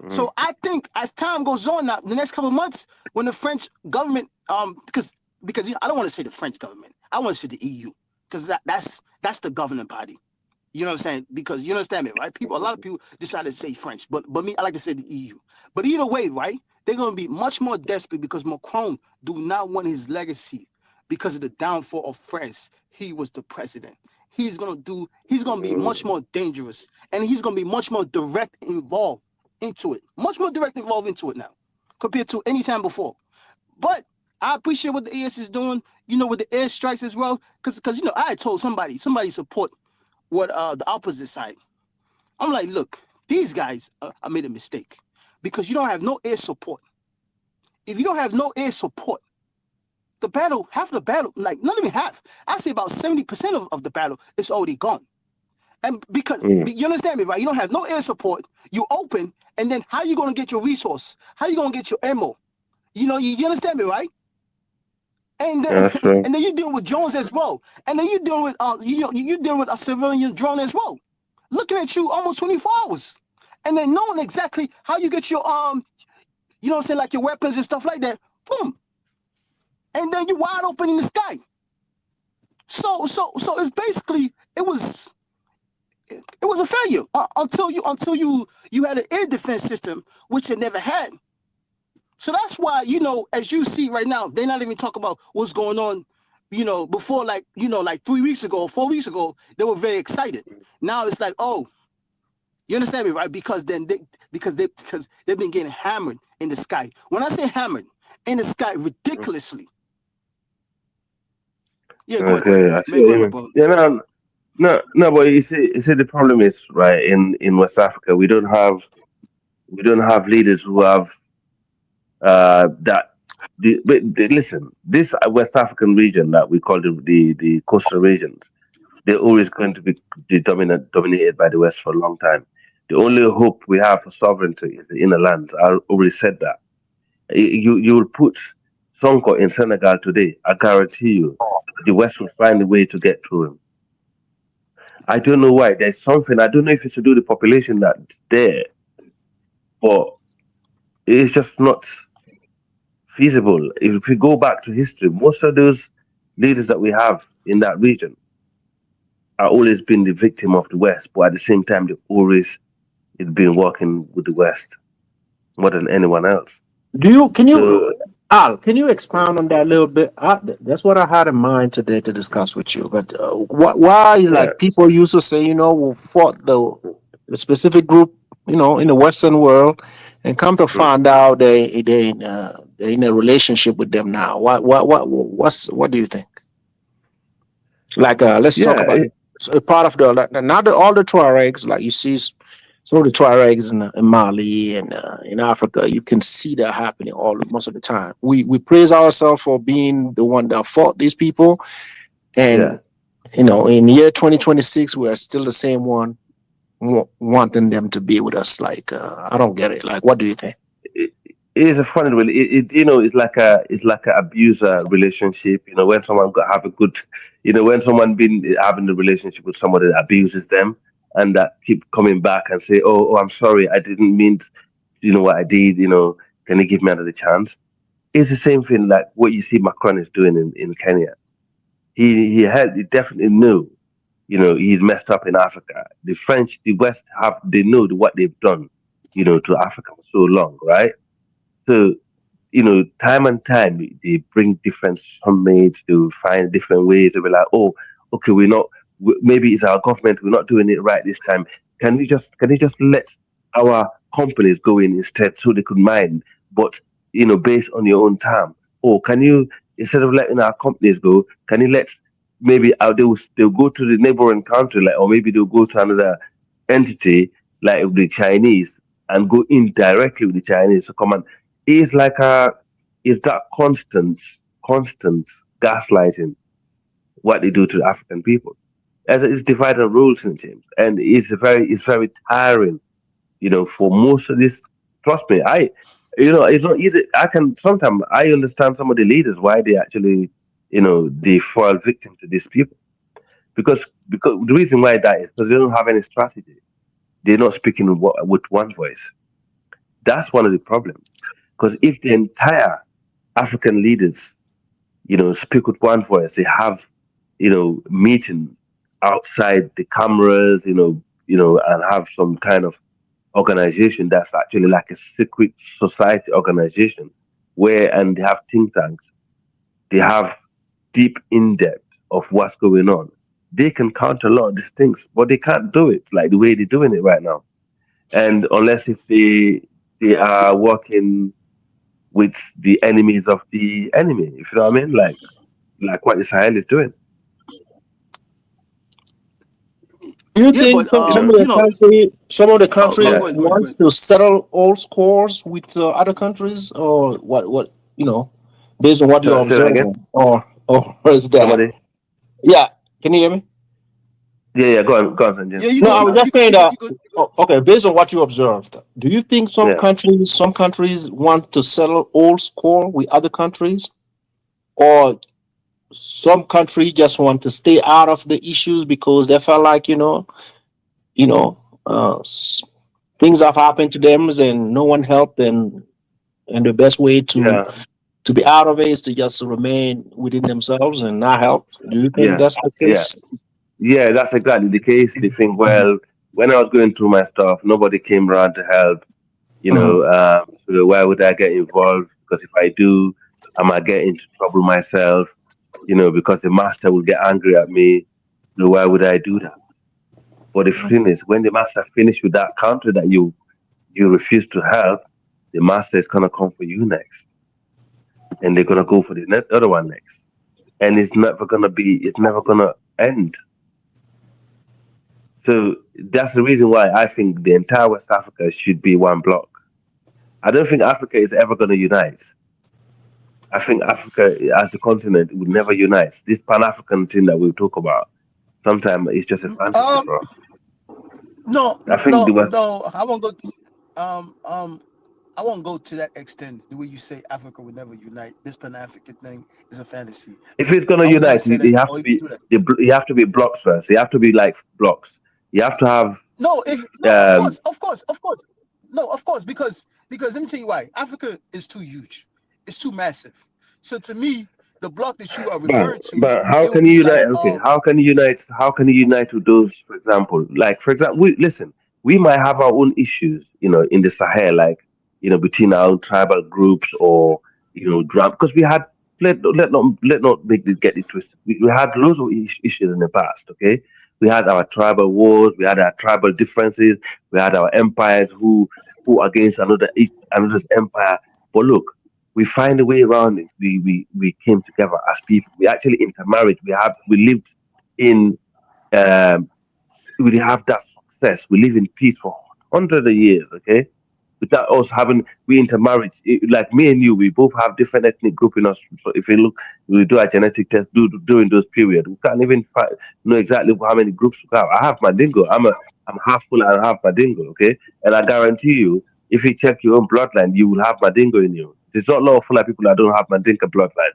So I think as time goes on now, the next couple of months, when the French government, because I don't want to say the French government, I want to say the EU, because that's the governing body. You know what I'm saying? Because you understand me, right? A lot of people decided to say French, but me, I like to say the EU. But either way, right? They're going to be much more desperate because Macron do not want his legacy because of the downfall of France. He was the president. He's going to be much more dangerous, and he's going to be much more direct involved into it, much more directly involved into it now compared to any time before. But I appreciate what the AS is doing, with the airstrikes as well, because I had told somebody support what the opposite side. I'm like, look, these guys I made a mistake because you don't have no air support. If you don't have no air support, half the battle, like not even half, I say about 70% of the battle is already gone. And because you understand me, right? You don't have no air support, you open, and then how you gonna get your resource? How you gonna get your ammo? You understand me, right? And then and then you're dealing with drones as well. And then you're dealing with you're dealing with a civilian drone as well. Looking at you almost 24 hours. And then knowing exactly how you get your like your weapons and stuff like that. Boom. And then you're wide open in the sky. So it's basically it was a failure until you had an air defense system, which they never had. So that's why, as you see right now, they're not even talking about what's going on, before like 3 weeks ago or 4 weeks ago, they were very excited. Now it's like, oh, you understand me, right? Because they've been getting hammered in the sky. When I say hammered in the sky ridiculously. Yeah, go ahead. I see what you mean. No, but you see, the problem is right in West Africa. We don't have leaders who have that. Listen, this West African region that we call the coastal regions, they're always going to be dominated by the West for a long time. The only hope we have for sovereignty is the inner lands. I already said that. You will put Sonko in Senegal today. I guarantee you, the West will find a way to get through him. I don't know why. There's something. I don't know if it's to do with the population that's there, but it's just not feasible. If we go back to history, most of those leaders that we have in that region are always been the victim of the West, but at the same time, they've always been working with the West more than anyone else. So Al, can you expound on that a little bit? That's what I had in mind today to discuss with you. But why, yeah, like people used to say, we fought the specific group, in the Western world, and come to mm, find out they're in a relationship with them now. What do you think? Like, let's talk yeah, about a part of not all the Tuaregs. Like you see, some of the Tuaregs in Mali and in Africa, you can see that happening most of the time. We praise ourselves for being the one that fought these people, yeah. and in the year 2026, we are still the same one wanting them to be with us. Like, I don't get it. Like, what do you think? It, it is a funny really. It's like a abuser relationship. When someone have a good, when someone been having a relationship with somebody that abuses them and that keep coming back and say, oh, I'm sorry, I didn't mean, what I did. Can you give me another chance? It's the same thing like what you see Macron is doing in Kenya. He definitely knew, he's messed up in Africa. The French, the West they know what they've done, to Africa for so long, right? So, time and time they bring different summits, they will find different ways. They'll be like, oh, okay, maybe it's our government, we're not doing it right this time. Can you just let our companies go in instead so they could mine, but based on your own time? Or can you, instead of letting our companies go, can you let maybe they'll go to the neighboring country, like, or maybe they'll go to another entity like the Chinese and go in directly with the Chinese to come and it's like it's that constant gaslighting what they do to the African people. As it's divide and rule systems, and it's very tiring. For most of this, trust me, it's not easy. Sometimes I understand some of the leaders why they actually, they fall victim to these people because the reason why that is because they don't have any strategy. They're not speaking with one voice. That's one of the problems. Because if the entire African leaders, speak with one voice, they have, meeting outside the cameras, and have some kind of organization that's actually like a secret society organization and they have think tanks, they have deep in depth of what's going on. They can counter a lot of these things, but they can't do it like the way they're doing it right now. And unless if they are working with the enemies of the enemy, if you know what I mean, like what Israel is doing, Do you Yeah, think but you know. some of the oh, go, country Yeah, go ahead, go ahead, go wants ahead. to settle old scores with other countries, or what? Based on what so you're say that again. observing, or is that? Somebody, Yeah, can you hear me? yeah, go on, Sanjay. Yeah, you No, I good. was No, just you good. saying You good. that. You good. You good. Okay, based on what you observed, do you think Yeah, some countries want to settle old score with other countries, or some countries just want to stay out of the issues because they felt like you know, things have happened to them and no one helped, and the best way yeah, to be out of it is to just remain within themselves and not help. Do you think yeah, that's the yeah, case? yeah. That's exactly the case. They think, well, when I was going through my stuff, nobody came around to help. Mhm. So why would I get involved? Because if I do, I might get into trouble myself. Because the master will get angry at me. So why would I do that? But the thing is, when the master finish with that country that you refuse to help, the master is gonna come for you next, and they're gonna go for the other one next, and it's never gonna end. So that's the reason why I think the entire West Africa should be one block. I don't think Africa is ever going to unite. I think Africa as a continent would never unite. This Pan African thing that we talk about sometimes it's just a fantasy, Um, bro. no, I think no, the West, no. I won't go. I won't go to that extent. The way you say Africa would never unite. This Pan African thing is a fantasy. if it's going to I would never unite, say that you have or to even be do that. you have to be blocks first. You have to be like blocks. You have to have No, no, of um, course, no, of course, because let me tell you why. Africa is too huge, it's too massive. So to me, the block that you are referring to, but how it would can you be unite? like Okay, how can you unite? How can you unite with those? For example, we listen. We might have our own issues, in the Sahel, like between our own tribal groups or drum. Because we had let not get it twisted. We had loads of issues in the past. Okay, we had our tribal wars, we had our tribal differences, we had our empires who against another's empire. But look, we find a way around it. We came together as people. We actually intermarried. We lived in um, we have that success. We live in peace for hundreds of years. Okay, without us having we intermarried. Like me and you, we both have different ethnic group in us. So if you look, we do a genetic test during those periods. We can't even know exactly how many groups we have. I have Mandingo. I'm half full and half Mandingo. Okay, and I guarantee you, if you check your own bloodline, you will have Mandingo in you. There's not a lot of full people that don't have Mandinka bloodline.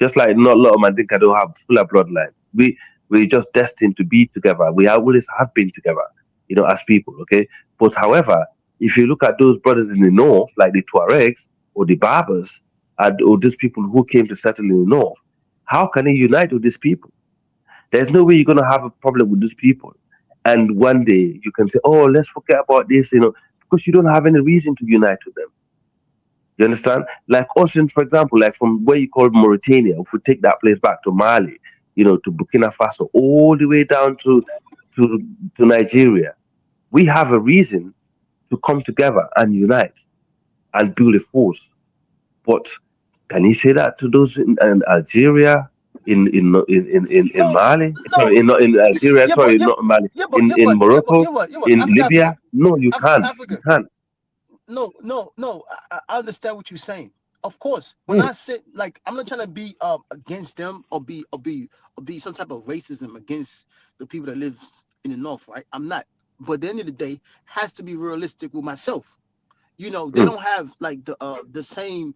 Just like not a lot of Mandinka don't have fuller bloodline. We're just destined to be together. We always have been together, as people. Okay, but however, if you look at those brothers in the north, like the Tuaregs or the Barbers, or these people who came to settle in the north, how can they unite with these people? There's no way you're going to have a problem with these people. And one day you can say, oh, let's forget about this, because you don't have any reason to unite with them. You understand? Like Ocean, for example, like from where you call Mauritania, if we take that place back to Mali, to Burkina Faso, all the way down to Nigeria, we have a reason to come together and unite and build a force. But can you say that to those in Algeria, in no, Mali? no. Sorry, in Algeria. Sorry, not Mali. In Morocco, in Africa, Libya? No, you can't. You Africa. can't. No. I understand what you're saying. Of course, when Mm. I say like I'm not trying to be against them or be some type of racism against the people that live in the north, right? I'm not. But at the end of the day, has to be realistic with myself. They Mm. don't have like the same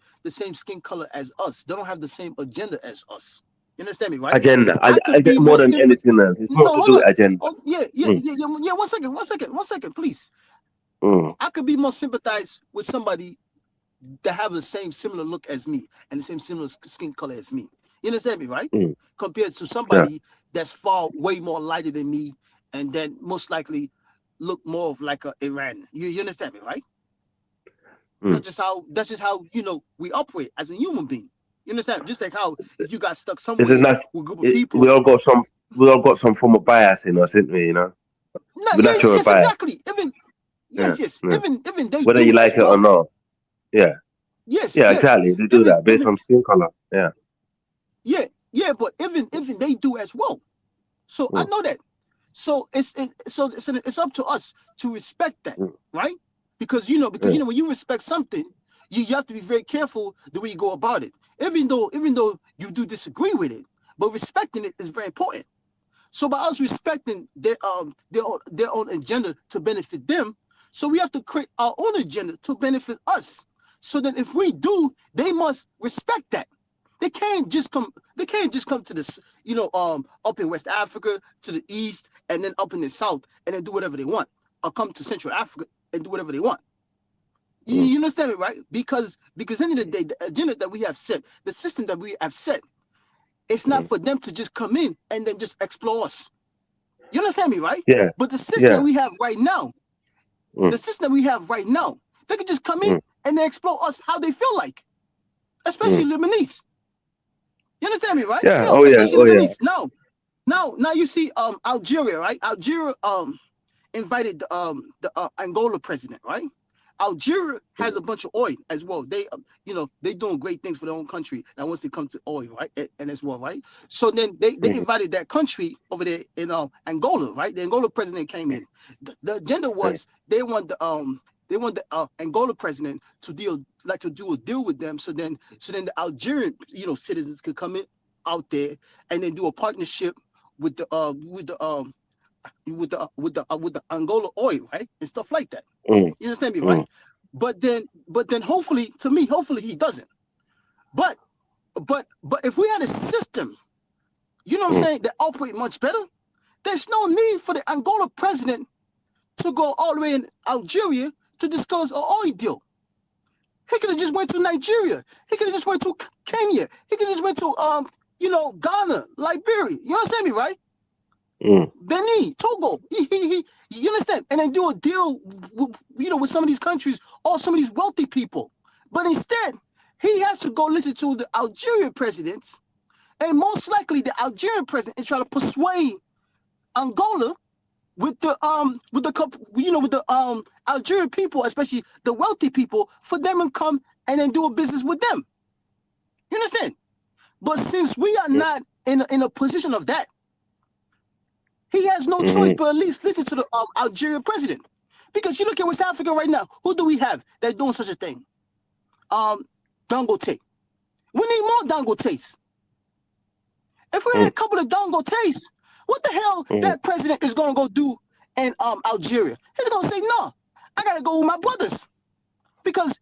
skin color as us. They don't have the same agenda as us. You understand me, right? Agenda. I I could get be more more than sympathetic. anything else. It's more No, to hold do with on. agenda. Oh, Mm. yeah. 1 second, please. Mm. I could be more sympathized with somebody that have the same similar look as me and the same similar skin color as me. You understand me, right? Mm. Compared to Yeah. somebody that's far way more lighter than me and then most likely look more of like a Iran. You understand me, right? Mm. That's just how we operate as a human being. You understand? Just like how if you got stuck This is somewhere not. with a group of people. We all got some form of bias in us, didn't we? No, We natural yes, bias. exactly. Even Yeah. yes. Yeah. Even they Whether you do like as it or well. not. Yeah. Yes, Yeah. yes. Exactly. They do Even that based on skin color. Yeah. yeah, but even they do as well. So I Mm. know that. So it's up to us to respect that, Mm. right? Because Yeah. when you respect something, you have to be very careful the way you go about it. Even though you do disagree with it, but respecting it is very important. So by us respecting their own agenda to benefit them, so we have to create our own agenda to benefit us. So that if we do, they must respect that. They can't just come. They can't just come to this, up in West Africa to the east, and then up in the south, and then do whatever they want, or come to Central Africa and do whatever they want. Mm. You understand me, right? Because at the end of the day, the agenda that we have set, the system that we have set, it's not Mm. for them to just come in and then just explore us. You understand me, right? Yeah. But the system that Yeah. we have right now, Mm. they could just come in Mm. and they explore us how they feel like, especially Mm. Lebanese. You understand me, right? Yeah. Oh yeah. Especially Oh yeah. Lebanese. Now you see Algeria, right? Algeria invited the Angola president, right? Algeria has a bunch of oil as well. They, they doing great things for their own country. Now, once it comes to oil, right, and as well, right. So then they invited that country over there in Angola, right. The Angola president came in. The agenda was they want the Angola president to do a deal with them. So then the Algerian citizens could come in out there and then do a partnership with the Angola oil, right, and stuff like that. You understand me, right? But then hopefully he doesn't. But if we had a system, you know what I'm saying, that operate much better, there's no need for the Angola president to go all the way in Algeria to discuss an oil deal. He could have just went to Nigeria. He could have just went to Kenya. He could have just went to Ghana, Liberia. You understand me, right? Benin, Togo. You understand? And then do a deal with some of these countries or some of these wealthy people. But instead, he has to go listen to the Algerian presidents, and most likely the Algerian president is trying to persuade Angola with the Algerian people, especially the wealthy people, for them to come and then do a business with them. You understand? But since we are not in a position of that, he has no choice but at least listen to the Algerian president. Because you look at West Africa right now, who do we have that's doing such a thing? Dangote. We need more Dangotes. If we had a couple of Dangotes, what the hell that president is going to go do in Algeria? He's going to say, no, I got to go with my brothers. Because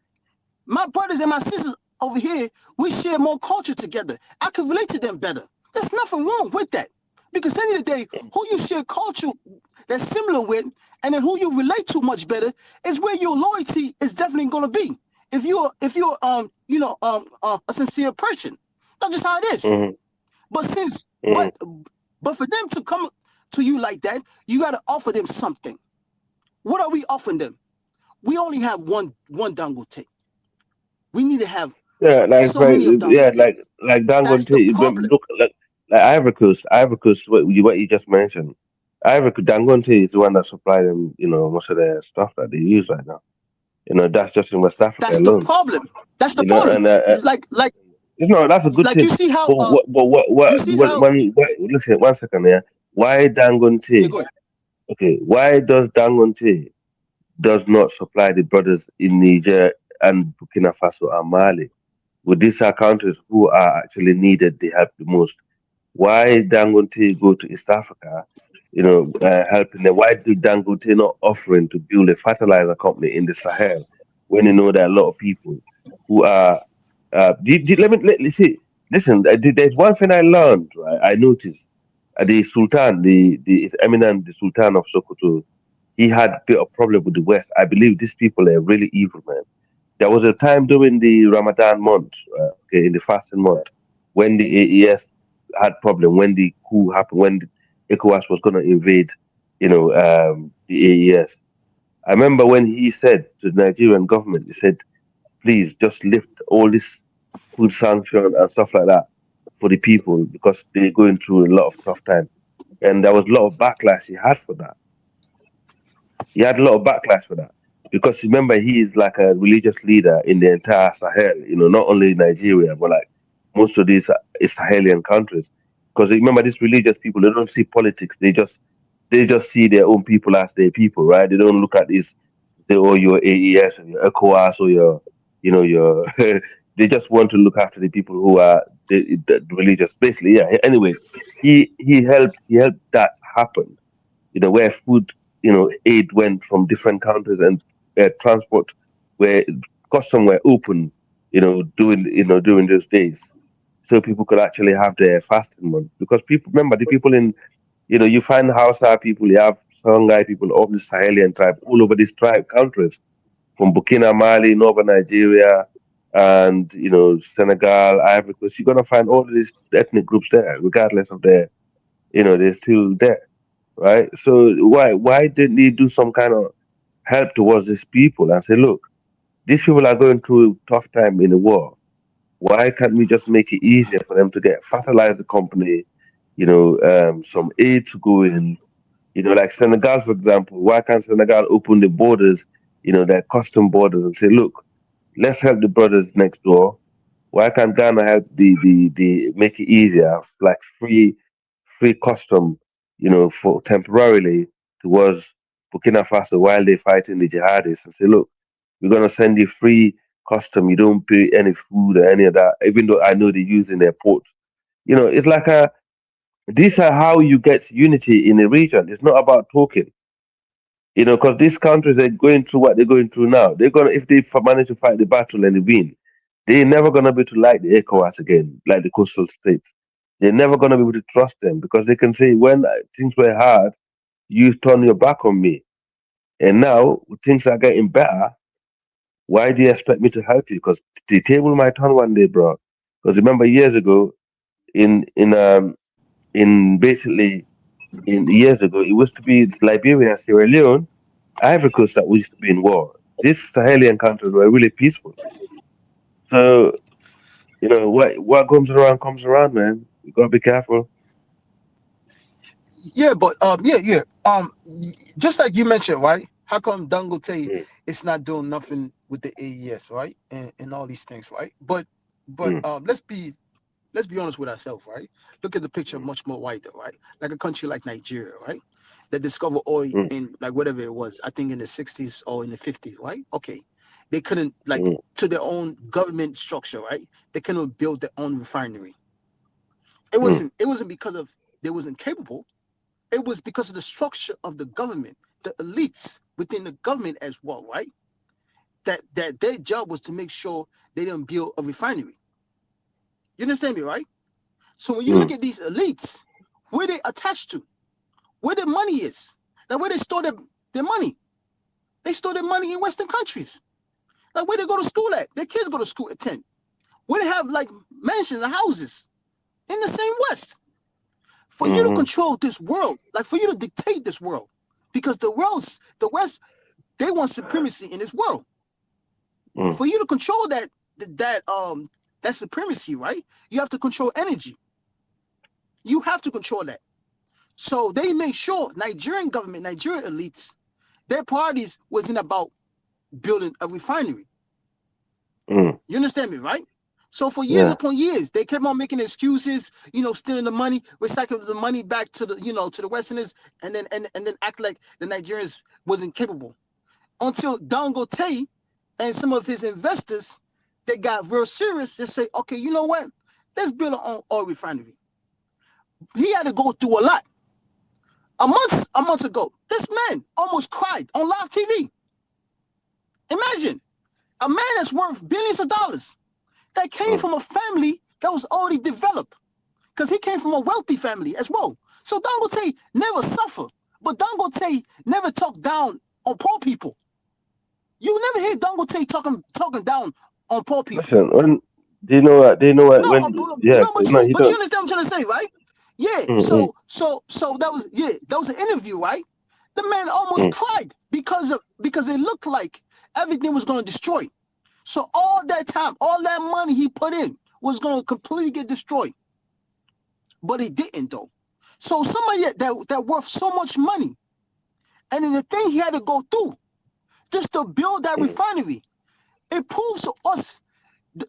my brothers and my sisters over here, we share more culture together. I can relate to them better. There's nothing wrong with that. Because at the end of the day, who you share culture that's similar with, and then who you relate to much better, is where your loyalty is definitely going to be. If you're a sincere person, that's just how it is. But but for them to come to you like that, you got to offer them something. What are we offering them? We only have one Dangote. We need to have so many of Dangotes. like That's the Dangote. problem. Look, like Ivory Coast. What you just mentioned, Dangote is the one that supply them. Most of their stuff that they use right now. That's just in West Africa That's the alone. problem. That's the You know, problem. and Like that's a good you thing. see how What you see how listen, 1 second here. Why Dangote? go ahead. Okay, why does Dangote does not supply the brothers in Niger and Burkina Faso and Mali? With these are countries who are actually needed the help the most. Why Dangote go to East Africa, helping them? Why do Dangote not offering to build a fertilizer company in the Sahel when you know there are a lot of people who are? Let me see. Listen, there's one thing I learned. Right? I noticed the Sultan, the His Eminent, the Sultan of Sokoto, he had a bit of problem with the West. I believe these people are really evil, man. There was a time during the Ramadan month, okay, in the fasting month, when the AES had problem, when the coup happened, when the ECOWAS was going to invade, the AES. I remember when he said to the Nigerian government, he said, please just lift all this food sanction and stuff like that for the people because they're going through a lot of tough time. And there was a lot of backlash he had for that. He had a lot of backlash for that because remember he is like a religious leader in the entire Sahel. Not only Nigeria but like most of these Sahelian countries. Because remember, these religious people they don't see politics. They just see their own people as their people, right? They don't look at this or your AES or your ECOWAS or your they just want to look after the people who are the religious. Basically, yeah. Anyway, he helped that happen where food, aid went from different countries and transport, where custom were open, during those days, so people could actually have their fasting month. Because people remember the people in, you find Hausa people, you have Songhai people, all the Sahelian tribe, all over these tribe countries, from Burkina, Mali, Northern Nigeria, and Senegal, Ivory Coast. You're gonna find all of these ethnic groups there, regardless of their, they're still there, right? So why didn't he do some kind of help towards these people and say, look, these people are going through a tough time in the war. Why can't we just make it easier for them to get fertilizer company, some aid to go in, like Senegal, for example. Why can't Senegal open the borders, their custom borders and say, look, let's help the brothers next door. Why can't Ghana help the make it easier, like free custom, for temporarily towards Burkina Faso while they're fighting the jihadists and say, look, we're gonna send you free custom. You don't pay any food or any of that, even though I know they're using their ports. It's like these are how you get unity in a region. It's not about talking. Because these countries are going through what they're going through now. They're gonna if they manage to fight the battle and they win, they're never gonna be able to like the ECOWAS again, like the coastal states. They're never gonna be able to trust them because they can say when things were hard, you turn your back on me, and now things are getting better. Why do you expect me to help you? Because the table might turn one day, bro. Because remember years ago, in basically in years ago, it was to be Liberia, Sierra Leone, Ivory Coast that used to be in war. These Sahelian countries were really peaceful. So what comes around, man. You gotta be careful. Yeah, but yeah. Just like you mentioned, right? How come Dangote Mm, is not doing nothing with the AES, right? And all these things, right? But mm, let's be honest with ourselves, right? Look at the picture mm, much more wider, right? Like a country like Nigeria, right? That discovered oil mm, in like whatever it was, I think in the 60s or in the 50s, right? Okay. They couldn't like mm, to their own government structure, right? They couldn't build their own refinery. It mm, wasn't because of they wasn't capable. It was because of the structure of the government, the elites within the government as well, right? That their job was to make sure they didn't build a refinery. You understand me, right? So when you look mm, at these elites, where they attached to, where their money is, like where they store their money. They store their money in Western countries. Like where they go to school at. Their kids go to school at 10. Where they have like mansions and houses in the same West. For you to mm, control this world, like for you to dictate this world, because the West, they want supremacy in this world. mm, For you to control that supremacy, right? You have to control energy. You have to control that. So they made sure Nigerian government, Nigerian elites, their parties wasn't about building a refinery. mm. You understand me, right? So for years Yeah. upon years, they kept on making excuses, stealing the money, recycling the money back to the Westerners, and then act like the Nigerians wasn't capable. Until Dangote and some of his investors, they got real serious and say, okay, you know what? Let's build our own oil refinery. He had to go through a lot. A month ago, this man almost cried on live TV. Imagine a man that's worth billions of dollars that came Mm. from a family that was already developed, because he came from a wealthy family as well. So Dangote never suffered, but Dangote never talked down on poor people. You never hear Dangote talking down on poor people. Listen, when do you know what? Do you know what? No, When yeah, no, he but you don't. understand what I'm trying to say, right? Yeah. Mm, mm, So that was an interview, right? The man almost mm, cried because it looked like everything was going to destroy. So all that time, all that money he put in was going to completely get destroyed, but it didn't though. So somebody that worth so much money, and then the thing he had to go through just to build that mm, refinery, it proves to us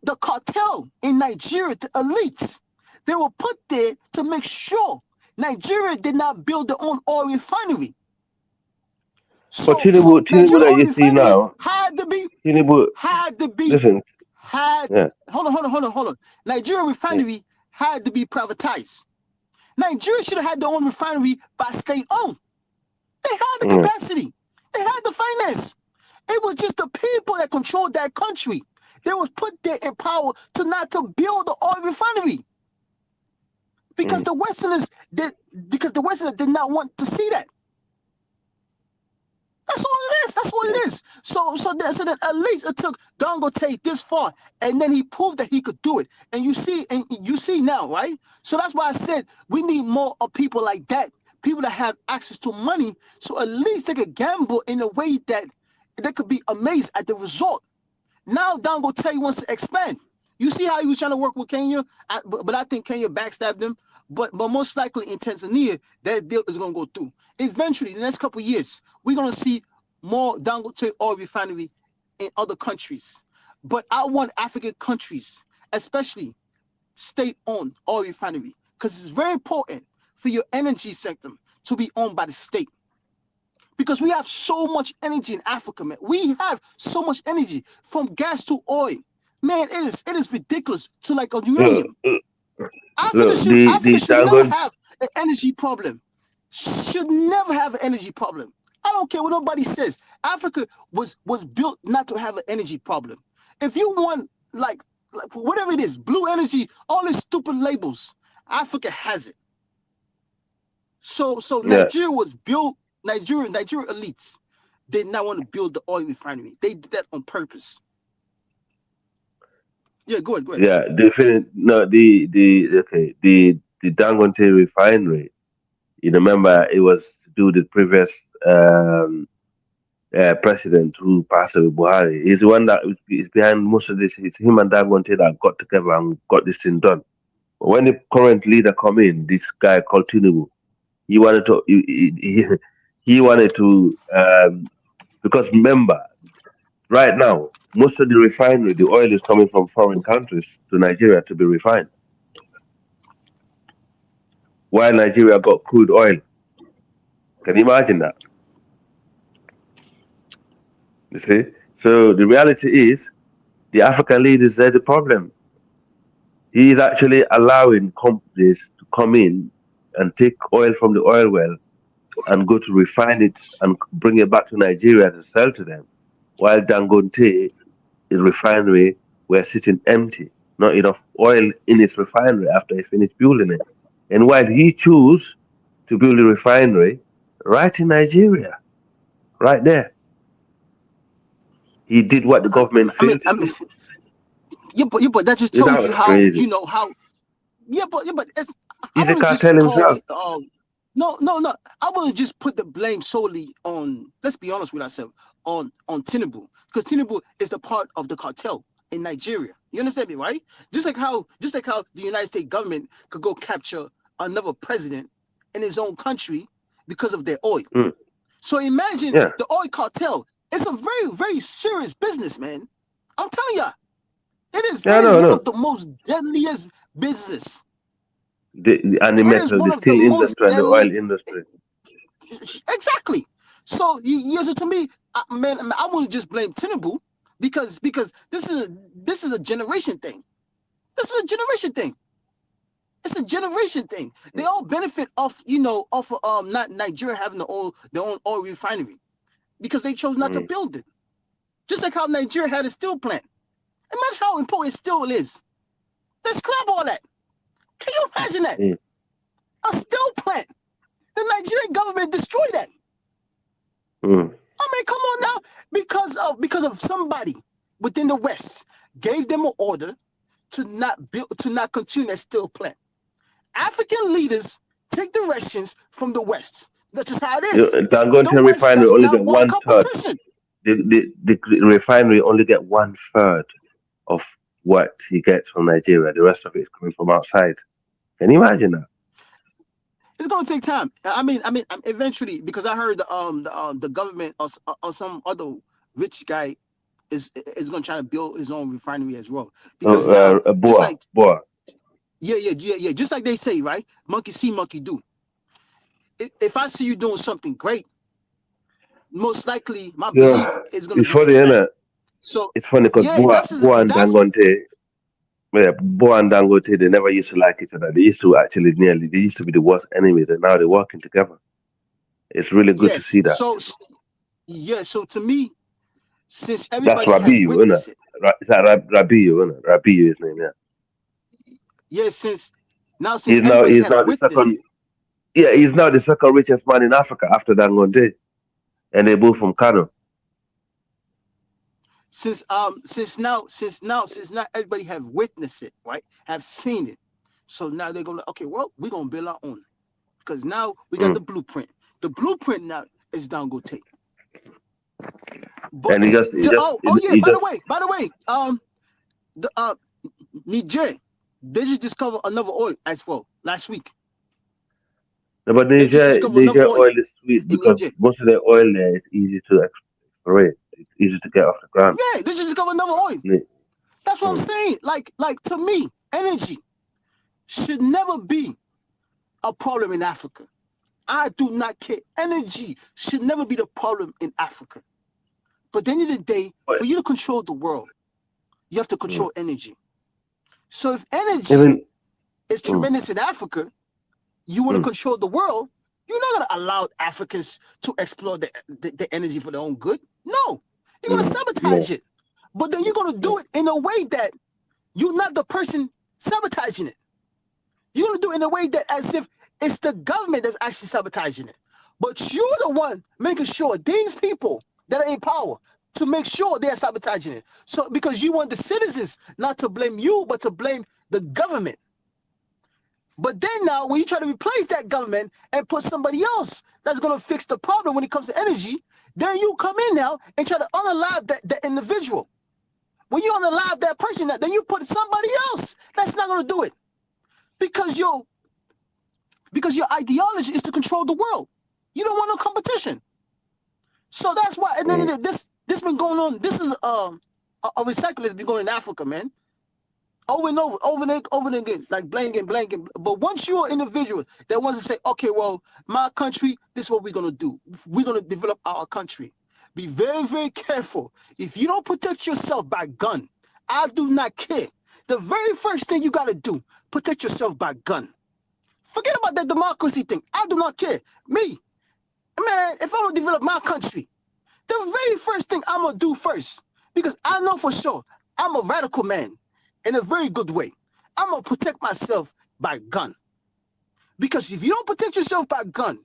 the cartel in Nigeria, the elites, they were put there to make sure Nigeria did not build their own oil refinery. but So Tinubu Nigeria that oil you see refinery now, had to be Tinubu, listen, had yeah, hold on. Nigeria mm, refinery had to be privatized. Nigeria should have had their own refinery by state owned. They had the mm, capacity. They had the finance. It was just the people that controlled that country. They was put there in power not to build the oil refinery. Because mm, the Westerners did not want to see that. That's all it is. That's what mm, it is. So then at least it took Dangote this far, and then he proved that he could do it. And you see now, right? So that's why I said we need more of people like that, people that have access to money, so at least they could gamble in a way that they could be amazed at the result. Now Dangote wants to expand. You see how he was trying to work with Kenya, but I think Kenya backstabbed him. But most likely in Tanzania, that deal is going to go through. Eventually, the next couple of years, we're going to see more Dangote oil refinery in other countries. But I want African countries, especially state-owned oil refinery, because it's very important for your energy sector to be owned by the state. Because we have so much energy in Africa, man. We have so much energy from gas to oil. Man, it is ridiculous to like a uranium. Africa should never have an energy problem. Should never have an energy problem. I don't care what nobody says. Africa was built not to have an energy problem. If you want like whatever it is, blue energy, all these stupid labels, Africa has it. So Nigeria was built. Nigeria elites did not want to build the oil refinery. They did that on purpose. Yeah, go ahead. Yeah, the Dangote refinery. You remember it was to do the previous president who passed away, Buhari. He's the one that is behind most of this. It's him and Dangote that got together and got this thing done. But when the current leader come in, this guy called Tinubu, he wanted to because remember, right now most of the refinery, the oil is coming from foreign countries to Nigeria to be refined, while Nigeria got crude oil. Can you imagine that? You see, so the reality is the African leaders, they're the problem. He is actually allowing companies to come in and take oil from the oil well and go to refine it and bring it back to Nigeria to sell to them, while Dangote, his refinery, were sitting empty, not enough oil in his refinery after he finished building it. And while he chose to build a refinery right in Nigeria, right there, he did what the government failed to do. But that just tells you how crazy. you know how. Yeah, but it's. He's a cartel himself. No. I want to just put the blame solely on. Let's be honest with ourselves. On Tinubu, because Tinubu is the part of the cartel in Nigeria. You understand me, right? Just like how the United States government could go capture another president in his own country because of their oil. So imagine the oil cartel. It's a very, very serious business, man. I'm telling you, it is one of the most deadliest business. The metal, the steel industry and the oil industry. Exactly. So to me, man, I wouldn't just blame Tinubu because this is a generation thing. This is a generation thing. It's a generation thing. They all benefit off not Nigeria having their own oil refinery because they chose not to build it. Just like how Nigeria had a steel plant. Imagine how important steel is. They scrap all that. Can you imagine that? A steel plant. The Nigerian government destroyed that. I mean, come on now, because of somebody within the West gave them an order to not continue that steel plant. African leaders take directions from the West. That's just how it is. Dangote refinery only get 1/3. The refinery only get 1/3 of what he gets from Nigeria. The rest of it is coming from outside. Can you imagine that? It's gonna take time. I mean, eventually, because I heard the government or some other rich guy is gonna try to build his own refinery as well. Because Boa. Yeah. Just like they say, right? Monkey see, monkey do. If I see you doing something great, most likely my belief is gonna be funny, isn't it? So it's funny because Boa and Dangote. Yeah, Boa and Dangote, they never used to like each other. They used to be the worst enemies, and now they're working together. It's really good to see that. So to me, since everybody that's has witnessed it. Is that Rabiu, isn't it? Rabiu, his name, Yeah, since he's now the second. Yeah, he's now the second richest man in Africa after Dangote, and they both from Kano. Since now everybody have witnessed it, right? Have seen it. So now they're gonna we're gonna build our own. Because now we got the blueprint. The blueprint now is Dangote. But and by the way, Niger, they just discovered another oil as well last week. No, but Niger oil is sweet because most of the oil there is easy to operate. It's easy to get off the ground. Yeah, they just discover another oil. Yeah. That's what I'm saying. Like to me, energy should never be a problem in Africa. I do not care. Energy should never be the problem in Africa. But at the end of the day, for you to control the world, you have to control energy. So if energy is tremendous in Africa, you want to control the world, you're not going to allow Africans to explore the energy for their own good. No, you're going to sabotage it. But then you're going to do it in a way that you're not the person sabotaging it. You're going to do it in a way that as if it's the government that's actually sabotaging it. But you're the one making sure these people that are in power to make sure they're sabotaging it. So because you want the citizens not to blame you, but to blame the government. But then now, when you try to replace that government and put somebody else that's going to fix the problem when it comes to energy, then you come in now and try to unalive that individual. When you unalive that person, then you put somebody else that's not going to do it. Because your ideology is to control the world. You don't want no competition. So that's why, and then this been going on. This is a recycle that's been going on in Africa, man. Over and again, like blanking. But once you're an individual that wants to say, okay, well, my country, this is what we're gonna do. We're gonna develop our country. Be very, very careful. If you don't protect yourself by gun, I do not care. The very first thing you gotta do, protect yourself by gun. Forget about that democracy thing. I do not care. Me, man, if I want to develop my country, the very first thing I'm gonna do first, because I know for sure I'm a radical man. In a very good way. I'm going to protect myself by gun. Because if you don't protect yourself by gun,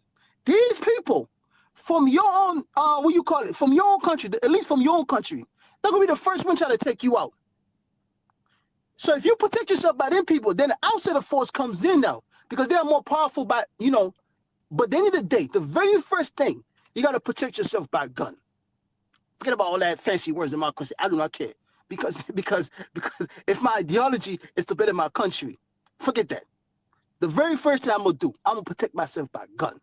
these people from your own, from your own country, at least from your own country, they're going to be the first one trying to take you out. So if you protect yourself by them people, then the outsider force comes in now. Because they are more powerful by, but at the end of the day, the very first thing, you got to protect yourself by gun. Forget about all that fancy words, democracy. I do not care. Because if my ideology is to better my country, forget that. The very first thing I'm going to do, I'm going to protect myself by gun.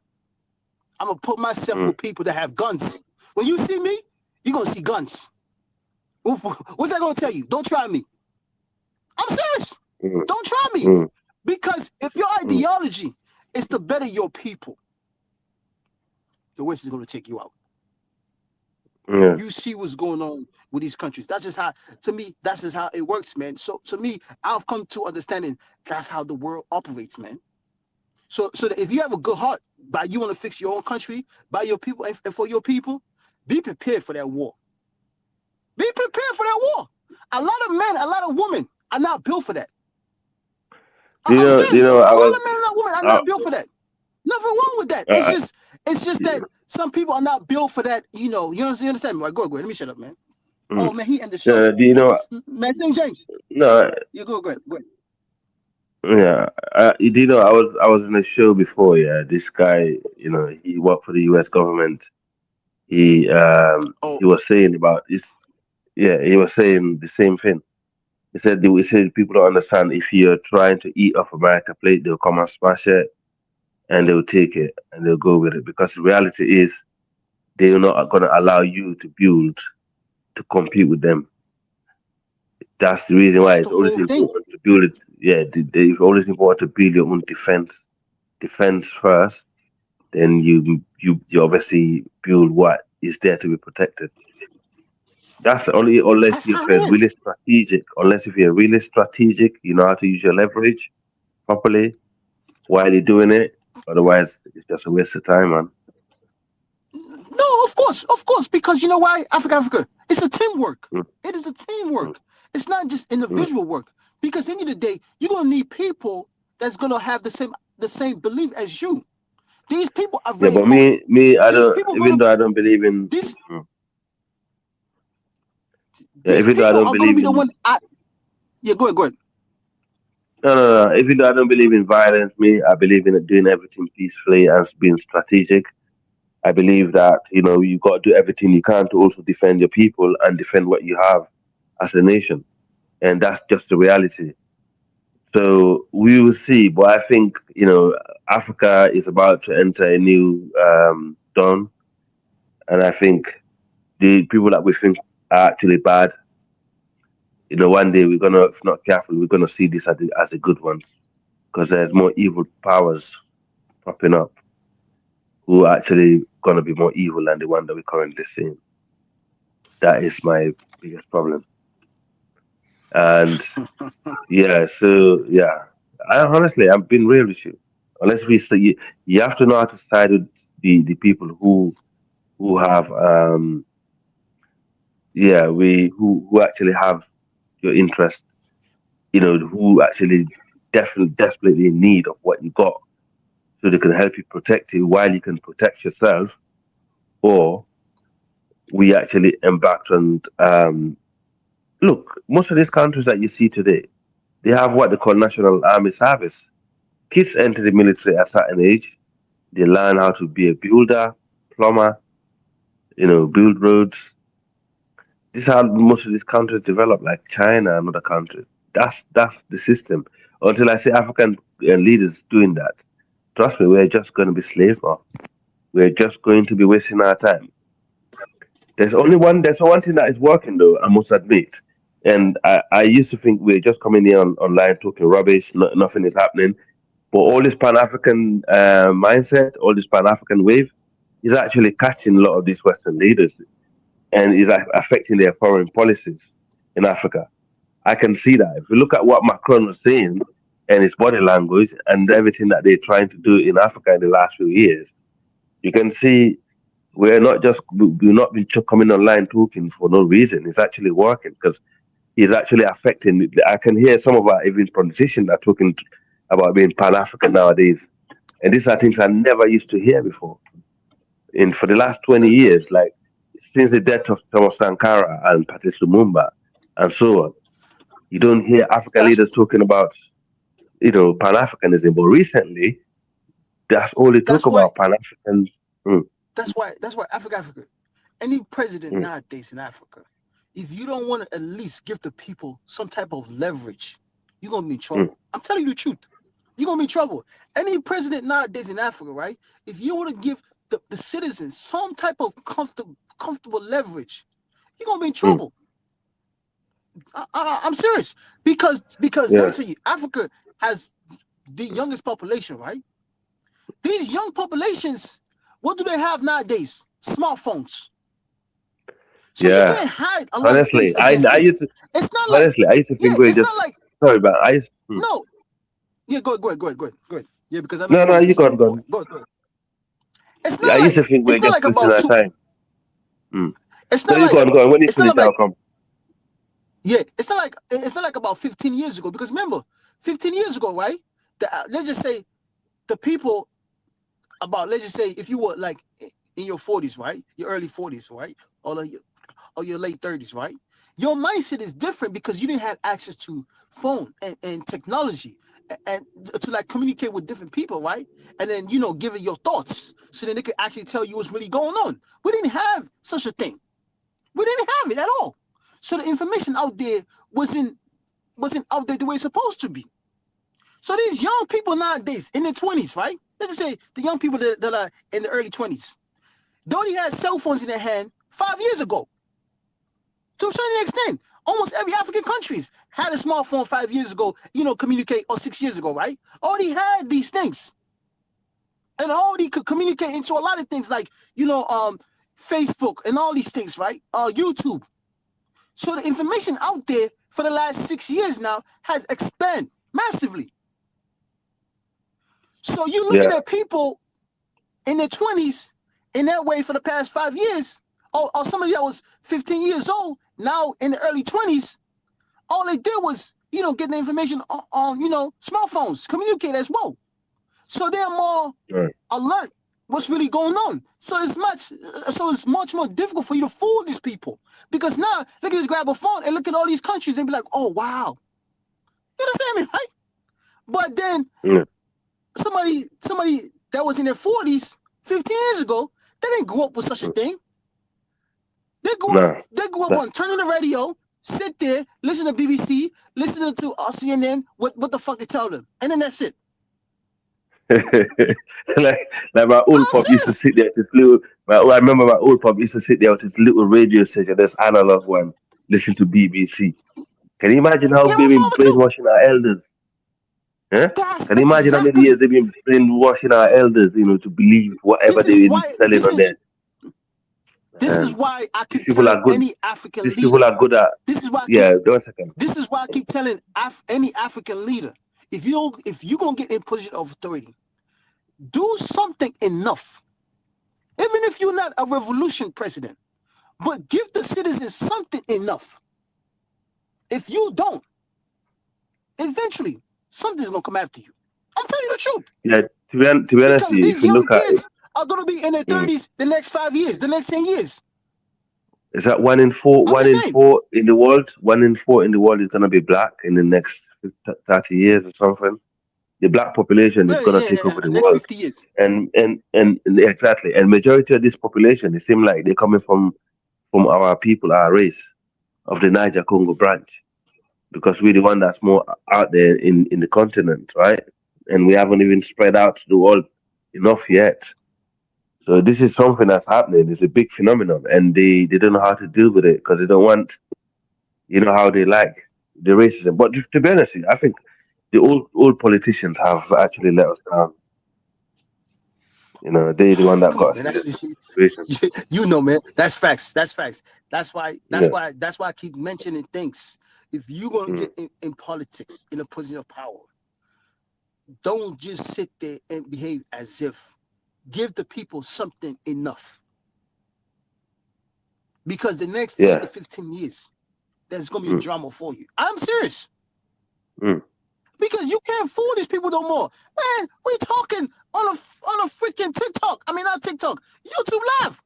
I'm going to put myself with people that have guns. When you see me, you're going to see guns. What's that going to tell you? Don't try me. I'm serious. Don't try me. Because if your ideology is to better your people, the West is going to take you out. You see what's going on with these countries. That's just how, to me, that's just how it works, man. So to me, I've come to understanding that's how the world operates, man. So that if you have a good heart, but you want to fix your own country, by your people and for your people, be prepared for that war. Be prepared for that war. A lot of men, a lot of women are not built for that. A lot of men and a lot of women are not built for that. Nothing wrong with that. It's just that some people are not built for that. You understand me? Right, go ahead. Let me shut up, man. Oh man, he ended the show. Man, St. James. No. You go ahead. Yeah. I was in a show before. Yeah, this guy, he worked for the U.S. government. He was saying about this. Yeah, he was saying the same thing. He said people don't understand, if you're trying to eat off America plate, they'll come and smash it, and they'll take it and they'll go with it, because the reality is they're not going to allow you to build to compete with them. That's the reason why it's always important to build it. Yeah, it's always important to build your own defense first. Then you obviously build what is there to be protected. That's only unless you're really strategic. Unless if you're really strategic, you know how to use your leverage properly while you're doing it. Otherwise, it's just a waste of time, man. No, of course, because you know why? Africa, it's a teamwork. It is a teamwork. It's not just individual work. Because at the end of the day, you're gonna need people that's gonna have the same belief as you. These people are very important. Me, I don't. Even though I don't believe in this. Even though I don't believe in. Go ahead. No. Even though I don't believe in violence, I believe in doing everything peacefully and being strategic. I believe that, you've got to do everything you can to also defend your people and defend what you have as a nation. And that's just the reality. So we will see. But I think, Africa is about to enter a new dawn. And I think the people that we think are actually bad. One day we're gonna, if not careful, we're gonna see this as a good one, because there's more evil powers popping up who are actually gonna be more evil than the one that we're currently seeing. That is my biggest problem. And yeah, so yeah, I honestly, I've been real with you. Unless we say you have to know how to side with the people who have who actually have your interest. Who actually definitely desperately in need of what you got, so they can help you protect it while you can protect yourself. Or we actually embarked on look, most of these countries that you see today, they have what they call national army service. Kids enter the military at a certain age. They learn how to be a builder, plumber, build roads. This is how most of these countries develop, like China and other countries. That's the system. Until I see African leaders doing that, trust me, we're just going to be slaves now. We're just going to be wasting our time. There's one thing that is working though, I must admit. And I used to think we're just coming here online talking rubbish, nothing is happening. But all this Pan African mindset, all this Pan African wave, is actually catching a lot of these Western leaders and is affecting their foreign policies in Africa. I can see that. If you look at what Macron was saying and his body language and everything that they're trying to do in Africa in the last few years, you can see we're not been coming online talking for no reason. It's actually working because he's actually affecting. I can hear some of our even politicians are talking about being Pan African nowadays, and these are things I never used to hear before. For the last 20 years, like since the death of Thomas Sankara and Patrice Lumumba and so on, you don't hear African leaders talking about Pan Africanism. But recently, that's all they talk about, Pan African. That's why Africa. Any president nowadays in Africa, if you don't want to at least give the people some type of leverage, you're gonna be in trouble. I'm telling you the truth. You're gonna be in trouble. Any president nowadays in Africa, right? If you want to give the citizens some type of comfortable leverage, you're gonna be in trouble. I'm serious because let me tell you, Africa has the youngest population, right? These young populations, what do they have nowadays? Smartphones. So you can't hide a lot of things against I used to. It's not honestly, like I used to think it's not like sorry, but I used. No. Yeah, go ahead. Yeah, because I know No, you go on. Go ahead. It's not I used to think we're it's not just like wasting about our time. It's No, not you like go on. When you it's finish, not like I'll come. yeah, it's not like about 15 years ago. Because remember, 15 years ago, right? Let's just say the people let's just say if you were like in your 40s, right? Your early 40s, right? Or your late 30s, right? Your mindset is different because you didn't have access to phone and technology and to like communicate with different people, right? And then give it your thoughts so then they could actually tell you what's really going on. We didn't have such a thing. We didn't have it at all. So the information out there wasn't out there the way it's supposed to be. So these young people nowadays in their 20s, right? Let's just say the young people that are in the early 20s, they already had cell phones in their hand 5 years ago. To a certain extent, almost every African countries had a smartphone 5 years ago, communicate, or 6 years ago, right? Already had these things. And already could communicate into a lot of things like, Facebook and all these things, right? YouTube. So the information out there for the last 6 years now has expanded massively. So you're looking at people in their 20s in that way for the past 5 years, or somebody that was 15 years old, now in the early 20s, all they did was, get the information on smartphones, communicate as well. So they're more alert what's really going on. So it's much more difficult for you to fool these people. Because now they can just grab a phone and look at all these countries and be like, oh wow. You understand me, right? But then somebody that was in their 40s, 15 years ago, they didn't grow up with such a thing. They grew up on turning the radio, sit there, listen to BBC, listen to CNN, what the fuck they tell them. And then that's it. like my old I'm pop used to serious. sit there with his little. I remember my old pop used to sit there with his little radio station, this analog one, listen to BBC. Can you imagine how Yeah, they've my been father too. brainwashing our elders? Huh? That's Can you imagine how many years exactly. they've been brainwashing our elders, to believe whatever This is they've been why. selling on there? This is And why I these keep people telling are good. any African These people leader. are good at. This is why I keep. Yeah, 1 second. This is why I keep telling any African leader, if you're gonna get in position of authority, do something enough. Even if you're not a revolution president, but give the citizens something enough. If you don't, eventually something's gonna come after you. I'm telling you the truth. Yeah, to be honest with Because you, if these you young look at it, kids are gonna be in their 30s the next 5 years, the next 10 years. is that one in four? I'm One just in saying. four in the world. 1 in 4 in the world is gonna be black in the next 30 years or something. The black population is gonna take over the Next world, 50 years. and exactly, and majority of this population, it seems like they're coming from our people, our race of the Niger Congo branch, because we're the one that's more out there in the continent, right? And we haven't even spread out to the world enough yet. So this is something that's happening. It's a big phenomenon, and they don't know how to deal with it because they don't want, how they like the racism. But to be honest, with you, I think the old politicians have actually let us down. They're the one that Come on, got us man. in That's this situation. you know, man. That's facts. That's facts. That's why. That's Yeah. why. That's why I keep mentioning things. If you're gonna Mm. get in politics, in a position of power, don't just sit there and behave as if. Give the people something enough. Because the next 10 to Yeah. 15 years, there's gonna be a Mm. drama for you. I'm serious. Mm. Because you can't fool these people no more. Man, we talking on a freaking TikTok. I mean, not TikTok, YouTube Live.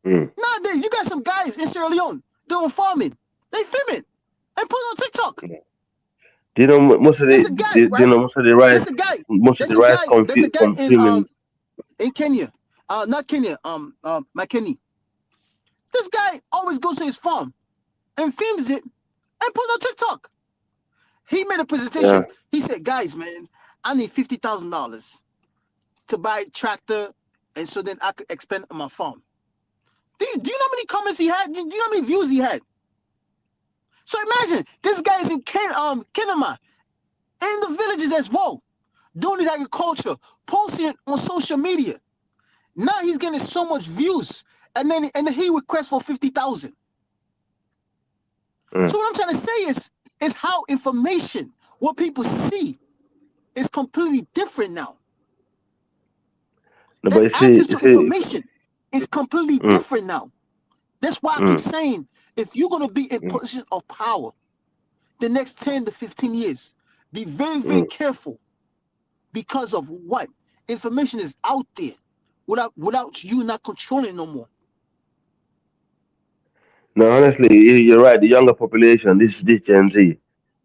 Mm. Nowadays, you got some guys in Sierra Leone doing farming. They film it and put it on TikTok. Do you know most of There's the a guy, do you right? know most of the rice There's a guy. most of There's the a rice guy. There's a guy consuming. in Kenya. Not Kenya. McKinney. This guy always goes to his farm and films it and put it on TikTok. He made a presentation. Yeah. He said, "Guys, man, I need $50,000 to buy a tractor, and so then I could expand on my farm." Do you know how many comments he had? Do you know how many views he had? So imagine this guy is in Kenema, in the villages as well, doing his agriculture, posting it on social media. Now he's getting so much views, and then he requests for 50,000. Mm. So what I'm trying to say is how information, what people see, is completely different now. No, but That access you to see, information is completely mm, different now. That's why I keep mm, saying, if you're going to be in mm, position of power the next 10 to 15 years, be very, very mm. careful, because of what? Information is out there without you not controlling no more. No, honestly, you're right. The younger population, this Gen Z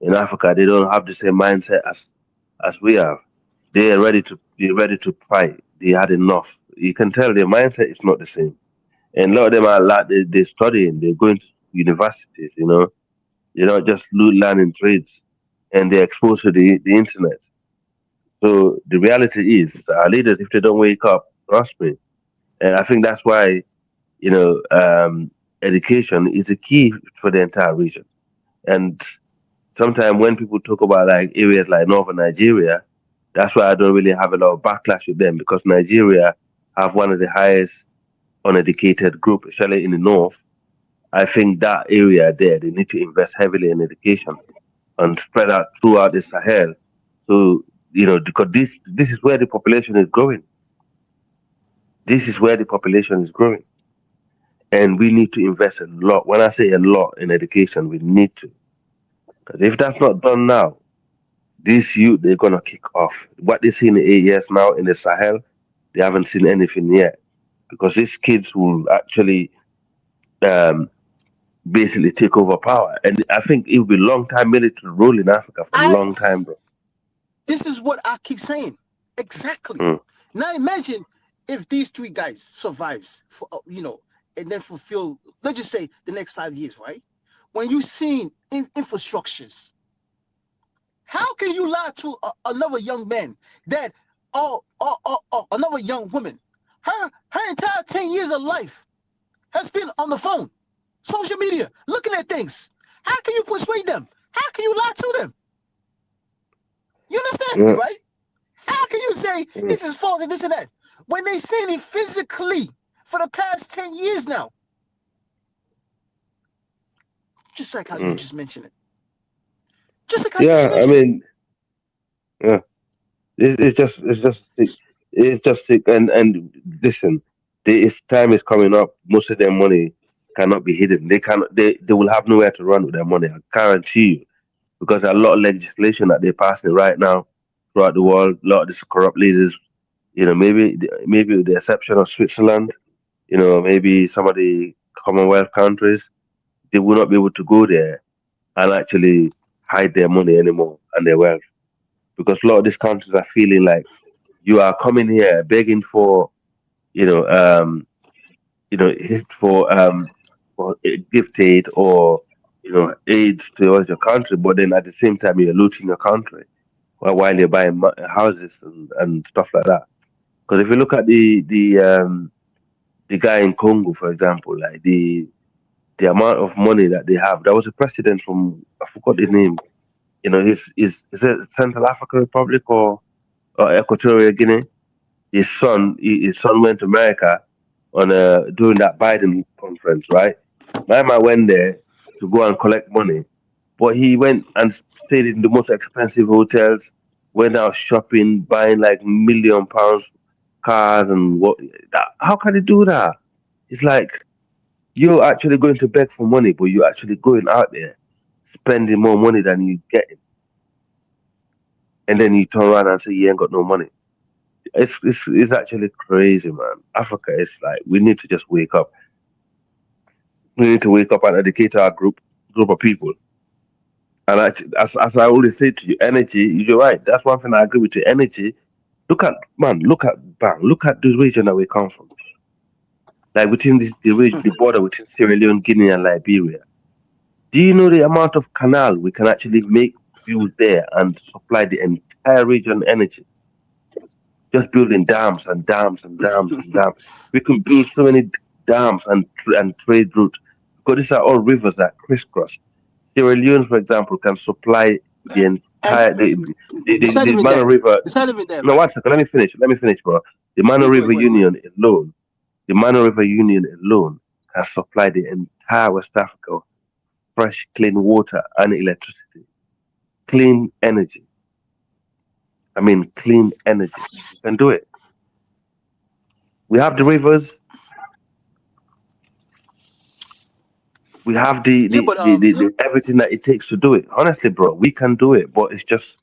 in Africa, they don't have the same mindset as we have. They're ready to fight. They had enough. You can tell their mindset is not the same. And a lot of them are like they're studying. They're going to universities. They're not just learning trades, and they're exposed to the internet. So the reality is, our leaders, if they don't wake up, trust me, and I think that's why you know um, education is a key for the entire region. And sometimes when people talk about like areas like northern Nigeria, that's why I don't really have a lot of backlash with them, because Nigeria have one of the highest uneducated group, especially in the north. I think that area there, they need to invest heavily in education and spread out throughout the Sahel. So, because this is where the population is growing. This is where the population is growing. And we need to invest a lot. When I say a lot in education, we need to. Because if that's not done now, these youth, they're going to kick off. What they see in 8 years now in the Sahel, they haven't seen anything yet. Because these kids will actually um, basically take over power. And I think it will be long time military rule in Africa for a I long time, bro. This is what I keep saying. Exactly. Mm, Now imagine if these three guys survives for and then fulfill, let's just say, the next 5 years, right? When you seen infrastructures, How can you lie to another young man that, another young woman, her entire 10 years of life has been on the phone, social media, looking at things. How can you persuade them? How can you lie to them? You understand me, right? How can you say this is false and this and that when they seen it physically for the past 10 years now? Just like how you just mentioned it. Just like how you just mentioned I mean, yeah, it's just sick. And listen, its time is coming up. Most of their money cannot be hidden. They cannot. They will have nowhere to run with their money. I guarantee you, because there are a lot of legislation that they're passing right now throughout the world. A lot of these corrupt leaders, maybe with the exception of Switzerland, maybe some of the Commonwealth countries, they will not be able to go there and actually hide their money anymore and their wealth, because a lot of these countries are feeling like you are coming here begging for, you know, um, for gift aid or aid towards your country, but then at the same time you're looting your country while you're buying houses and stuff like that. Because if you look at the guy in Congo, for example, like the amount of money that they have, there was a president from, I forgot the name. Is it Central African Republic or Equatorial Guinea? His son went to America on during that Biden conference, right? My man went there to go and collect money, but he went and stayed in the most expensive hotels, went out shopping, buying like £1 million cars and what. How can he do that? It's like you're actually going to beg for money, but you're actually going out there spending more money than you get, and then you turn around and say you ain't got no money. It's actually crazy, man. Africa is like we need to just wake up. We need to wake up and educate our group of people. And actually, as I always say to you, energy. You're right. That's one thing I agree with you. Energy. Look at this region that we come from. Like within the border between Sierra Leone, Guinea, and Liberia. Do you know the amount of canal we can actually make build there and supply the entire region energy? Just building dams and dams and dams and dams. We can build so many dams and trade routes because these are all rivers that crisscross. Sierra Leone, for example, can supply the And entire beside the even Mano that, River. right? No, one second. Let me finish. Bro. The Mano Yeah, River Union alone, can supply the entire West Africa fresh, clean water and electricity, clean energy. I mean, clean energy. We can do it. We have the rivers. We have Yeah, but the everything that it takes to do it. Honestly, bro, we can do it, but it's just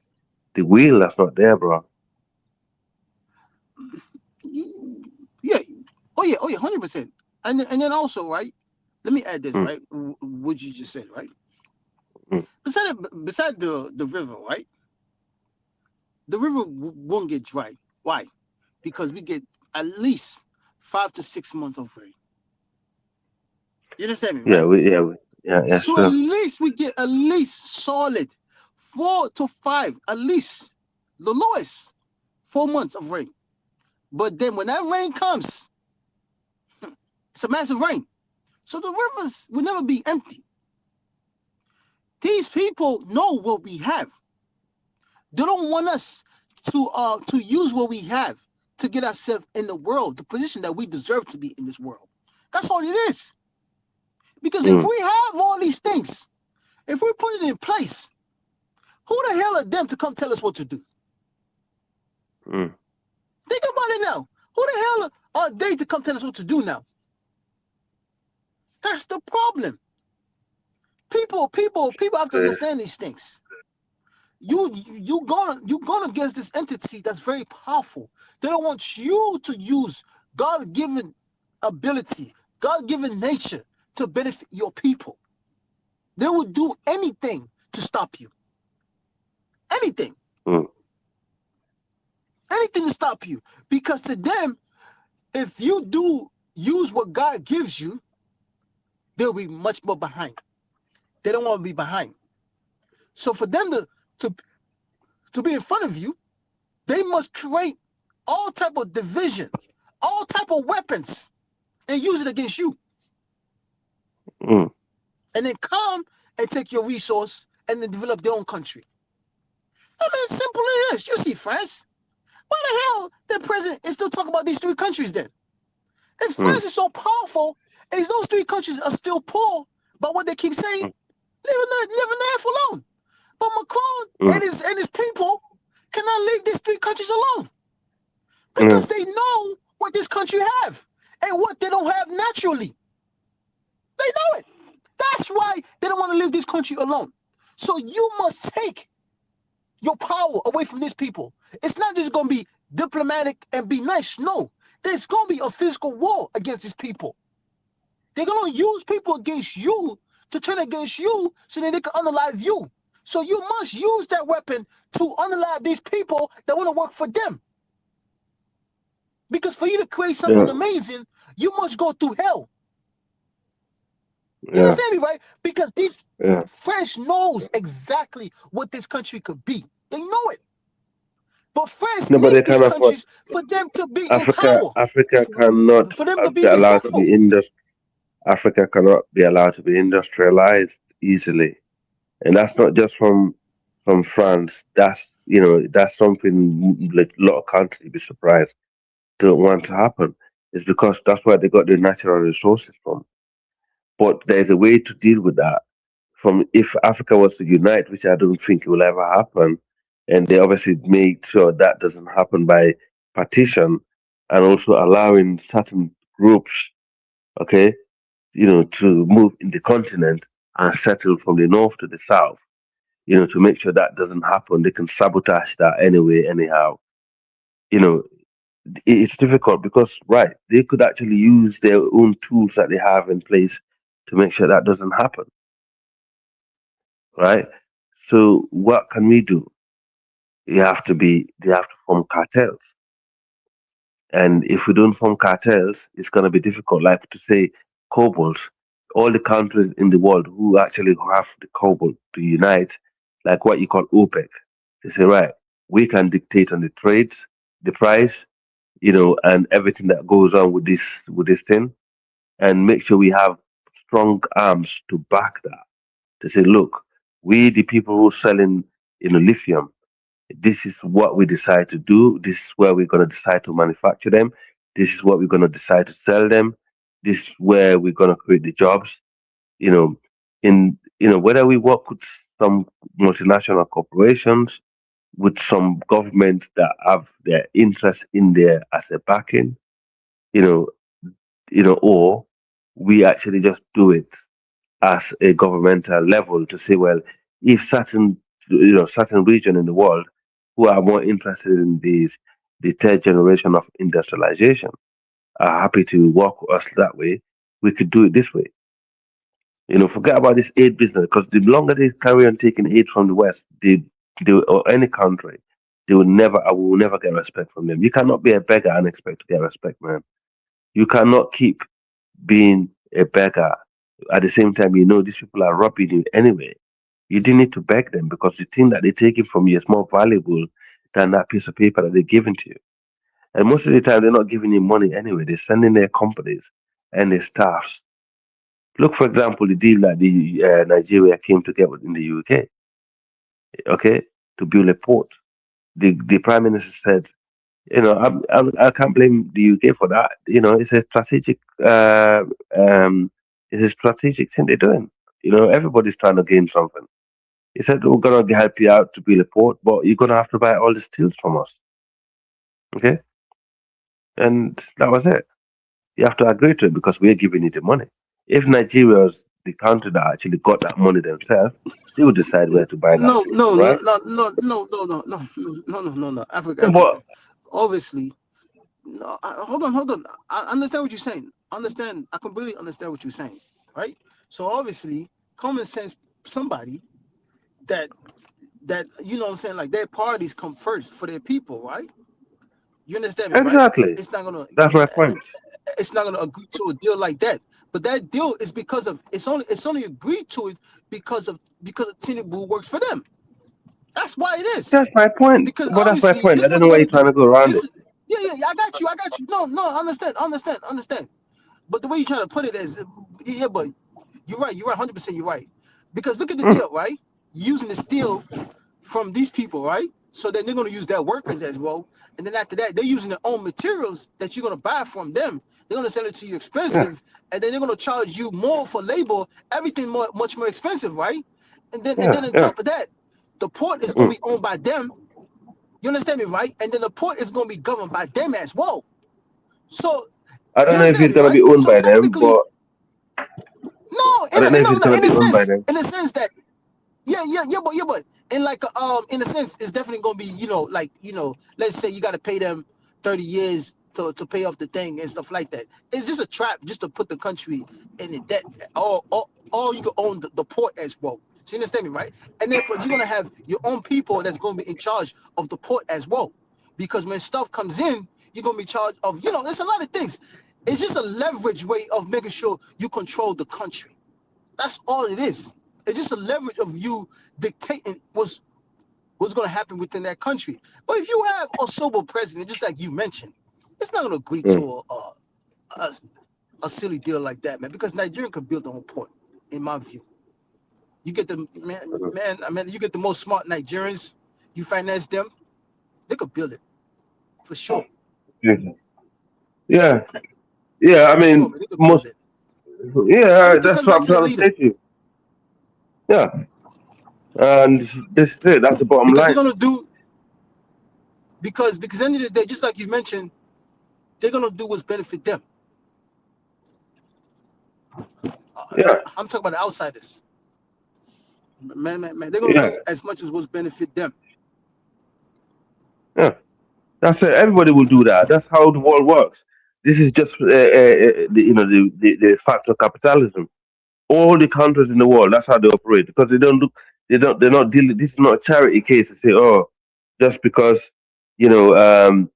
the wheel that's not there, bro. yeah, oh yeah, 100%. And then also, right? Let me add this, Mm, right? What you just said, right? mm. Beside the river, right? The river won't get dry. Why? Because we get at least 5 to 6 months of rain. You understand me, right? Yeah, So at sure. least we get at least solid 4 to 5, at least the lowest 4 months of rain. But then when that rain comes, it's a massive rain. So the rivers will never be empty. These people know what we have. They don't want us to use what we have to get ourselves in the world, the position that we deserve to be in this world. That's all it is. Because if Mm, we have all these things, if we put it in place, who the hell are them to come tell us what to do? mm. Think about it now. Who the hell are they to come tell us what to do now? That's the problem. People have to Uh, understand these things. You going against this entity that's very powerful. They don't want you to use God-given ability, God-given nature to benefit your people. They will do anything to stop you. Anything. mm. Anything to stop you. Because to them, if you do use what God gives you, they'll be much more behind. They don't want to be behind. So for them to to be in front of you, they must create all type of division, all type of weapons, and use it against you. Mm. And then come and take your resource and then develop their own country. I mean, simple as this. You see France. Why the hell the president is still talking about these three countries then? If France is so powerful, and those three countries are still poor, but what they keep saying, leave the F alone. But Macron and his people cannot leave these three countries alone. Because they know what this country have and what they don't have naturally. They know it. That's why they don't want to leave this country alone. So you must take your power away from these people. It's not just going to be diplomatic and be nice. No, there's going to be a physical war against these people. They're going to use people against you to turn against you so that they can unalive you. So you must use that weapon to unalive these people that want to work for them. Because for you to create something amazing, you must go through hell. You understand me, right? Because these French knows exactly what this country could be. They know it. But France need these countries for them to be in power. Africa cannot for them to be be allowed to respectful. be Africa cannot be allowed to be industrialized easily, and that's not just from France. That's that's something like a lot of countries be surprised don't want to happen. It's because that's where they got the natural resources from. But there's a way to deal with that. From if Africa was to unite, which I don't think will ever happen, and they obviously made sure that doesn't happen by partition, and also allowing certain groups, okay, to move in the continent and settle from the north to the south, to make sure that doesn't happen. They can sabotage that anyway, anyhow. You know, it's difficult because, right, they could actually use their own tools that they have in place to make sure that doesn't happen, right? So what can we do? They have to form cartels. And if we don't form cartels, it's going to be difficult. Like to say, cobalt, all the countries in the world who actually have the cobalt to unite, like what you call OPEC, they say, right, we can dictate on the trades, the price, and everything that goes on with this thing, and make sure we have strong arms to back that. To say, look, we the people who selling, lithium, this is what we decide to do. This is where we're going to decide to manufacture them. This is what we're going to decide to sell them. This is where we're going to create the jobs. You know, whether we work with some multinational corporations, with some governments that have their interest in there as a backing, you know, or we actually just do it as a governmental level to say, well, if certain region in the world who are more interested in the third generation of industrialization are happy to work with us that way, we could do it this way. Forget about this aid business because the longer they carry on taking aid from the West, they or any country, I will never get respect from them. You cannot be a beggar and expect to get respect, man. You cannot keep being a beggar. At the same time, these people are robbing you anyway. You didn't need to beg them because the thing that they're taking from you is more valuable than that piece of paper that they're giving to you. And most of the time, they're not giving you money anyway. They're sending their companies and their staffs. Look, for example, the deal that the Nigeria came to get with in the UK, okay, to build a port. The Prime Minister said, I can't blame the UK for that. It's a strategic thing they're doing. Everybody's trying to gain something. He said, we're going to help you out to build a port, but you're going to have to buy all the steels from us. Okay? And that was it. You have to agree to it because we're giving you the money. If Nigeria was the country that actually got that money themselves, they would decide where to buy that No, steel no, from, no, right? no, no, no, no, no, no, no, no, no, no. Yeah, but Africa. Obviously, no. Hold on. I understand what you're saying. I completely understand what you're saying, right? So obviously, common sense, somebody that what I'm saying, like their parties come first for their people, right? You understand me, right? exactly. It's not gonna That's my point. agree to a deal like that. But that deal is because of it's only agreed to it because of Tinubu works for them. That's why it is. That's my point. Because But that's my obviously, point. this I is don't what know they're why gonna you're trying do. to go around it. This, yeah, I got you. No, understand. But the way you try to put it is, yeah, but you're right. 100%. You're right. Because look at the deal, right? Using the steel from these people, right? So then they're going to use their workers as well. And then after that, they're using their own materials that you're going to buy from them. They're going to sell it to you expensive, and then they're going to charge you more for labor, everything much more expensive, right? And then on top of that, the port is going to be owned by them. You understand me, right? And then the port is going to be governed by them as well. So I you don't know if understand it's me, gonna be right? owned So by them, technically, but no, I don't know if it's gonna in be a owned by sense, them. that but in like in a sense, it's definitely gonna be, let's say you got to pay them 30 years to pay off the thing and stuff like that. It's just a trap just to put the country in the debt. Or you can own the port as well. So you understand me, right? And then but you're gonna have your own people that's gonna be in charge of the port as well, because when stuff comes in, you're gonna be charged of. There's a lot of things. It's just a leverage way of making sure you control the country. That's all it is. It's just a leverage of you dictating what's going to happen within that country. But if you have a sober president, just like you mentioned, it's not going to agree to a silly deal like that, man. Because Nigeria could build their own port, in my view. You get the you get the most smart Nigerians. You finance them, they could build it for sure. Yeah, yeah. I For sure, mean, man. They could build most. it. Yeah, Everything that's comes what back I'm to the trying to leader, say to you. Yeah, and this is it. That's the bottom because they're line. gonna do because at the end of the day, just like you mentioned, they're gonna do what's benefit them. Yeah, I'm talking about the outsiders. Man. They're gonna yeah, do as much as what's benefit them. yeah. That's it. Everybody will do that. That's how the world works. This is just the fact of capitalism. All the countries in the world, that's how they operate, because they don't look, they're not dealing. This is not a charity case to say, oh, just because you know um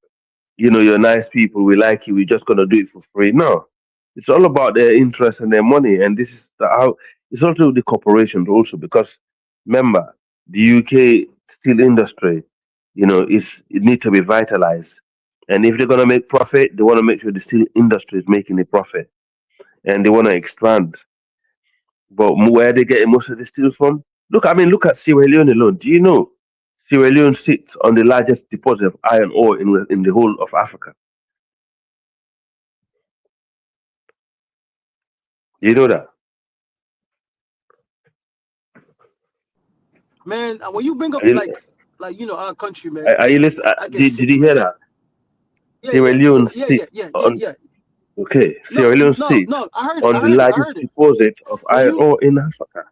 you're nice people, we like you, we're just gonna do it for free. No, it's all about their interest and their money, and this is how it's also the corporations also, because remember the UK steel industry, it needs to be vitalized, and if they're gonna make profit, they want to make sure the steel industry is making a profit, and they want to expand. But where are they getting most of the steel from? Look at Sierra Leone alone. Do you know Sierra Leone sits on the largest deposit of iron ore in the whole of Africa? Do you know that? Man, when you bring up Are you, our country, man, are you listen, I get did sick, you hear man. that? Sierra Leone sits on Yeah. okay. No, Sierra Leone no, sits no. I heard it. on I the heard it. I largest heard it. deposit of When iron you ore in Africa.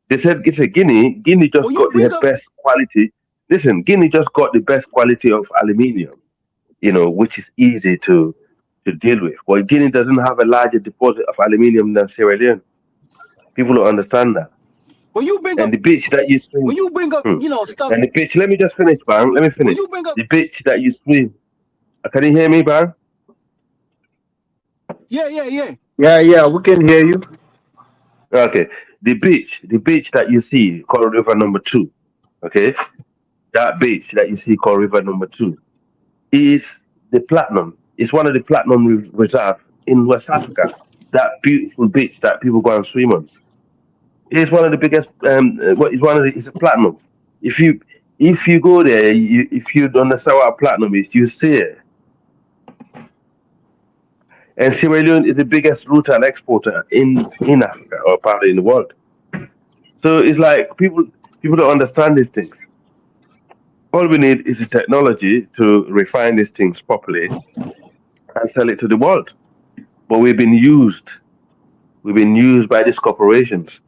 They said it's a Guinea. Guinea just when you got the bring up best quality. Listen, Guinea just got the best quality of aluminium, which is easy to deal with. But Guinea doesn't have a larger deposit of aluminium than Sierra Leone. People don't understand that. when you bring And up the beach that you swim, when you bring up hmm. stuff And the beach. Let me just finish, Bang. Let me when finish. you bring up The beach that you swim. Can you hear me, Bang? yeah. Yeah, yeah, we can hear you. Okay. The beach that you see called River Number Two. Okay, that beach that you see called River Number Two is the platinum. It's one of the platinum reserve in West Africa. That beautiful beach that people go and swim on. It's one of the biggest. What is one of the? It's a platinum. If you if you go there, if you don't understand what a platinum is, you see it. And Sierra Leone is the biggest rutile exporter in Africa, or partly in the world. So it's like people don't understand these things. All we need is the technology to refine these things properly and sell it to the world. But we've been used. We've been used by these corporations,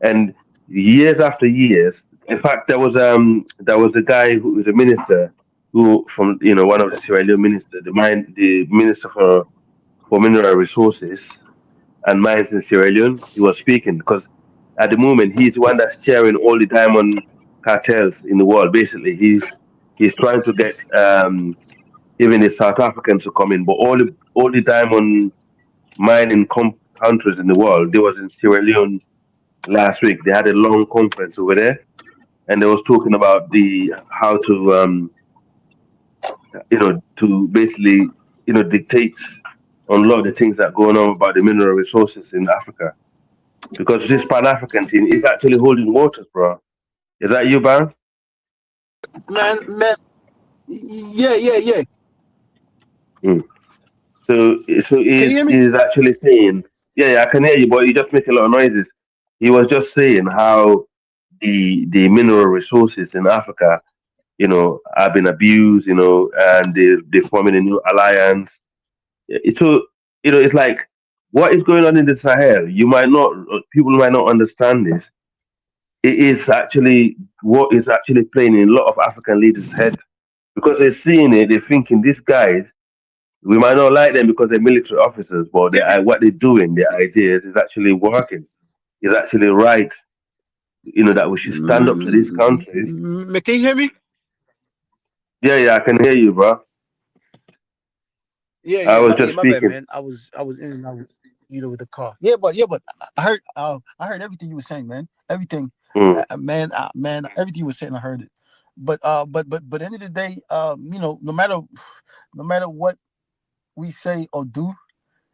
and years after years. In fact, there was a guy who was a minister who from one of the Sierra Leone minister, the minister for mineral resources and mines in Sierra Leone. He was speaking because at the moment he's the one that's chairing all the diamond cartels in the world. Basically, he's trying to get even the South Africans to come in, but all the diamond mining countries in the world. They was in Sierra Leone last week. They had a long conference over there, and they was talking about the how to to basically dictate on a lot of the things that going on about the mineral resources in Africa, because this Pan African thing is actually holding waters, bro. Is that you, Baron? Man, yeah. Mm. So Can you hear me? is actually saying, yeah, I can hear you, but you just make a lot of noises. He was just saying how the mineral resources in Africa, have been abused, and they're forming a new alliance. So, it's like what is going on in the Sahel. People might not understand this. It is actually what is actually playing in a lot of African leaders' head, because they're seeing it, they're thinking these guys. We might not like them because they're military officers, but what they're doing, their ideas, is actually working. Is actually right. That we should stand up to these countries. Can you hear me? Yeah, I can hear you, bro. I was just My bad, speaking. man. I was in and out, with the car. But I heard everything you were saying, man. Everything, Mm, man, everything you were saying, I heard it. But end of the day, no matter what we say or do,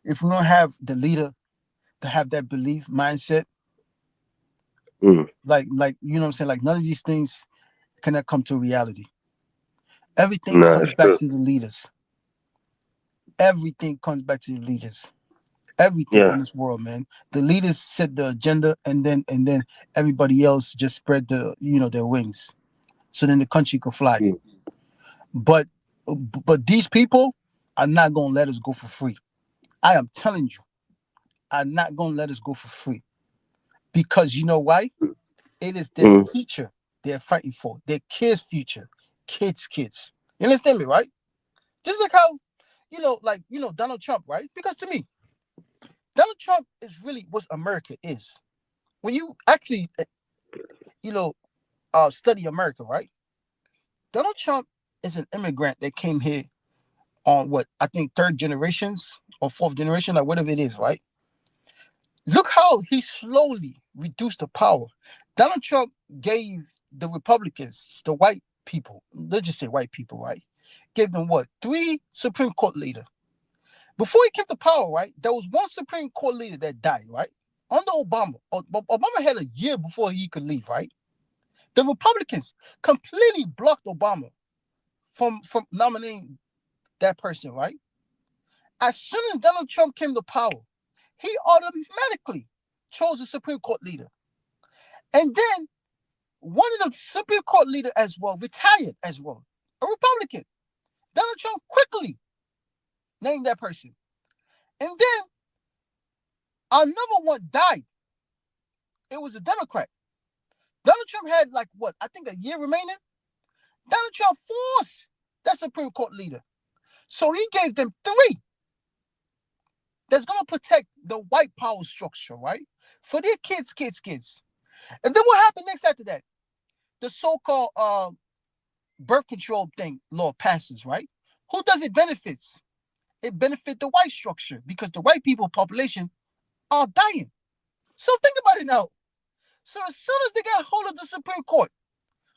if we don't have the leader to have that belief mindset, mm. like what I'm saying, like none of these things cannot come to reality. Everything No, comes it's back true. to the leaders. Everything comes back to the leaders. Everything in Yeah. this world, man. The leaders set the agenda, and then everybody else just spread their wings, so then the country could fly. Mm, But these people are not gonna let us go for free. I am telling you, are not gonna let us go for free, because you know why? It is their mm, future they're fighting for. Their kids' future, kids. You understand me, right? Just like how Donald Trump, right? Because to me, Donald Trump is really what America is. When you actually, you know, study America, right? Donald Trump is an immigrant that came here on what I think third generations or fourth generation, like whatever it is, right? Look how he slowly reduced the power. Donald Trump gave the Republicans, the white people, let's just say white people, right? Gave them what? 3 Supreme Court leaders. Before he came to power, right? There was one Supreme Court leader that died, right? Under Obama. Obama had a year before he could leave, right? The Republicans completely blocked Obama from nominating that person, right? As soon as Donald Trump came to power, he automatically chose a Supreme Court leader. And then one of the Supreme Court leader as well retired as well, a Republican. Donald Trump quickly named that person. And then another one died. It was a Democrat. Donald Trump had like what? I think a year remaining. Donald Trump forced that Supreme Court leader. So he gave them 3 that's going to protect the white power structure, right? For their kids. And then what happened next after that? The so-called birth control thing law passes, right? Who does it benefits? It benefits the white structure because the white people population are dying. So think about it now. So as soon as they got hold of the Supreme Court,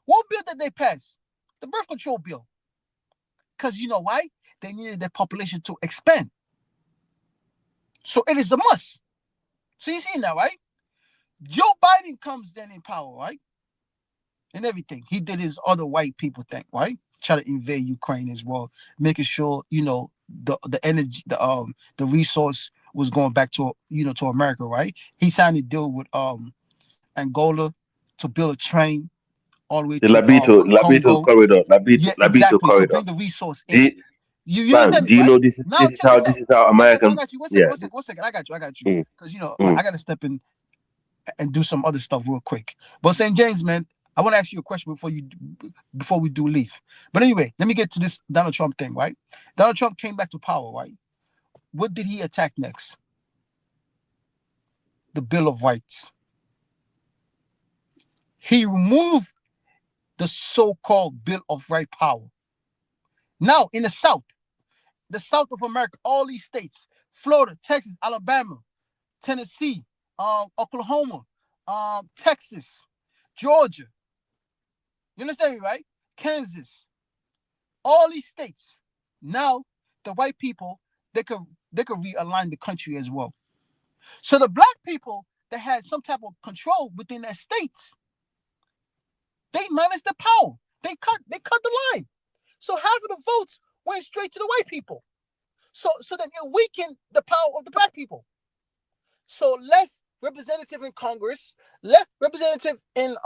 what bill did they pass? The birth control bill. Because you know why? They needed their population to expand. So it is a must. So you see now, right? Joe Biden comes then in power, right? And everything. He did his other white people thing, right? Try to invade Ukraine as well, making sure, the energy, the resource was going back to America, right? He signed a deal with Angola to build a train all the way the to Labito Congo. corridor, Yeah, Labito exactly. To corridor. bring the resource Do in. you, You man, understand me, do you right? know Now check this this out. is how I American? got you. One Yeah. second. I got you. Mm, Because mm. I gotta step in and do some other stuff real quick. But St. James, man, I want to ask you a question before we do leave. But anyway, let me get to this Donald Trump thing, right? Donald Trump came back to power, right? What did he attack next? The Bill of Rights. He removed the so-called Bill of Right power. Now, in the South of America, all these states, Florida, Texas, Alabama, Tennessee, Oklahoma, Texas, Georgia, You understand me, right? Kansas, all these states. Now the white people they could realign the country as well. So the black people that had some type of control within their states, they managed the power. They cut the line. So half of the votes went straight to the white people. So then it weakened the power of the black people. So less representative in Congress, less representative in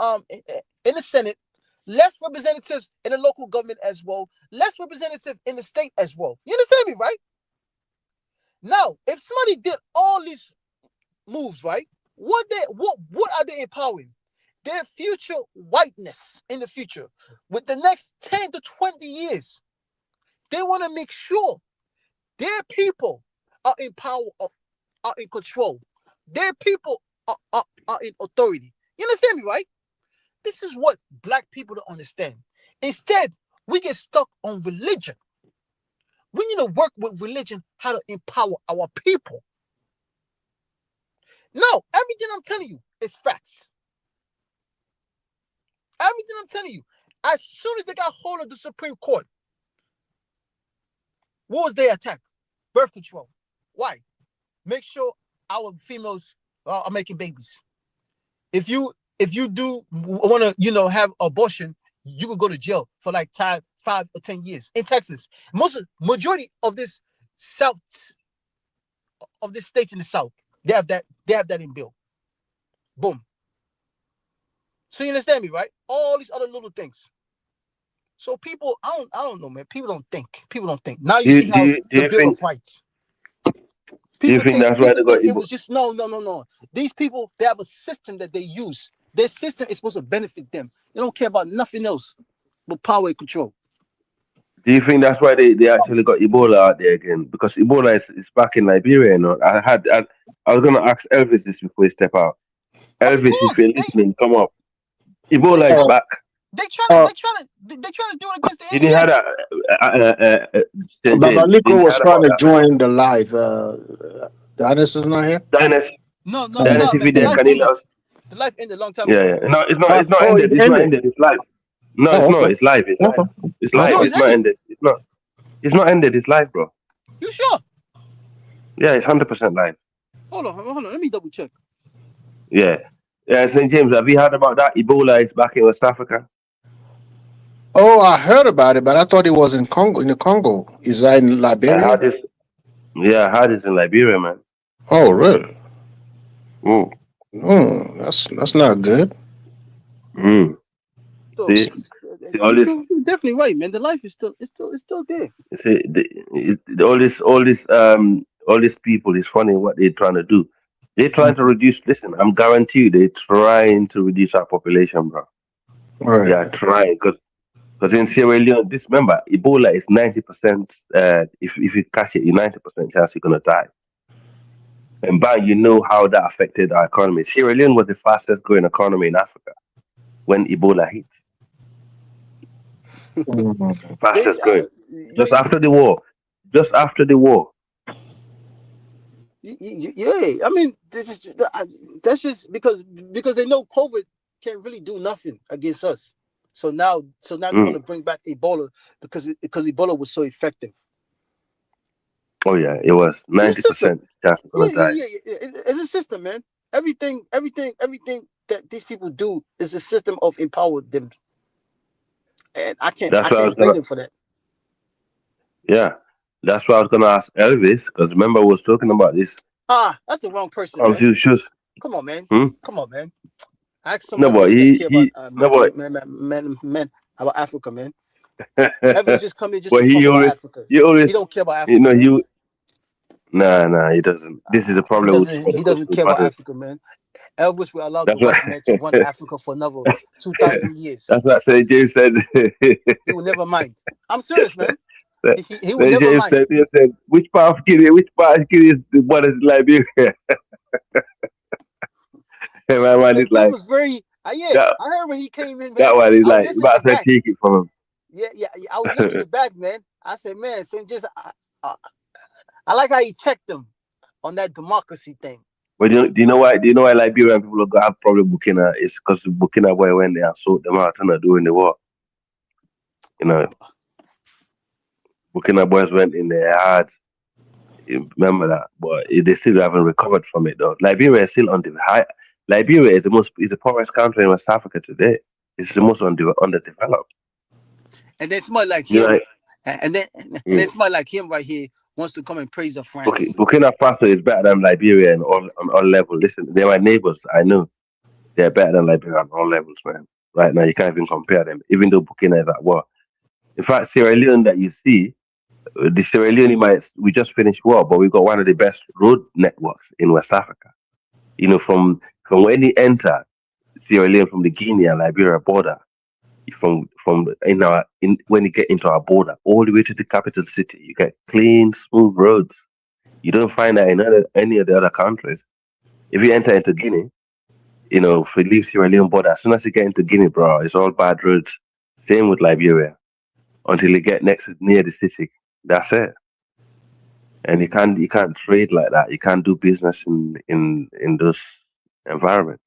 the Senate, less representatives in the local government as well, less representative in the state as well. You understand me, right? Now, if somebody did all these moves, right, what are they empowering? Their future whiteness in the future. With the next 10 to 20 years, they want to make sure their people are in power, are in control. Their people are in authority. You understand me, right? This is what black people don't understand. Instead, we get stuck on religion. We need to work with religion how to empower our people. No, everything I'm telling you is facts. Everything I'm telling you. As soon as they got hold of the Supreme Court, what was their attack? Birth control. Why? Make sure our females are making babies. If you do want to, have abortion, you could go to jail for like 5 or 10 years. In Texas, majority of this South of the states in the South, they have that in bill. Boom. So you understand me, right? All these other little things. So people, I don't know, man. People don't think. Now you see how the bill of rights. Do you think that's why they got it was just no. These people, they have a system that they use. Their system is supposed to benefit them. They don't care about nothing else but power and control. Do you think that's why they actually got Ebola out there again? Because Ebola is back in Liberia. I was gonna ask Elvis this before he step out. Elvis, if you're listening, come up. Ebola is back. They trying to do it against the Did you hear that? St. James, did Nico you was hear trying about to that? join the live. Dennis is not here. Dennis, No, Dennis, if man. you're there, can you let us? The life ended a long time ago. Yeah. No, it's not. It's not ended. It It's not ended. ended. It's live. No, it's not. It's live. It's live. It's live. No, It's not ended. It's not. It's not ended. It's live, bro. You sure? Yeah, it's 100% live. Hold on. Let me double check. Yeah. St. James, have you heard about that? Ebola is back in West Africa. Oh, I heard about it, but I thought it was in Congo. In the Congo, is that in Liberia? I heard it's in Liberia, man. Oh, really? That's not good. So, See, you're definitely right, man. The life is still there. See, all these people. It's funny what they're trying to do. They're trying to reduce. Listen, I'm guarantee you, they're trying to reduce our population, bro. Right. They are trying because in Sierra Leone, remember, Ebola is 90%. If you catch it, you're 90% chance you're gonna die. And bang, you know how that affected our economy. Sierra Leone was the fastest growing economy in Africa when Ebola hit. Fastest growing. Just after the war. Yeah, I mean, that's just because they know COVID can't really do nothing against us. So now they want to bring back Ebola because Ebola was so effective. Oh yeah, it was 90% chance of gonna die. Yeah. It's a system, man. Everything that these people do is a system of empower them, and I can't blame them for that. Yeah, that's why I was gonna ask Elvis because remember I was talking about this. That's the wrong person. Man. Come on, man. Come on, man. Ask somebody else that care about about Africa, man. Elvis just come in just to talk about Africa. He don't care about Africa. Nah, he doesn't. This is a problem. He doesn't care about Africa, man. Elvis will allow the white man to run Africa for another 2,000 years. That's what St. James said. He will never mind. I'm serious, man. He will never mind. He said, which part of Guinea is the one is Liberia? My man is like, was very. I heard when he came in, man. That one is like, about to take it from him. Yeah. I was listening back, man. I said, man, St. James, I like how he checked them on that democracy thing. Well, do you know why? Do you know why Liberian people have problem with Burkina? It's because Burkina boy when they assault them out and during the war. You know, Burkina boys went in there hard. You remember that, but they still haven't recovered from it though. Liberia is still on the high. Liberia is the poorest country in West Africa today. It's the most underdeveloped. And then somebody like You him, know, and then somebody like him right here wants to come and praise the France. Burkina Faso is better than Liberia on all levels. Listen, they're my neighbors. I know they're better than Liberia on all levels, man. Right now, you can't even compare them, even though Burkina is at war. In fact, Sierra Leone that you see, the Sierra Leone we just finished war, but we've got one of the best road networks in West Africa. You know, from when you enter Sierra Leone from the Guinea and Liberia border, from when you get into our border all the way to the capital city, you get clean, smooth roads. You don't find that in any of the other countries. If you enter into Guinea, you know, if you leave Sierra Leone border, as soon as you get into Guinea, bro, it's all bad roads. Same with Liberia. Until you get near the city, that's it. And you can't trade like that. You can't do business in those environments.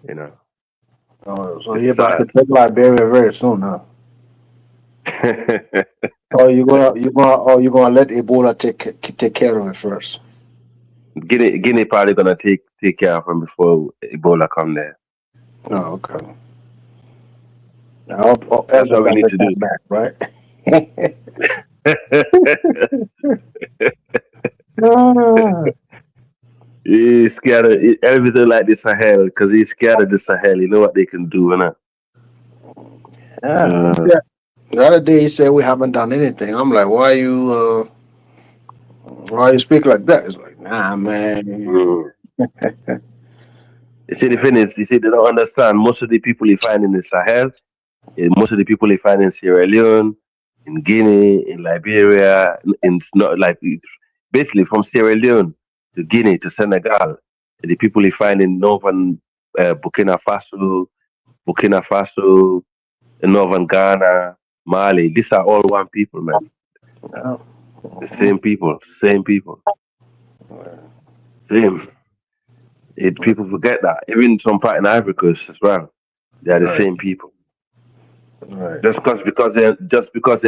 You know, So it's you're about to sad. take Liberia very soon, huh? Or you're gonna let Ebola take care of it first. Guinea probably gonna take care of them before Ebola come there. Oh, okay. Now, That's what we need to do. back, right? He's scared of everything like the Sahel because he's scared of the Sahel. You know what they can do, innit? Yeah. The other day he said we haven't done anything. I'm like, why you speak like that? It's like, nah, man. You see, the thing is, they don't understand. Most of the people you find in the Sahel, most of the people you find in Sierra Leone, in Guinea, in Liberia, not like basically from Sierra Leone to Guinea to Senegal, the people you find in northern Burkina Faso, in northern Ghana, Mali, these are all one people, man. Oh. The same people. Same. People forget that. Even some part in Ivory Coast as well, they are the same people. Right. Just because they're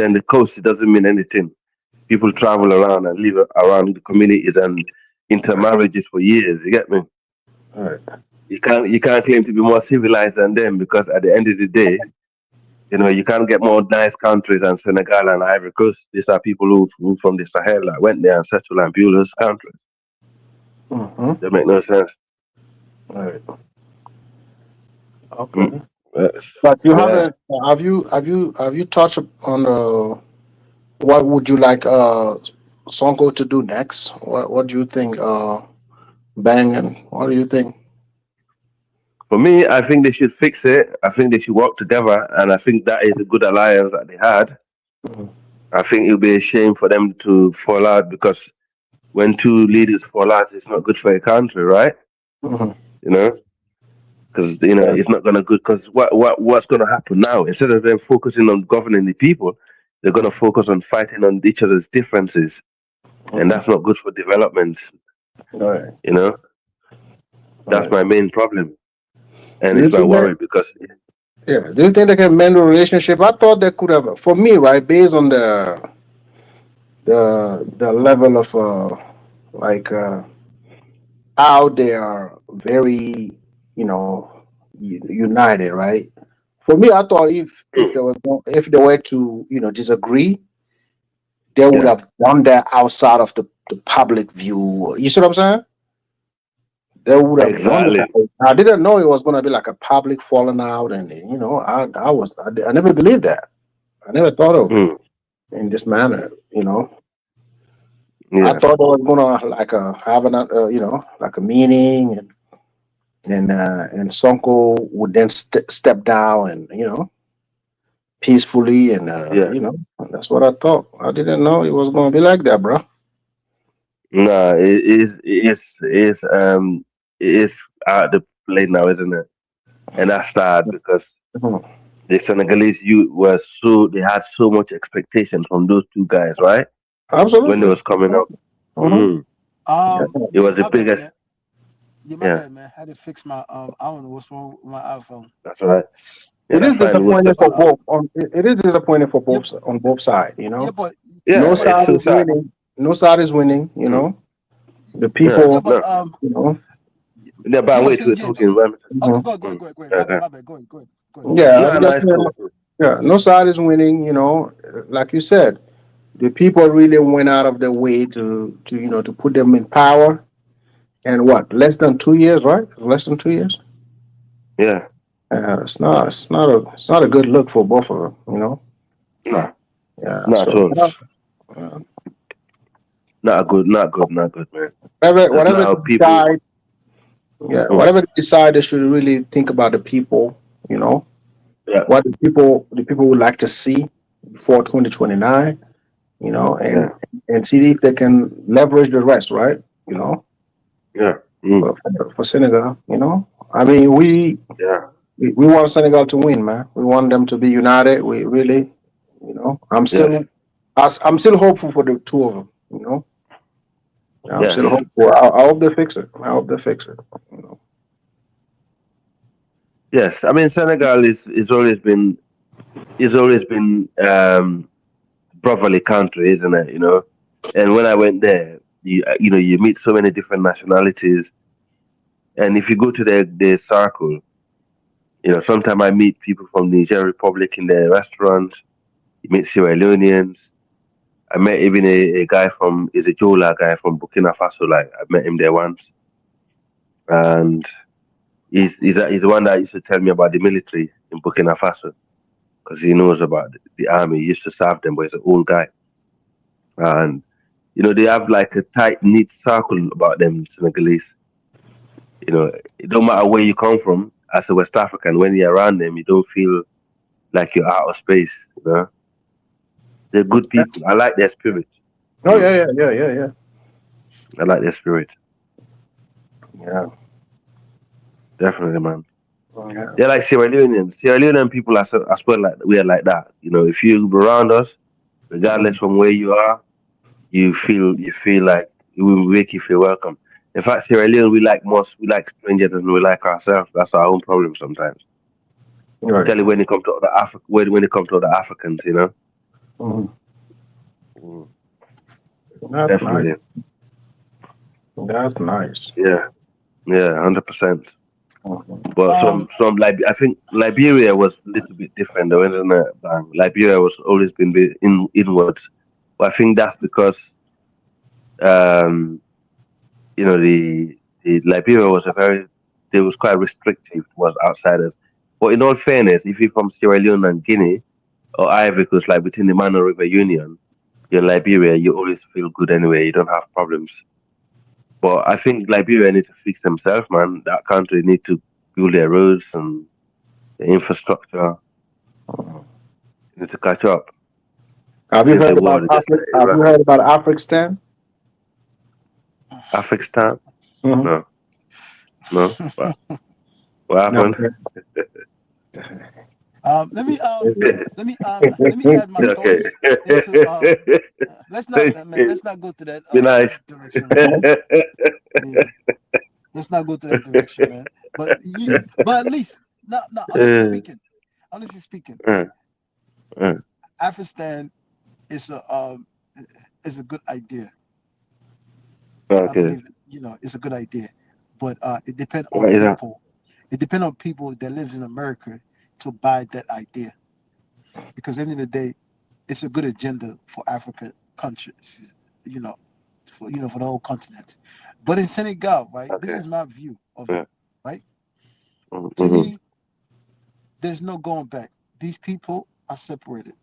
in the coast, it doesn't mean anything. People travel around and live around the communities and intermarriages for years. You get me? Right. You can't claim to be more civilized than them because at the end of the day, you know, you can't get more nice countries than Senegal and Ivory Coast. These are people who from the Sahel that went there and settled and built those countries. That make no sense. Right. Okay. But you haven't. Have you touched on what would you like Sonko to do next? What do you think? Bang, and what do you think? For me, I think they should fix it. I think they should work together, and I think that is a good alliance that they had. I think it would be a shame for them to fall out because when two leaders fall out, it's not good for a country, right? You know, because it's not gonna good. Because what's gonna happen now? Instead of them focusing on governing the people, they're gonna focus on fighting on each other's differences, and that's not good for development. Right. You know, that's my main problem, and Do you it's my think worry because. Yeah. Do you think they can mend the relationship? I thought they could have. For me, right, based on the level of how they are very, united, right? For me, I thought if they were to disagree, they would have done that outside of the public view. You see what I'm saying? They would have done that. I didn't know it was going to be like a public falling out, and I never believed that. I never thought of it in this manner. I thought they was gonna have like a meeting, and Sonko would then step down and peacefully, and that's what I thought. I didn't know it was gonna be like that, bro. No, it is out the play now, isn't it? And that's sad because the Senegalese youth they had so much expectation from those two guys, right? Absolutely. When they was coming up. It was the my bad, biggest. man. Yeah, my Yeah, bad, man. Had to fix my I don't know what's wrong with my iPhone. that's right. Yeah, It that's is fine. We'll disappointing step for out. both. It is disappointing for Yeah, both on both sides. yeah, but No Yeah, but it's side two is sides. winning. No side is winning. The Yeah, yeah, people. but no. yeah, Yeah, but but wait, St. we're talking. James. Oh, Mhm. go ahead. Yeah, My bad. Go ahead. Yeah, no, I'm no, just it's saying. cool. Yeah, no side is winning. Like you said, the people really went out of their way to put them in power. And what? Less than 2 years, right? Less than 2 years. Yeah, It's not a good look for both of them. no, Yeah. not at So all. uh, Not good, man. Because whatever now they people. decide, yeah, Mm, whatever they decide, they should really think about the people. yeah, What the people would like to see before 2029. yeah, And see if they can leverage the rest, right? You know, yeah, mm, for Senegal. I mean, yeah, we want Senegal to win, man. We want them to be united. We really, I'm yes, still, I'm still hopeful for the two of them. I'm yes, still hopeful. I hope they fix it. I hope they fix it. yes. I mean, Senegal is always been brotherly country, isn't it? And when I went there, you meet so many different nationalities, and if you go to their circle, sometimes I meet people from the Niger Republic in their restaurants. You meet Sierra Leoneans. I met even a guy is a Jola guy from Burkina Faso. Like I met him there once, and he's the one that used to tell me about the military in Burkina Faso because he knows about the army. He used to serve them, but he's an old guy, and they have like a tight knit circle about them Senegalese. It don't matter where you come from as a West African. When you're around them, you don't feel like you're out of space. They're good people. I like their spirit. Oh Mm, yeah. I like their spirit. Yeah. Definitely, man. Yeah. They're like Sierra Leoneans. Sierra Leonean people are as well like we are like that. If you around us, regardless from where you are, you feel like it will make you feel welcome. In fact, Sierra Leone we like strangers than we like ourselves. That's our own problem sometimes. Right. Especially when it comes to other when it comes to other Africans. Mhm. Mm, That's nice. definitely. That's nice. Yeah. Yeah. 100%. Mhm. But some like I think Liberia was a little bit different though, isn't it? Liberia was always been inwards. But I think that's because um the Liberia was they was quite restrictive towards outsiders. But in all fairness, if you're from Sierra Leone and Guinea or Ivory Coast, like between the Mano River Union, you're in Liberia, you always feel good anyway. You don't have problems. But I think Liberia need to fix themselves, man. That country need to build their roads and the infrastructure. Need to catch up. Have you Since heard the about world is just Africa? like Have you Iraq, heard about African? Afghanistan. Mm-hmm. No, no. What happened? Okay. Let me add my Okay. thoughts into let's not Thank man, you. let's not go to that Be nice. direction, man. Yeah, let's not go to that direction, man. But at least no, honestly speaking, Uh, uh, Afghanistan is a good idea. I okay. believe it's a good idea, but it depends on What is that? people. It depends on people that lives in America to buy that idea, because at the end of the day, it's a good agenda for African countries, you know, for the whole continent. But in Senegal, right, this Okay. is my view of it, Yeah. right? To Mm-hmm. me, there's no going back. These people are separated.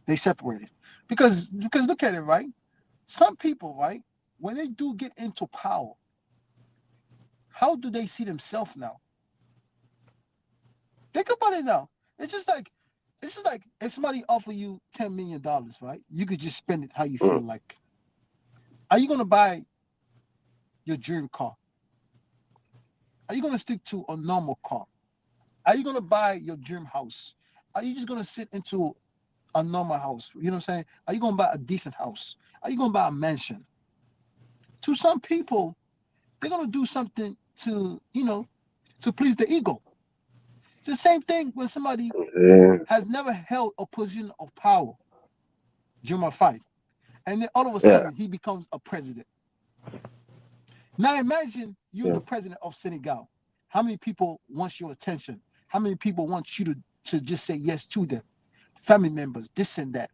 They separated because look at it, right? Some people, right, when they do get into power, how do they see themselves now? Think about it now. It's just like if somebody offer you $10 million, right? You could just spend it how you feel Mm. like. Are you gonna buy your dream car? Are you gonna stick to a normal car? Are you gonna buy your dream house? Are you just gonna sit into a normal house? You know what I'm saying? Are you gonna buy a decent house? Are you gonna buy a mansion? to some people, they're gonna do something to, you know, to please the ego. It's the same thing when somebody has never held a position of power, Diomaye Faye, and then all of a sudden he becomes a president. Now imagine you're the president of Senegal. How many people want your attention? How many people want you to just say yes to them? Family members, this and that,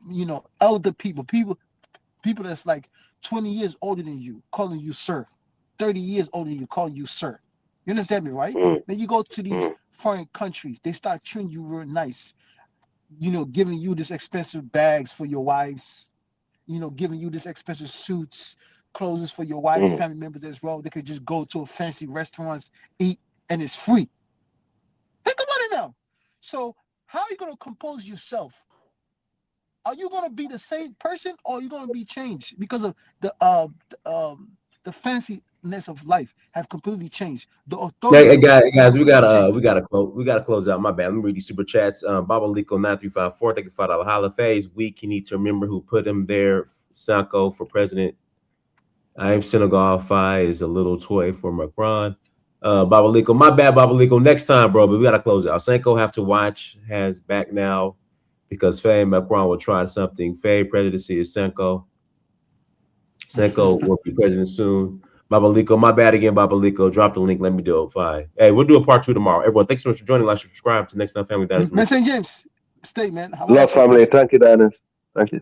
you know, elder people that's like 20 years older than you, calling you sir, 30 years older than you, calling you sir. You understand me, right? Then you go to these foreign countries, they start treating you real nice, you know, giving you this expensive bags for your wives, you know, giving you this expensive suits, clothes for your wives, family members as well. They could just go to a fancy restaurants, eat, and it's free. Think about it now. So how are you going to compose yourself? Are you going to be the same person, or are you going to be changed because of the fanciness of life have completely changed? The authority. Hey, guys, we gotta close out. My bad. Let me read these super chats. Baba Liko 9354, thank you for $5 holla. Faye's weak. You need to remember who put him there. Sonko for president. I am Senegal. Faye is a little toy for Macron. Baba Liko, my bad, Baba Liko. Next time, bro, but we gotta close out. Sonko have to watch has back now because Faye and Macron will try something. Faye presidency is Sonko. Sonko will be president soon. Baba Liko, my bad again, Baba Liko. Drop the link. Let me do it. Fine. Hey, we'll do a part 2 tomorrow. Everyone, thanks so much for joining. Like, subscribe to Next Time Family. That is St. James, stay, man. Love family. Thank you, Dennis. Thank you.